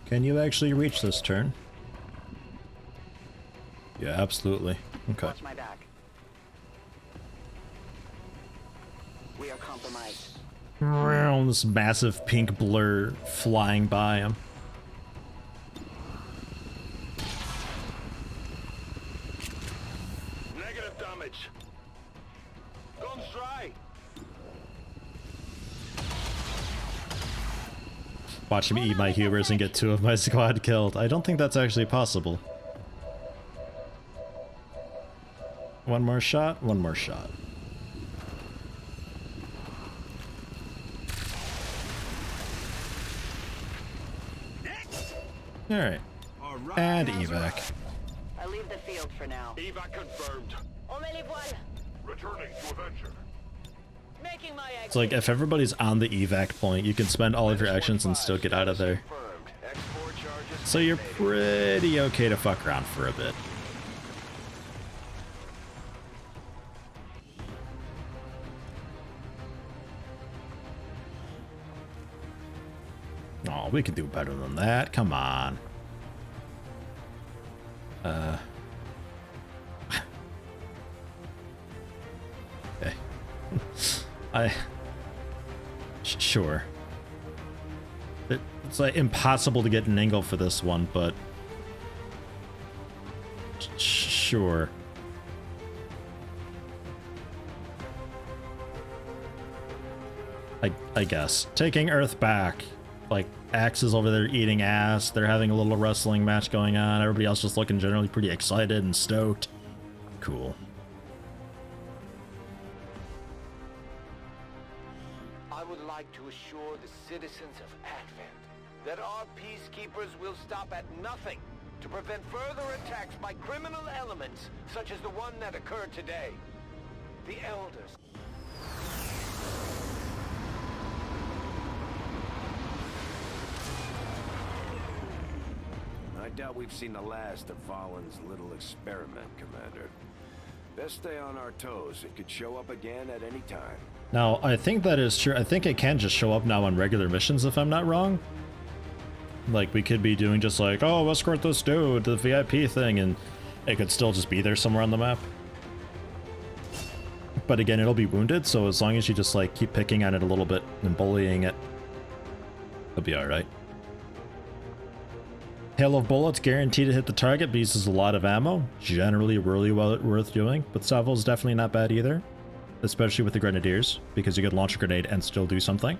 Can you actually reach this turn? Yeah, absolutely. Okay. Watch my back. We are compromised. This massive pink blur flying by him. Negative damage. Guns dry. Watch him eat my hubers and get 2 of my squad killed. I don't think that's actually possible. One more shot, one more shot. Alright. And evac. I leave the field for now. Evac confirmed. On met les voiles. returning to Avenger. Making my exit. It's like if everybody's on the evac point, you can spend all of your actions and still get out of there. So you're pretty okay to fuck around for a bit. Oh, we can do better than that. Come on. Okay. Sure. It's like impossible to get an angle for this one, but sure. I guess. Taking Earth back. Like, Axe is over there eating ass. They're having a little wrestling match going on. Everybody else just looking generally pretty excited and stoked. Cool. I would like to assure the citizens of Advent that our peacekeepers will stop at nothing to prevent further attacks by criminal elements such as the one that occurred today. The Elders. I doubt we've seen the last of Valen's little experiment, Commander. Best stay on our toes. It could show up again at any time. Now, I think that is true. I think it can just show up now on regular missions, if I'm not wrong. Like, we could be doing just like, oh, escort this dude to the VIP thing, and it could still just be there somewhere on the map. But again, it'll be wounded, so as long as you just like keep picking on it a little bit and bullying it, it'll be alright. Hail of bullets, guaranteed to hit the target, but uses a lot of ammo. Generally really well worth doing, but Salvo is definitely not bad either. Especially with the grenadiers, because you could launch a grenade and still do something.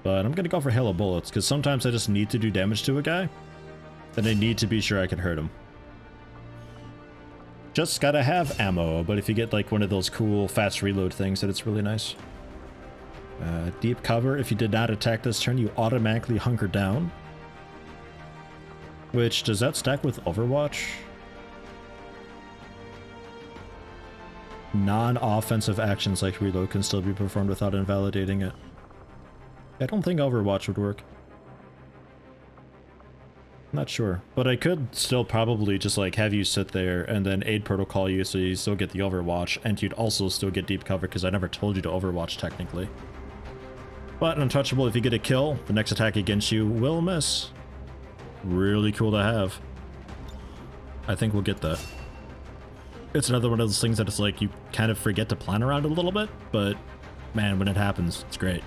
But I'm gonna go for Hail of bullets, because sometimes I just need to do damage to a guy, and I need to be sure I can hurt him. Just gotta have ammo, but if you get like one of those cool fast reload things, then it's really nice. Deep cover, if you did not attack this turn, you automatically hunker down. Which, does that stack with Overwatch? Non-offensive actions like reload can still be performed without invalidating it. I don't think Overwatch would work. Not sure, but I could still probably just like have you sit there and then aid protocol you so you still get the Overwatch, and you'd also still get deep cover because I never told you to Overwatch technically. But untouchable, if you get a kill, the next attack against you will miss. Really cool to have. I think we'll get that. It's another one of those things that it's like you kind of forget to plan around a little bit, but man, when it happens, it's great.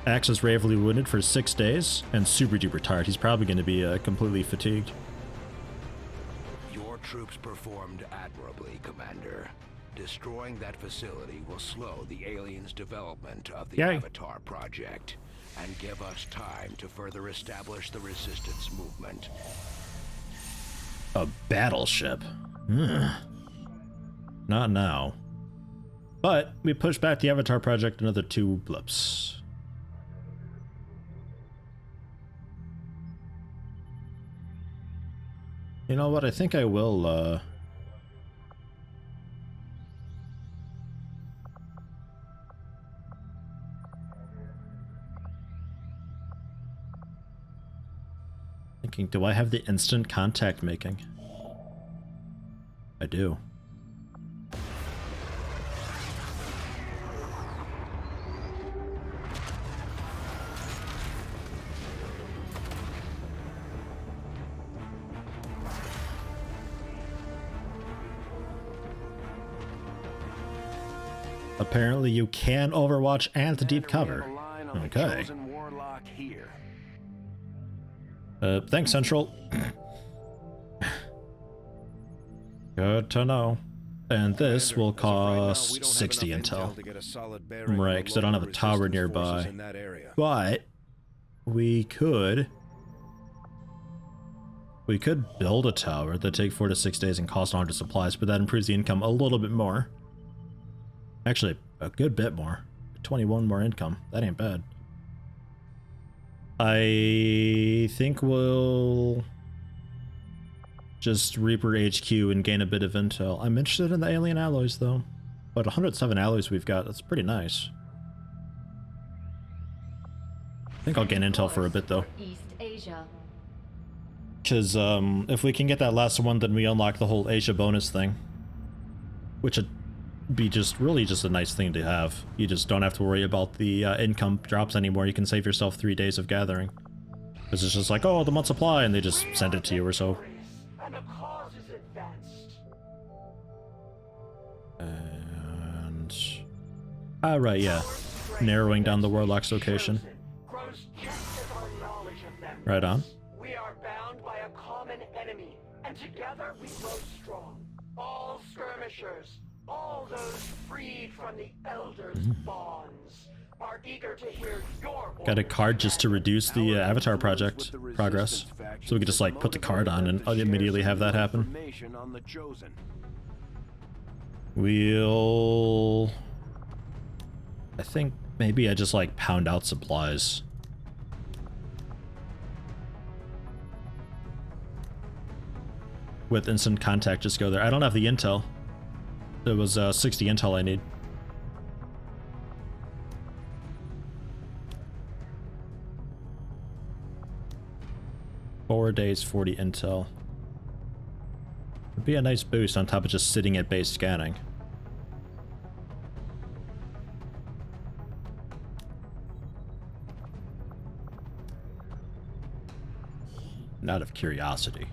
Axe is gravely wounded for 6 days and super duper tired. He's probably going to be completely fatigued. Your troops performed admirably, Commander. Destroying that facility will slow the aliens' development of the Avatar project and give us time to further establish the resistance movement. A battleship? Not now. But we pushed back the Avatar project another 2 blips. You know what, I think I will, thinking, do I have the instant contact making? I do. Apparently you can Overwatch and the deep cover. Okay. Thanks, Central. Good to know. And this will cost 60 intel. Right, because I don't have a tower nearby. But we could build a tower that take 4 to 6 days and cost 100 supplies, but that improves the income a little bit more. Actually, a good bit more. 21 more income. That ain't bad. I think we'll just Reaper HQ and gain a bit of intel. I'm interested in the alien alloys though. But 107 alloys we've got, that's pretty nice. I think I'll gain intel for a bit though. East Asia. Because if we can get that last one, then we unlock the whole Asia bonus thing. Which would be just really just a nice thing to have. You just don't have to worry about the income drops anymore. You can save yourself 3 days of gathering. Because it's just like, oh, the month supply, and they just send it to you or so. And... alright, yeah. Narrowing down the Warlock's location. Right on. We are bound by a common enemy, and together we grow strong. All skirmishers, all those freed from the Elders' bonds, are eager to hear your voice. Got a card just to reduce the Avatar project progress. So we could just like put the card on and immediately have that happen. We'll... I think maybe I just like pound out supplies. With instant contact, just go there. I don't have the intel. It was 60 intel I need. 4 days, 40 intel. Would be a nice boost on top of just sitting at base scanning. Out of curiosity.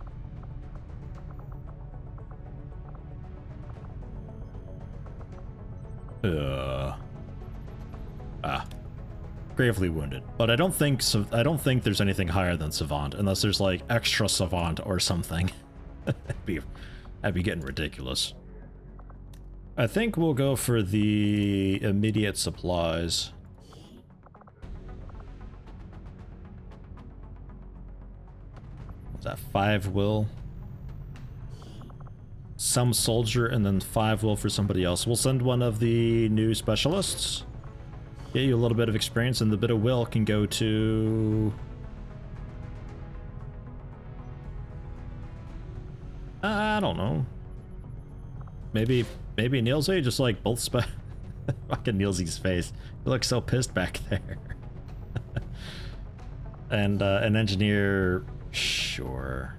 Gravely wounded, but I don't think so. I don't think there's anything higher than savant, unless there's like extra savant or something. That'd be getting ridiculous. I think we'll go for the immediate supplies. What's that? 5 will. Some soldier, and then 5 will for somebody else. We'll send one of the new specialists. Get you a little bit of experience, and the bit of will can go to... I don't know. Maybe Nielzy, just like both fucking Nielzy's face. He looks so pissed back there. And an engineer, sure.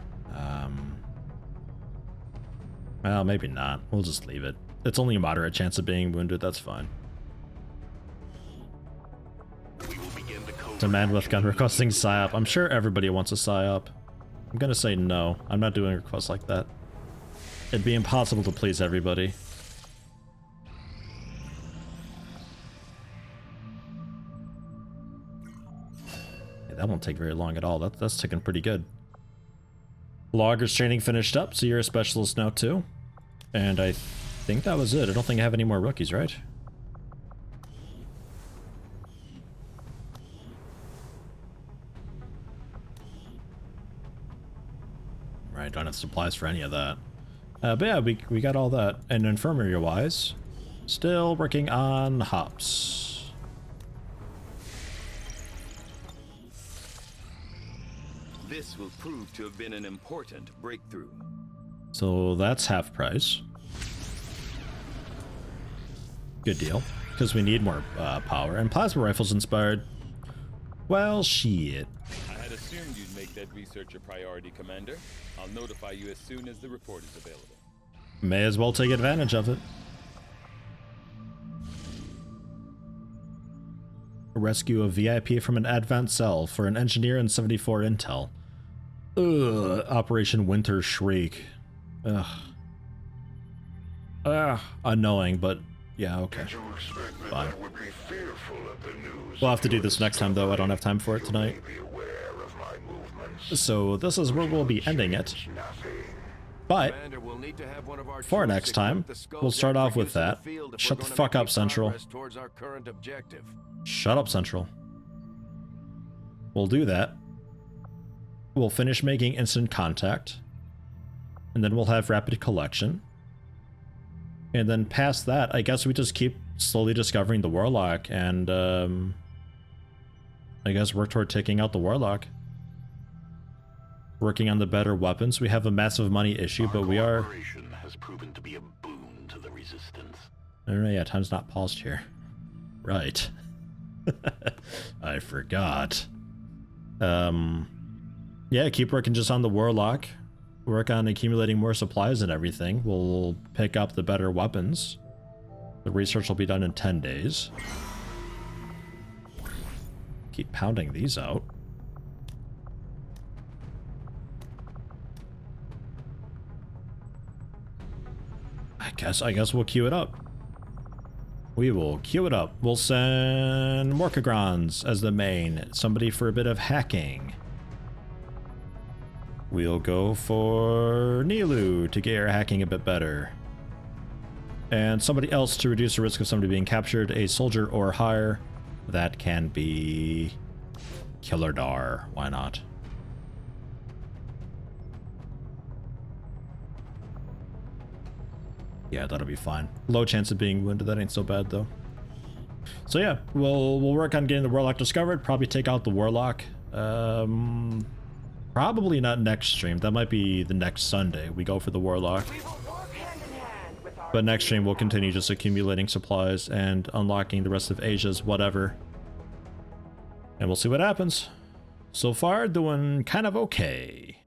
Well, maybe not. We'll just leave it. It's only a moderate chance of being wounded, that's fine. Demand with gun requesting PSYOP. I'm sure everybody wants a PSYOP. I'm gonna say no. I'm not doing requests like that. It'd be impossible to please everybody. Yeah, that won't take very long at all. That's taken pretty good. Loggers training finished up, so you're a specialist now too. And I think that was it. I don't think I have any more rookies, right? Right, don't have supplies for any of that. But yeah, we got all that. And infirmary-wise, still working on hops. This will prove to have been an important breakthrough. So that's half price. Good deal. Because we need more power. And plasma rifles inspired. Well, shit. I had assumed you'd make that research a priority, Commander. I'll notify you as soon as the report is available. May as well take advantage of it. Rescue a VIP from an advanced cell for an engineer and 74 intel. Ugh. Operation Winter Shriek. Ugh. Annoying, but yeah, okay. Fine. We'll have to do this next time, though. I don't have time for it tonight. So this is where we'll be ending it. But for next time, we'll start off with that. Shut the fuck up, Central. Shut up, Central. We'll do that. We'll finish making instant contact. And then we'll have rapid collection. And then past that, I guess we just keep slowly discovering the Warlock and I guess work toward taking out the Warlock. Working on the better weapons. We have a massive money issue, but we are... has proven to be a boon to the Resistance. Alright, yeah, time's not paused here. Right. I forgot. Yeah, keep working just on the Warlock. Work on accumulating more supplies and everything. We'll pick up the better weapons. The research will be done in 10 days. Keep pounding these out. I guess we'll queue it up. We will queue it up. We'll send Morkagrons as the main. Somebody for a bit of hacking. We'll go for Nilu to get our hacking a bit better. And somebody else to reduce the risk of somebody being captured, a soldier or higher. That can be Killer Dar. Why not? Yeah, that'll be fine. Low chance of being wounded. That ain't so bad though. So yeah, we'll work on getting the Warlock discovered. Probably take out the Warlock. Probably not next stream. That might be the next Sunday. We go for the Warlock. But next stream we'll continue just accumulating supplies and unlocking the rest of Asia's whatever. And we'll see what happens. So far, doing kind of okay.